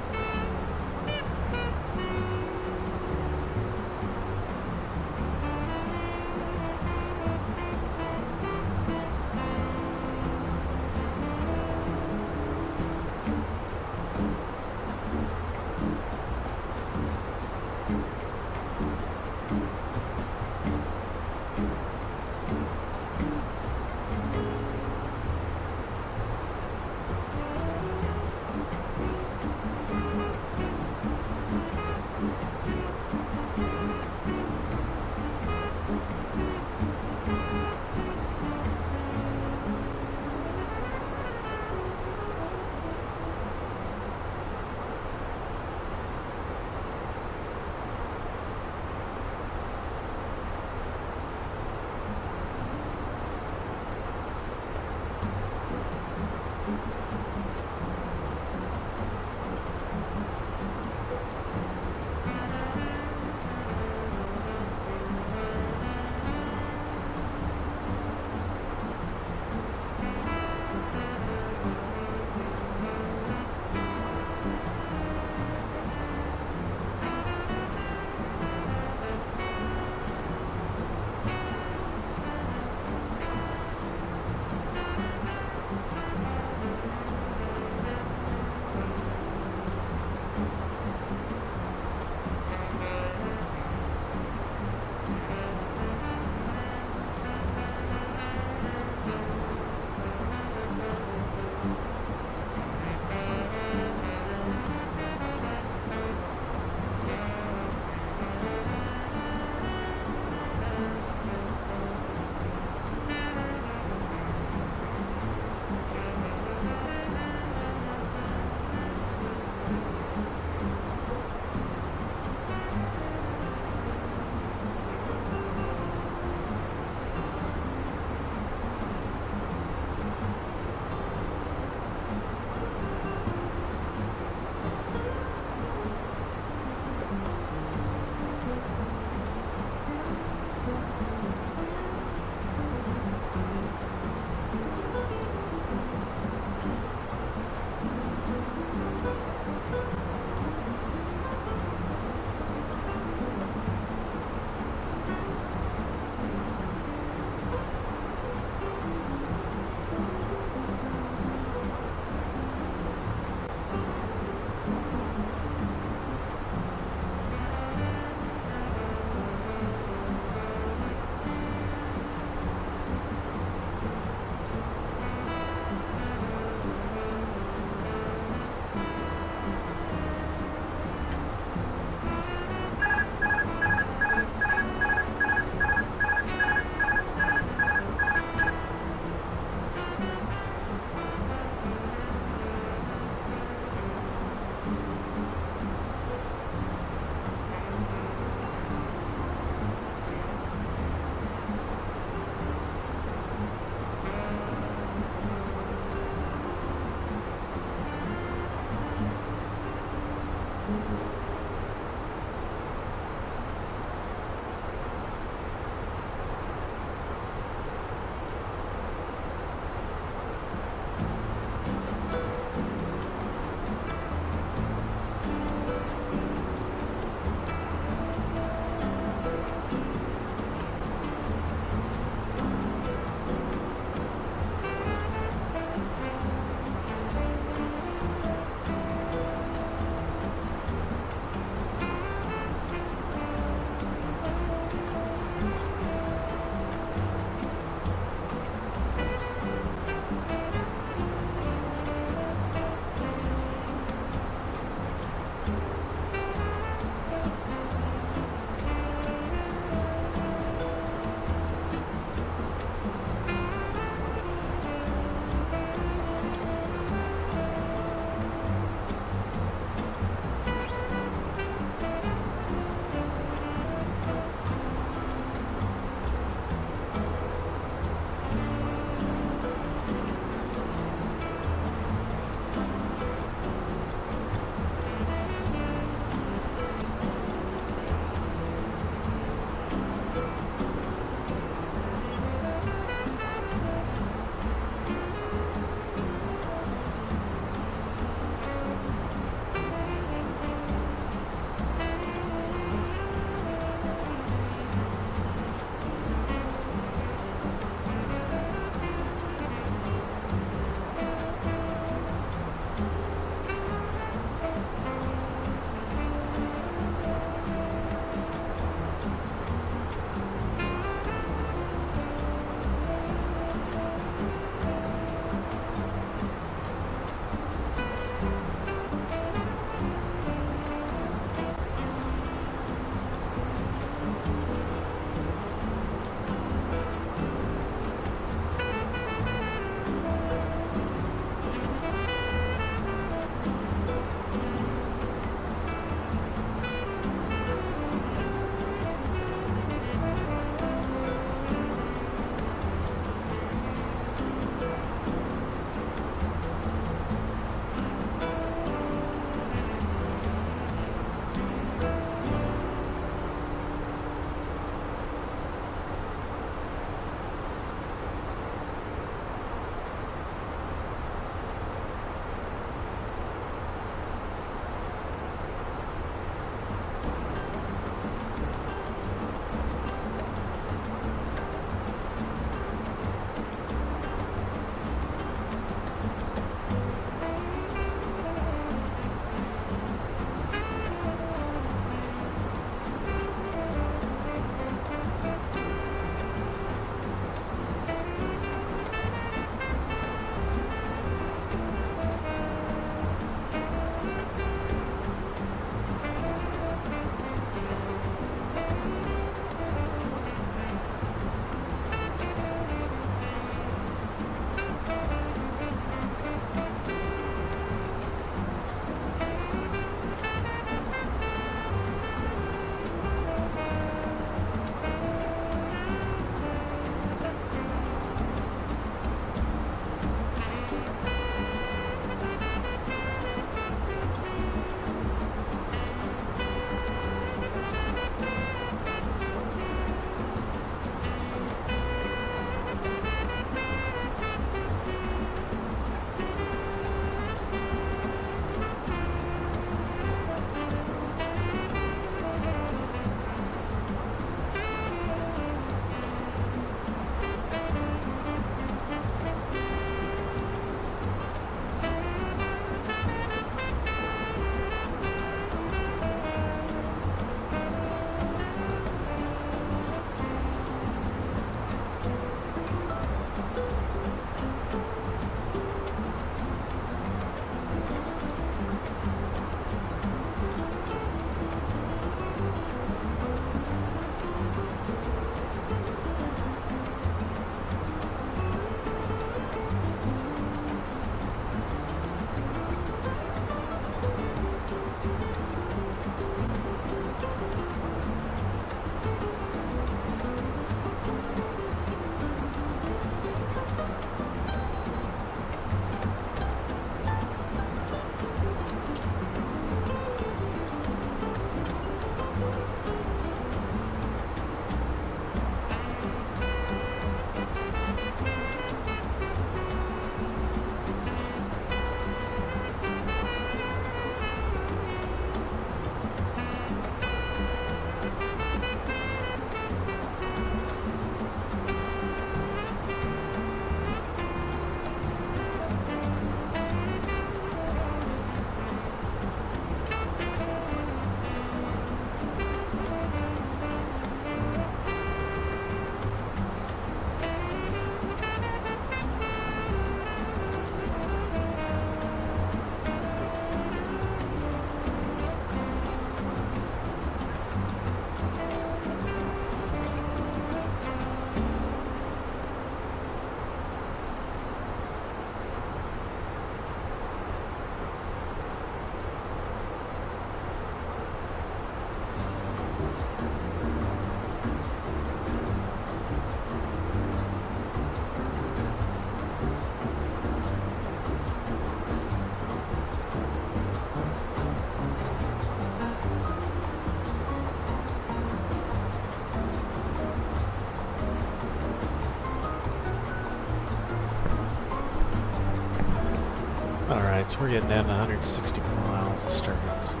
Speaker 1: Alright, so we're getting down to 160 miles of starting some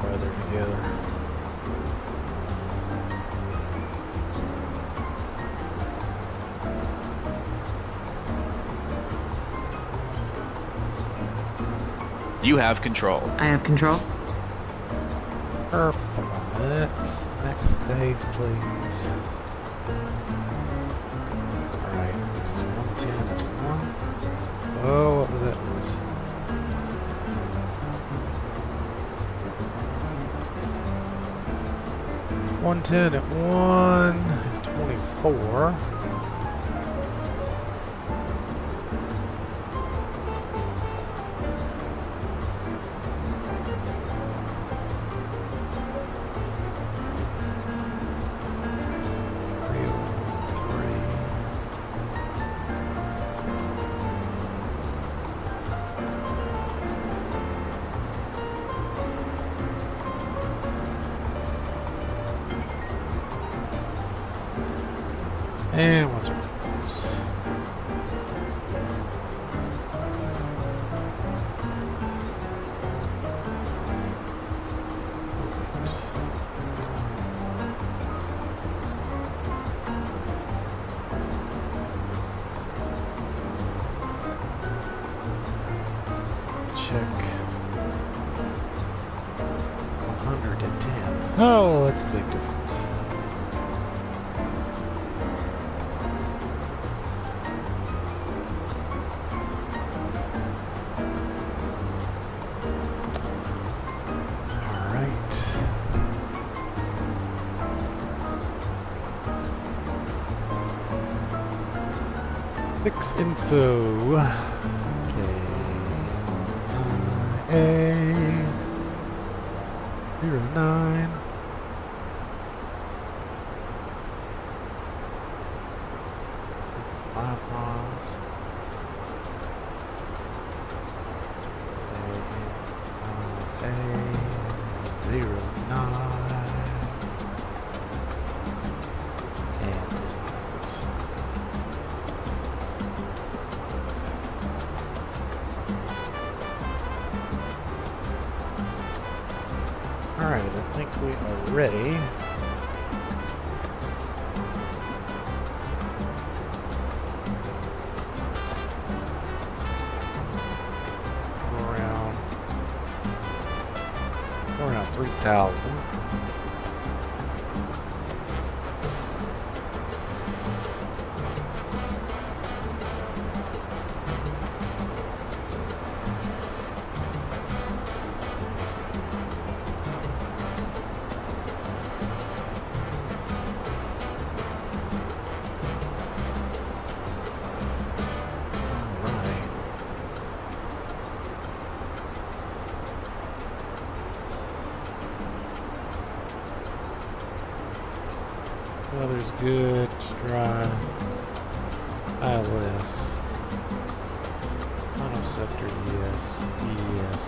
Speaker 1: weather together.
Speaker 3: You have control.
Speaker 8: I have control.
Speaker 1: Purple. Let's next phase, please. Alright, this is 110 and 1. Oh, what was that noise? $110 at 124. And what's our numbers? Check 110. Oh, that's a big difference. Fix info. A09. Five miles. A09. Alright, I think we are ready. We're around 3,000. Weather's good, it's dry. ILS. Monosector, yes. Yes.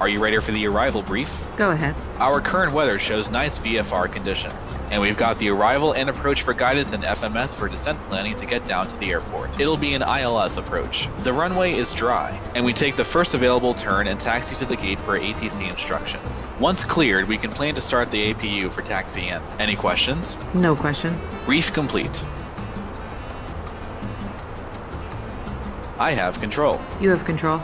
Speaker 3: Are you ready for the arrival brief?
Speaker 8: Go ahead.
Speaker 3: Our current weather shows nice VFR conditions, and we've got the arrival and approach for guidance and FMS for descent planning to get down to the airport. It'll be an ILS approach. The runway is dry, and we take the first available turn and taxi to the gate per ATC instructions. Once cleared, we can plan to start the APU for taxi in. Any questions?
Speaker 8: No questions.
Speaker 3: Brief complete. I have control.
Speaker 8: You have control.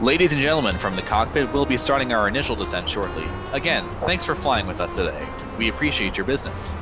Speaker 3: Ladies and gentlemen, from the cockpit, we'll be starting our initial descent shortly. Again, thanks for flying with us today. We appreciate your business.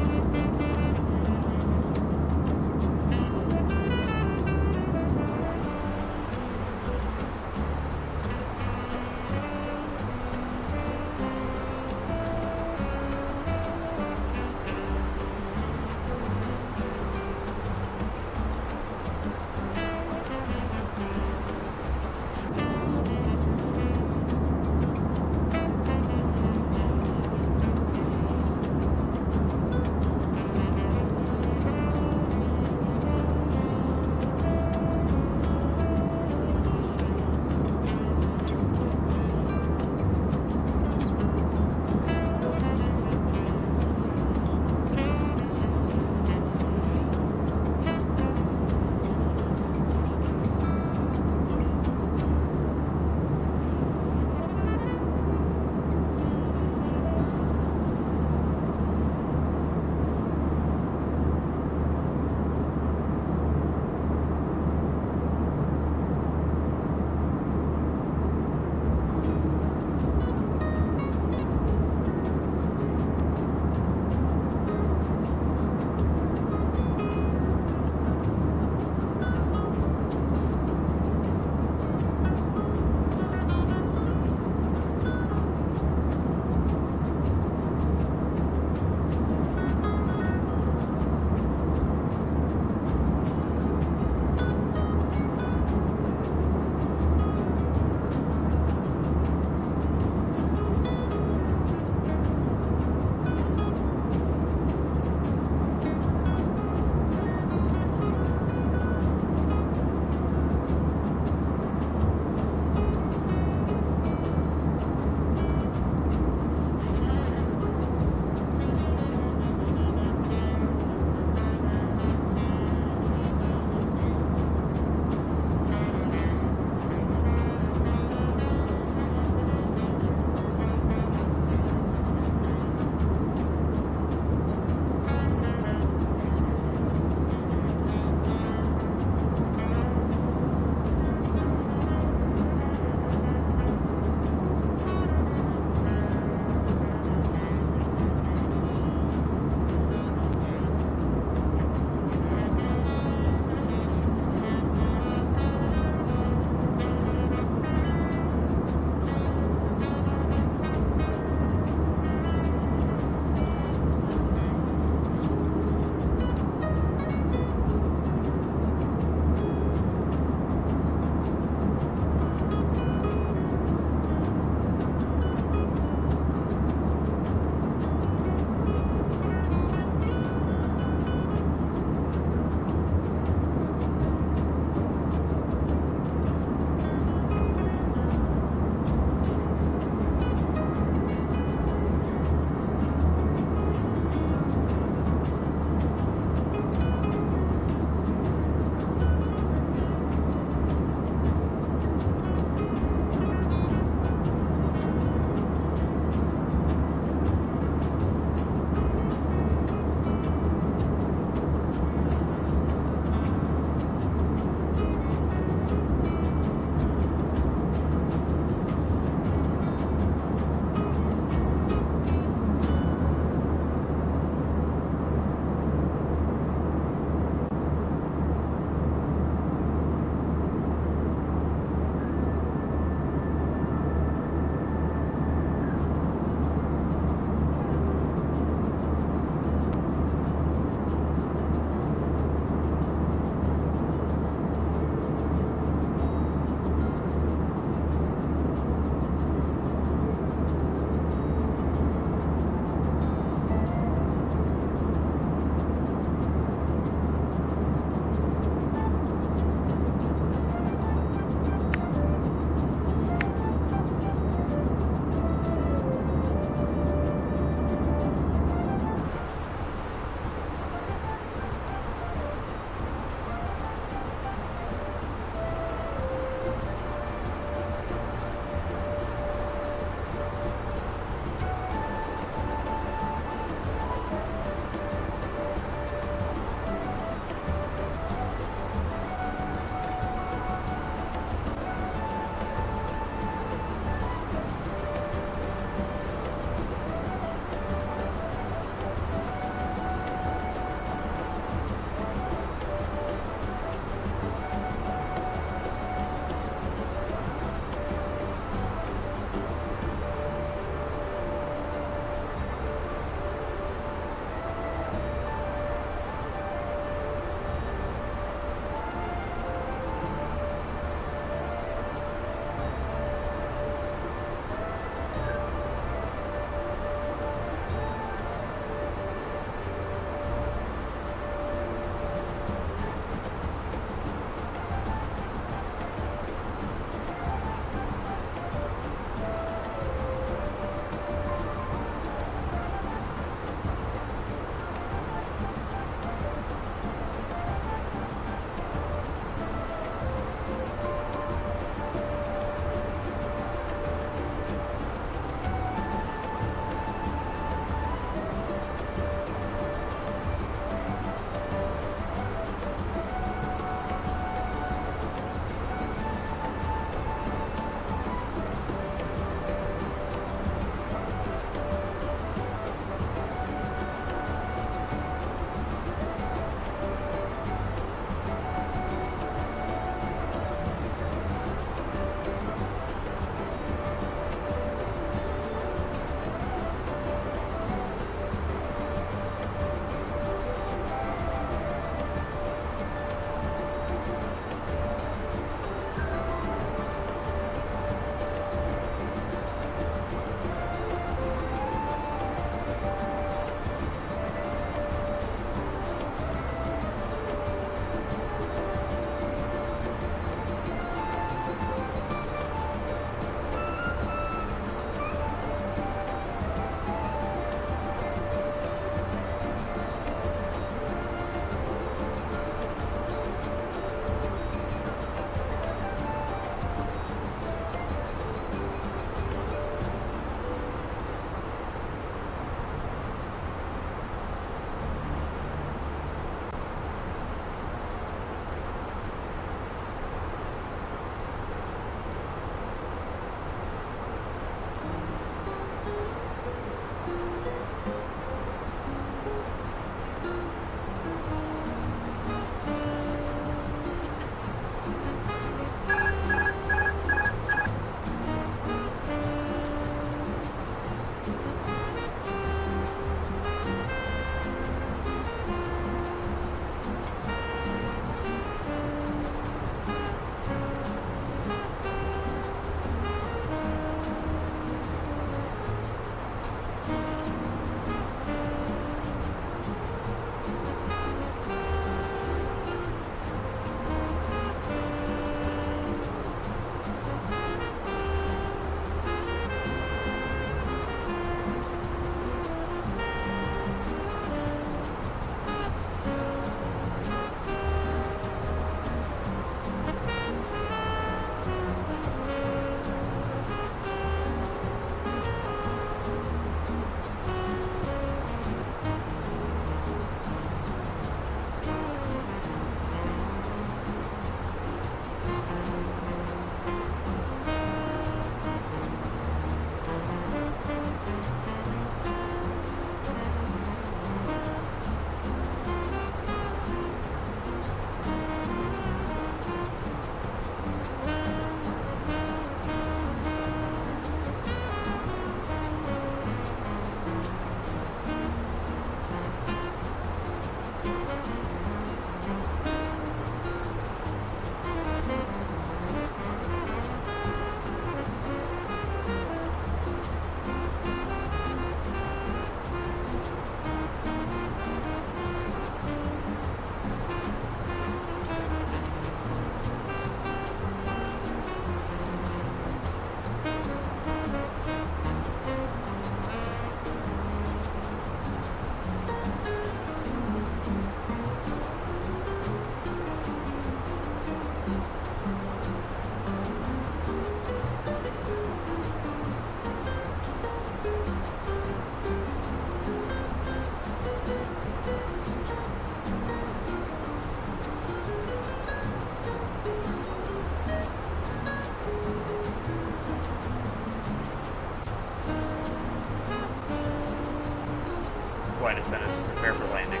Speaker 11: flight attendants to prepare for landing.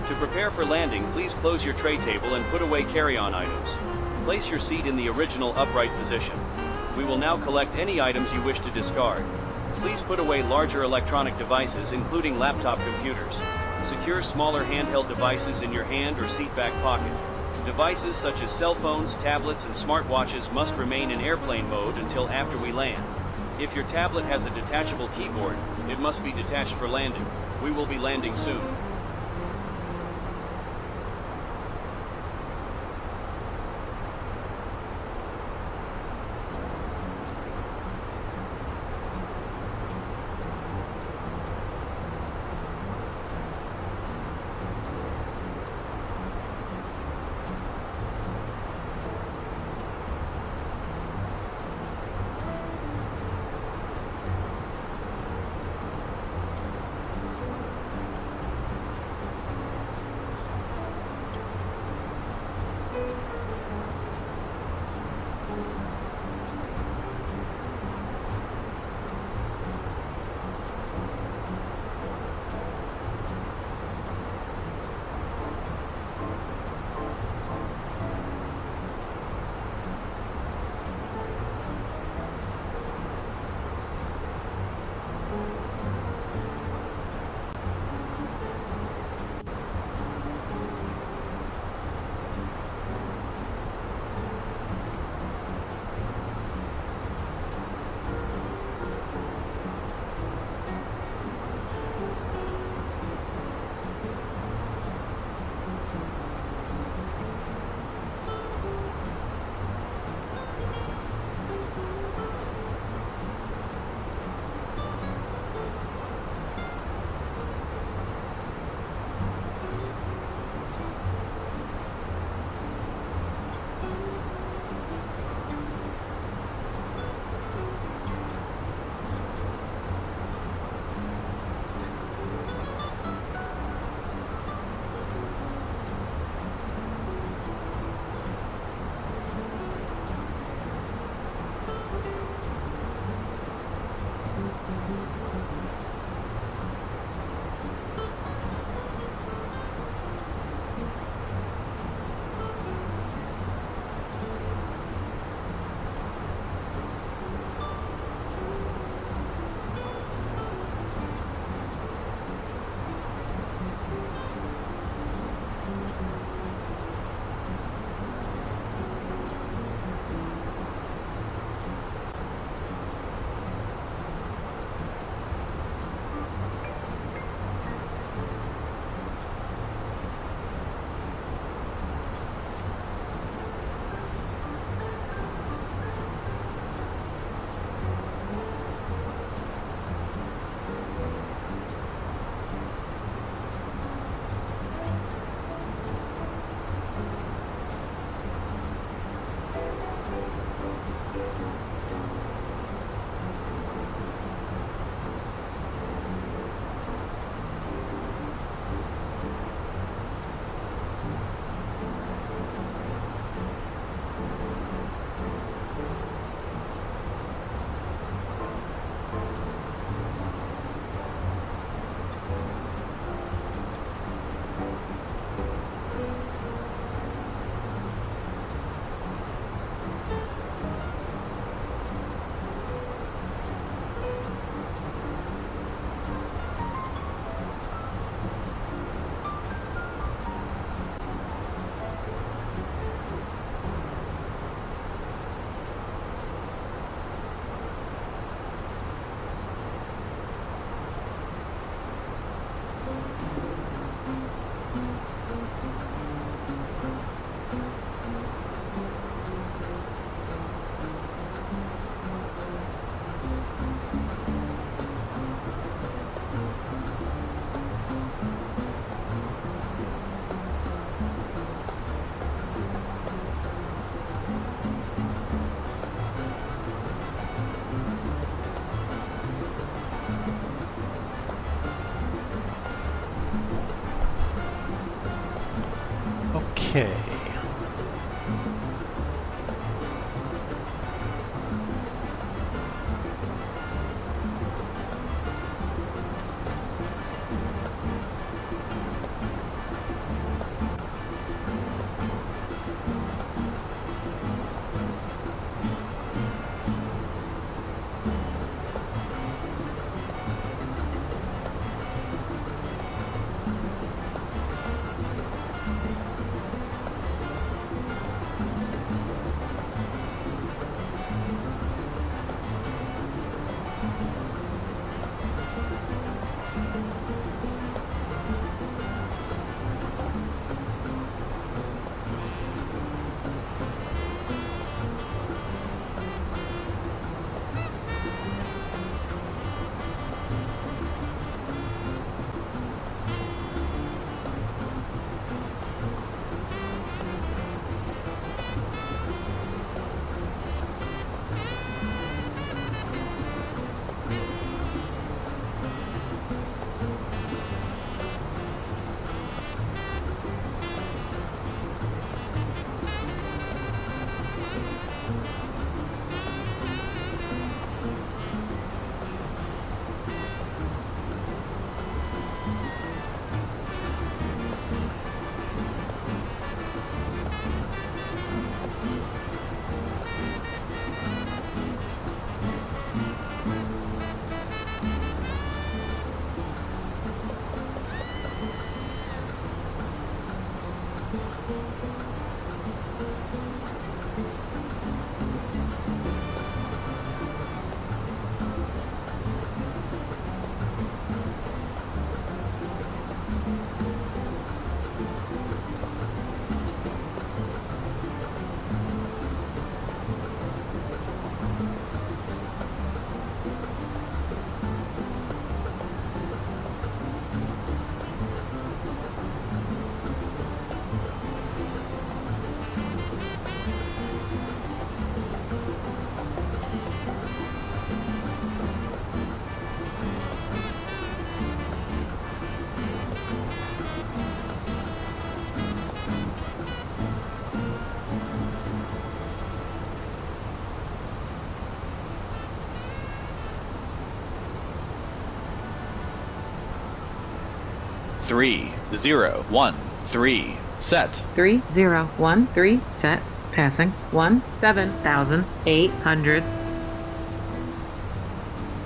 Speaker 2: To prepare for landing, please close your tray table and put away carry-on items. Place your seat in the original upright position. We will now collect any items you wish to discard. Please put away larger electronic devices, including laptop computers. Secure smaller handheld devices in your hand or seat back pocket. Devices such as cell phones, tablets, and smartwatches must remain in airplane mode until after we land. If your tablet has a detachable keyboard, it must be detached for landing. We will be landing soon.
Speaker 1: Okay.
Speaker 3: 3013, set.
Speaker 8: 3013, set. Passing 17,800.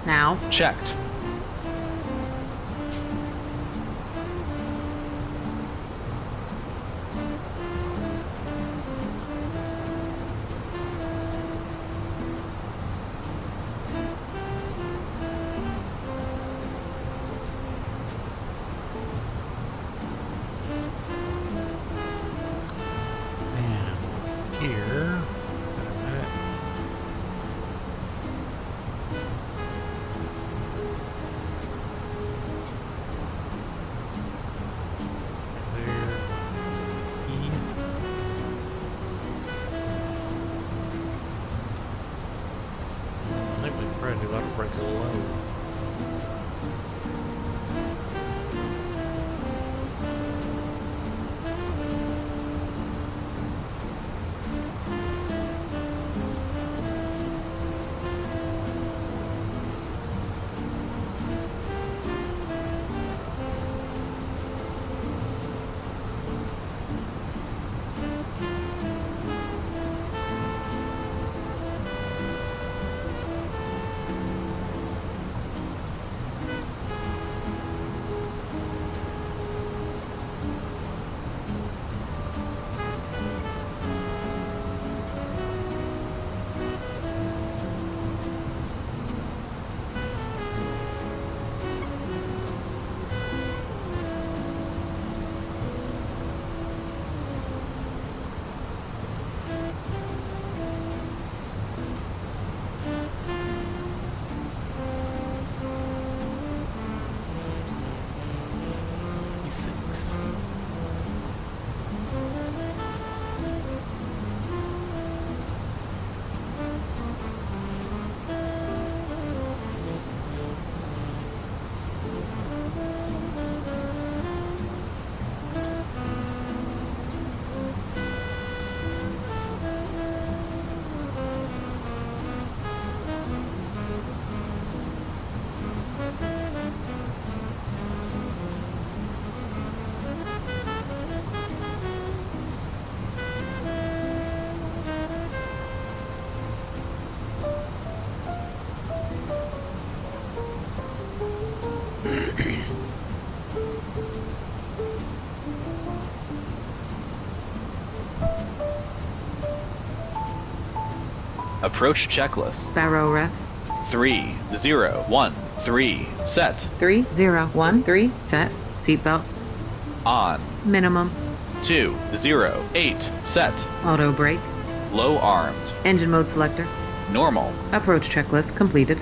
Speaker 8: Now.
Speaker 3: Checked.
Speaker 1: Here. I think we probably ought to break a low.
Speaker 3: Approach checklist.
Speaker 8: Barrow ref.
Speaker 3: 3013, set.
Speaker 8: 3013, set. Seatbelts.
Speaker 3: On.
Speaker 8: Minimum.
Speaker 3: 208, set.
Speaker 8: Auto brake.
Speaker 3: Low armed.
Speaker 8: Engine mode selector.
Speaker 3: Normal.
Speaker 8: Approach checklist completed.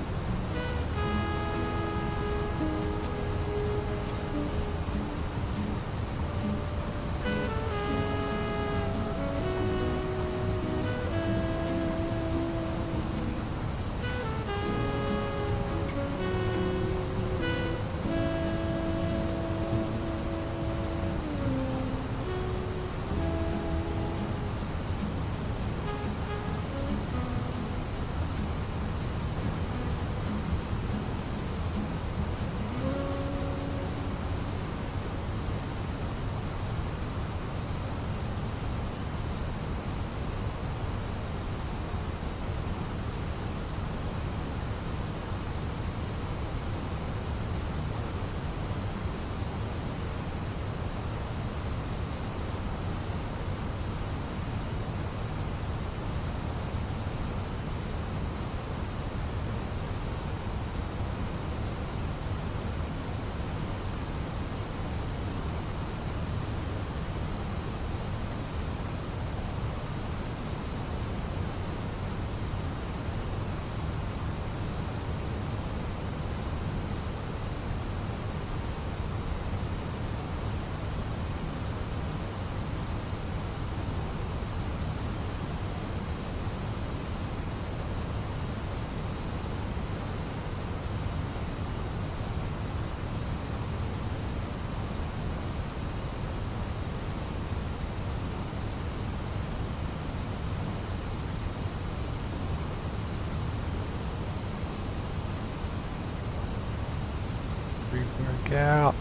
Speaker 8: Work out.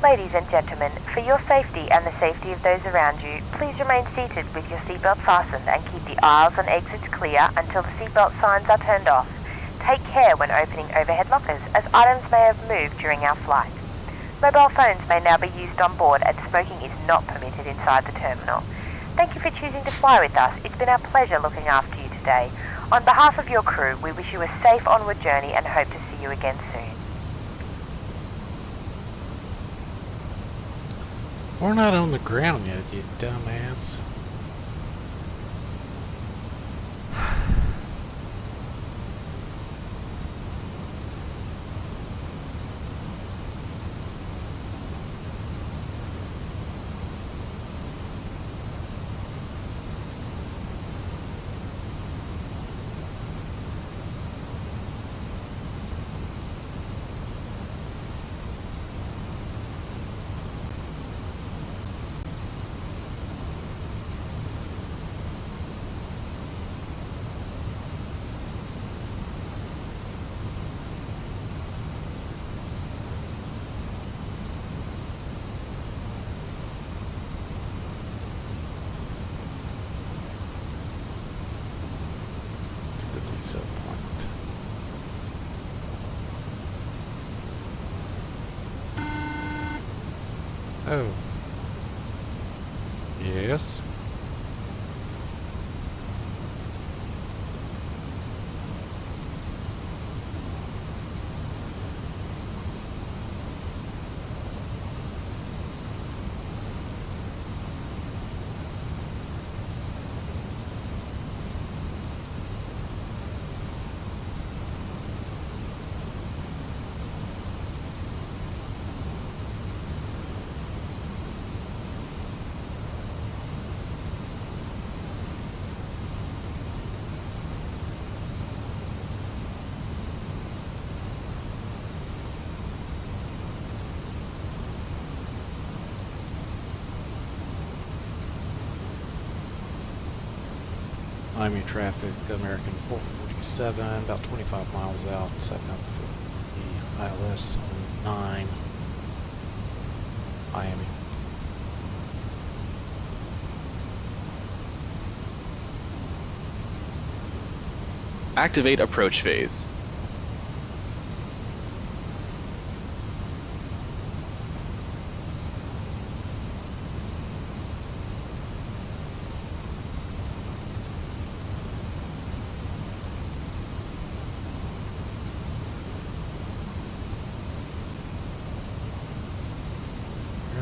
Speaker 21: Ladies and gentlemen, for your safety and the safety of those around you, please remain seated with your seatbelt fastened and keep the aisles and exits clear until the seatbelt signs are turned off. Take care when opening overhead lockers, as items may have moved during our flight. Mobile phones may now be used on board, and smoking is not permitted inside the terminal. Thank you for choosing to fly with us. It's been our pleasure looking after you today. On behalf of your crew, we wish you a safe onward journey and hope to see you again soon.
Speaker 1: We're not on the ground yet, you dumbass. Oh. Yes. Miami traffic, American 447, about 25 miles out, setting up for the ILS on 9, Miami.
Speaker 3: Activate approach phase.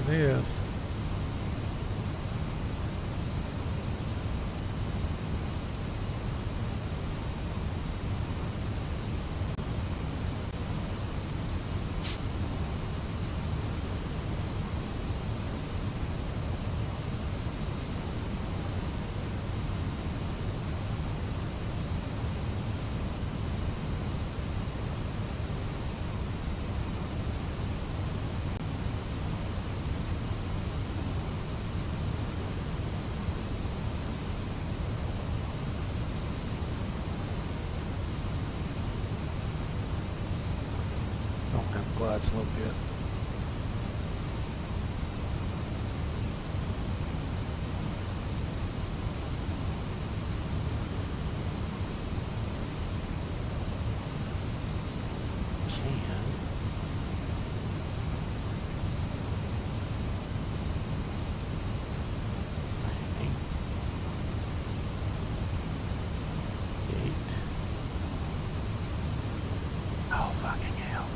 Speaker 1: There it is. Glides a little bit. Oh, fucking hell.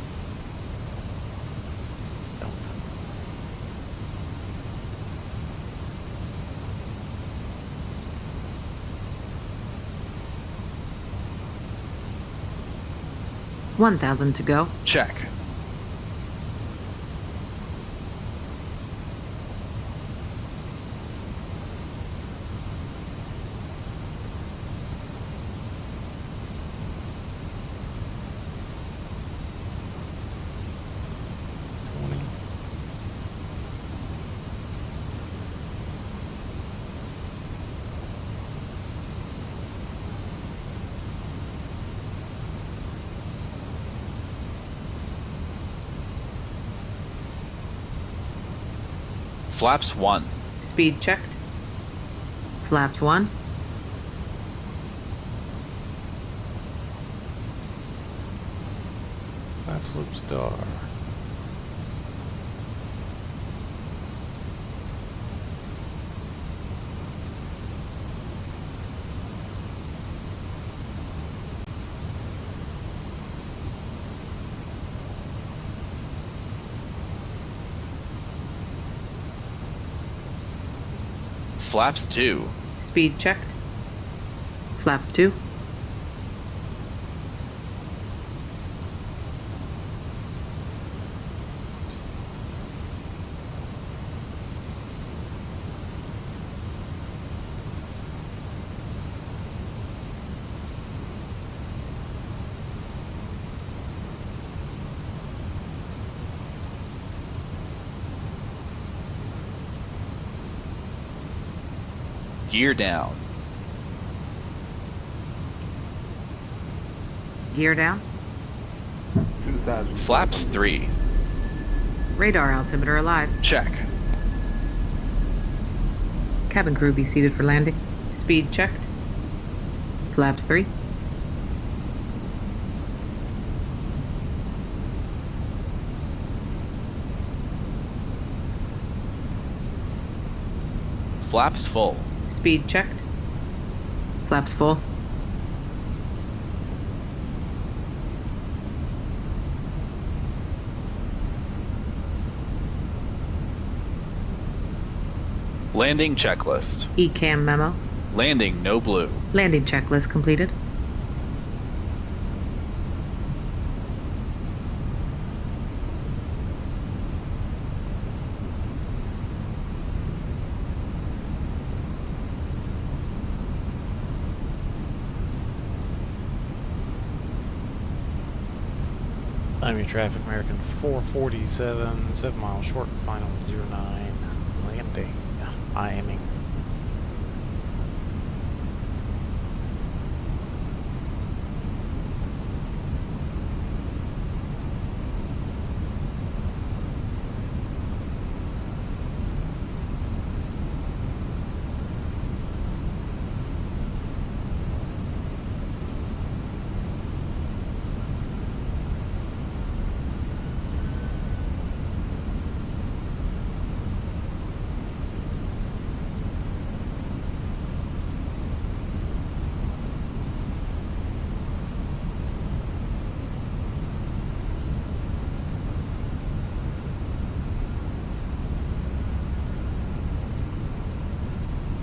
Speaker 8: 1,000 to go.
Speaker 3: Check. Flaps 1.
Speaker 8: Speed checked. Flaps 1.
Speaker 1: That's loop star.
Speaker 3: Flaps 2.
Speaker 8: Speed checked. Flaps 2.
Speaker 3: Gear down.
Speaker 8: Gear down.
Speaker 3: Flaps 3.
Speaker 8: Radar altimeter alive.
Speaker 3: Check.
Speaker 8: Cabin crew be seated for landing. Speed checked. Flaps 3.
Speaker 3: Flaps full.
Speaker 8: Speed checked. Flaps full.
Speaker 3: Landing checklist.
Speaker 8: ECAM memo.
Speaker 3: Landing no blue.
Speaker 8: Landing checklist completed.
Speaker 1: I'm your traffic American 447, 7 miles short, final 09, landing, Miami.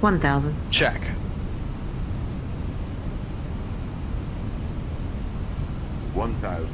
Speaker 8: $1,000.
Speaker 3: Check.
Speaker 11: $1,000.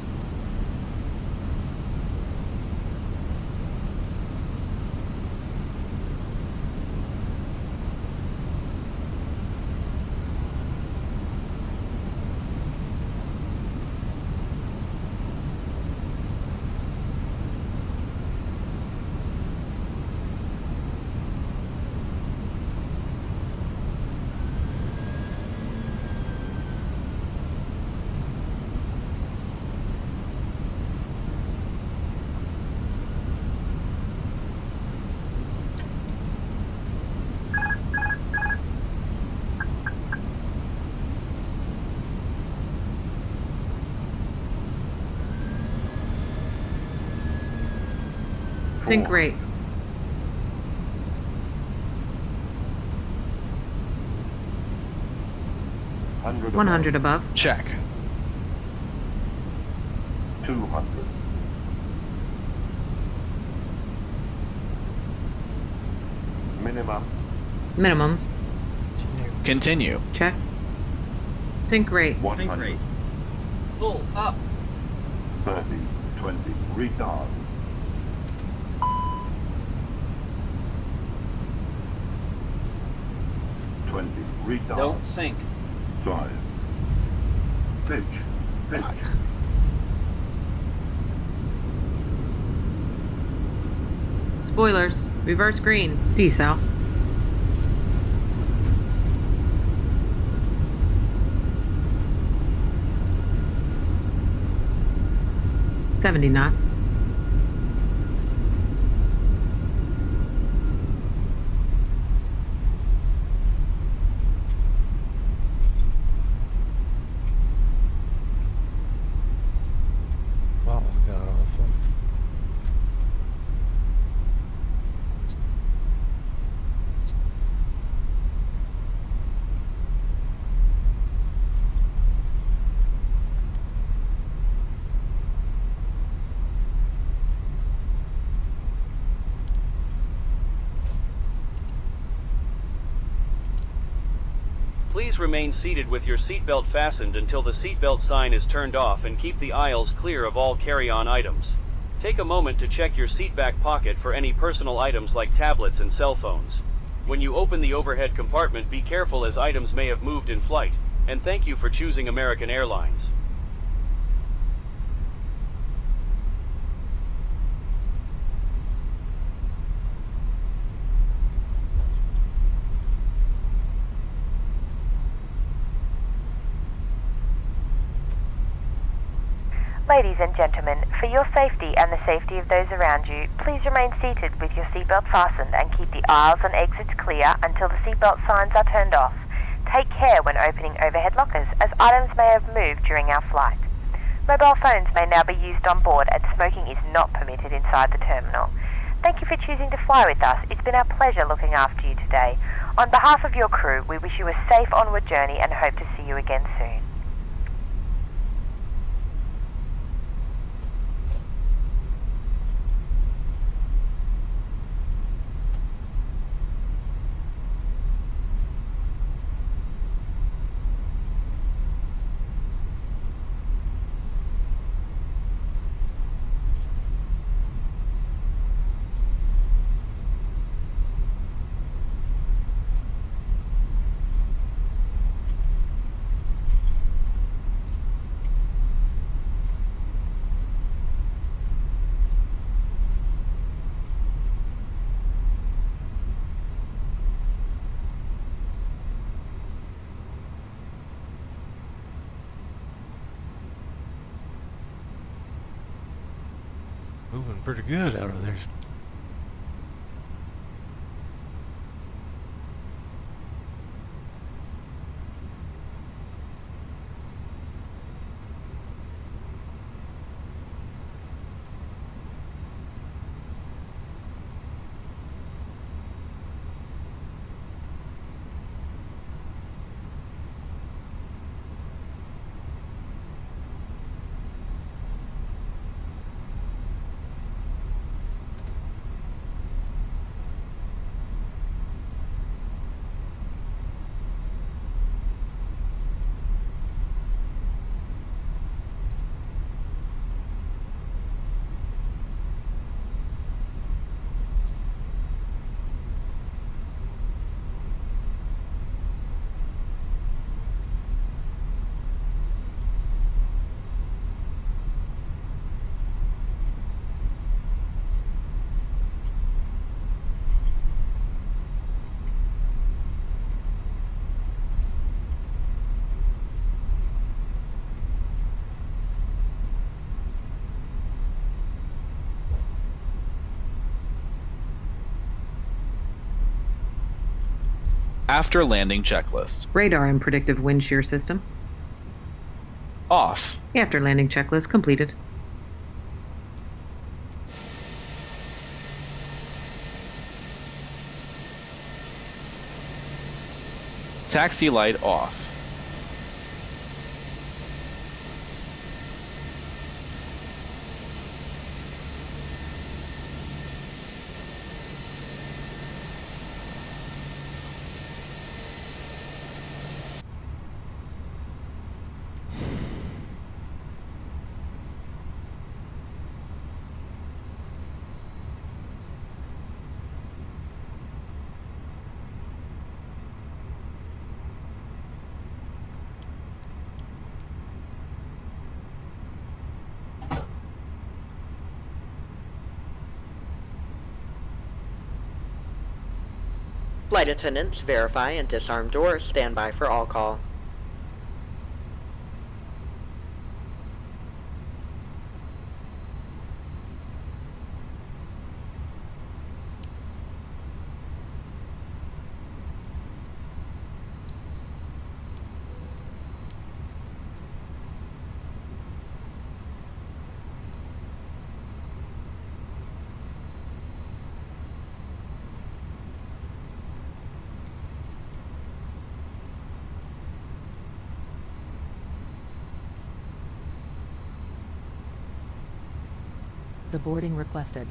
Speaker 8: Sync rate.
Speaker 11: $100
Speaker 8: 100 above.
Speaker 3: Check.
Speaker 11: 200. Minimum.
Speaker 8: Minimums.
Speaker 3: Continue.
Speaker 8: Check. Sync rate.
Speaker 11: 100.
Speaker 19: Full up.
Speaker 11: 30, 20. Retard. Retard.
Speaker 19: Don't sink.
Speaker 11: 5. Pitch. Pitch.
Speaker 8: Spoilers. Reverse green. Decel. $70 knots.
Speaker 2: Please remain seated with your seatbelt fastened until the seatbelt sign is turned off and keep the aisles clear of all carry-on items. Take a moment to check your seat back pocket for any personal items like tablets and cell phones. When you open the overhead compartment, be careful as items may have moved in flight, and thank you for choosing American Airlines.
Speaker 21: Ladies and gentlemen, for your safety and the safety of those around you, please remain seated with your seatbelt fastened and keep the aisles and exits clear until the seatbelt signs are turned off. Take care when opening overhead lockers, as items may have moved during our flight. Mobile phones may now be used on board, and smoking is not permitted inside the terminal. Thank you for choosing to fly with us. It's been our pleasure looking after you today. On behalf of your crew, we wish you a safe onward journey and hope to see you again soon.
Speaker 1: Moving pretty good out of there.
Speaker 3: After landing checklist.
Speaker 8: Radar and predictive wind shear system.
Speaker 3: Off.
Speaker 8: After landing checklist completed.
Speaker 3: Taxi light off.
Speaker 15: Flight attendants, verify and disarm doors. Stand by for all call.
Speaker 18: The boarding requested.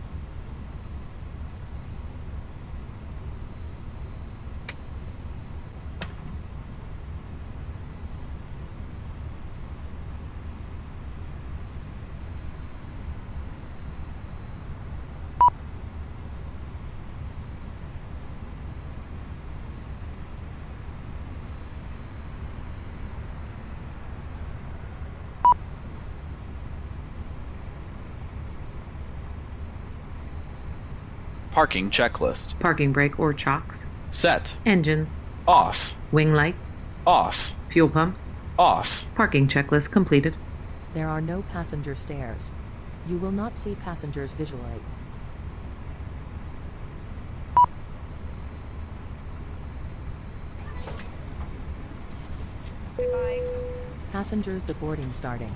Speaker 3: Parking checklist.
Speaker 8: Parking brake or chocks.
Speaker 3: Set.
Speaker 8: Engines.
Speaker 3: Off.
Speaker 8: Wing lights.
Speaker 3: Off.
Speaker 8: Fuel pumps.
Speaker 3: Off.
Speaker 8: Parking checklist completed.
Speaker 18: There are no passenger stairs. You will not see passengers visually.
Speaker 21: Goodbye.
Speaker 18: Passengers deboarding starting.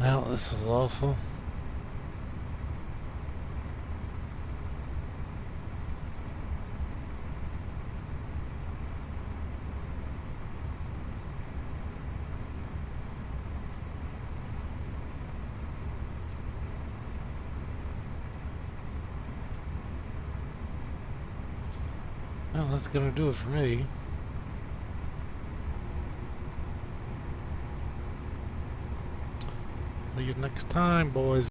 Speaker 1: Well, this was awful. Well, that's gonna do it for me. See you next time, boys.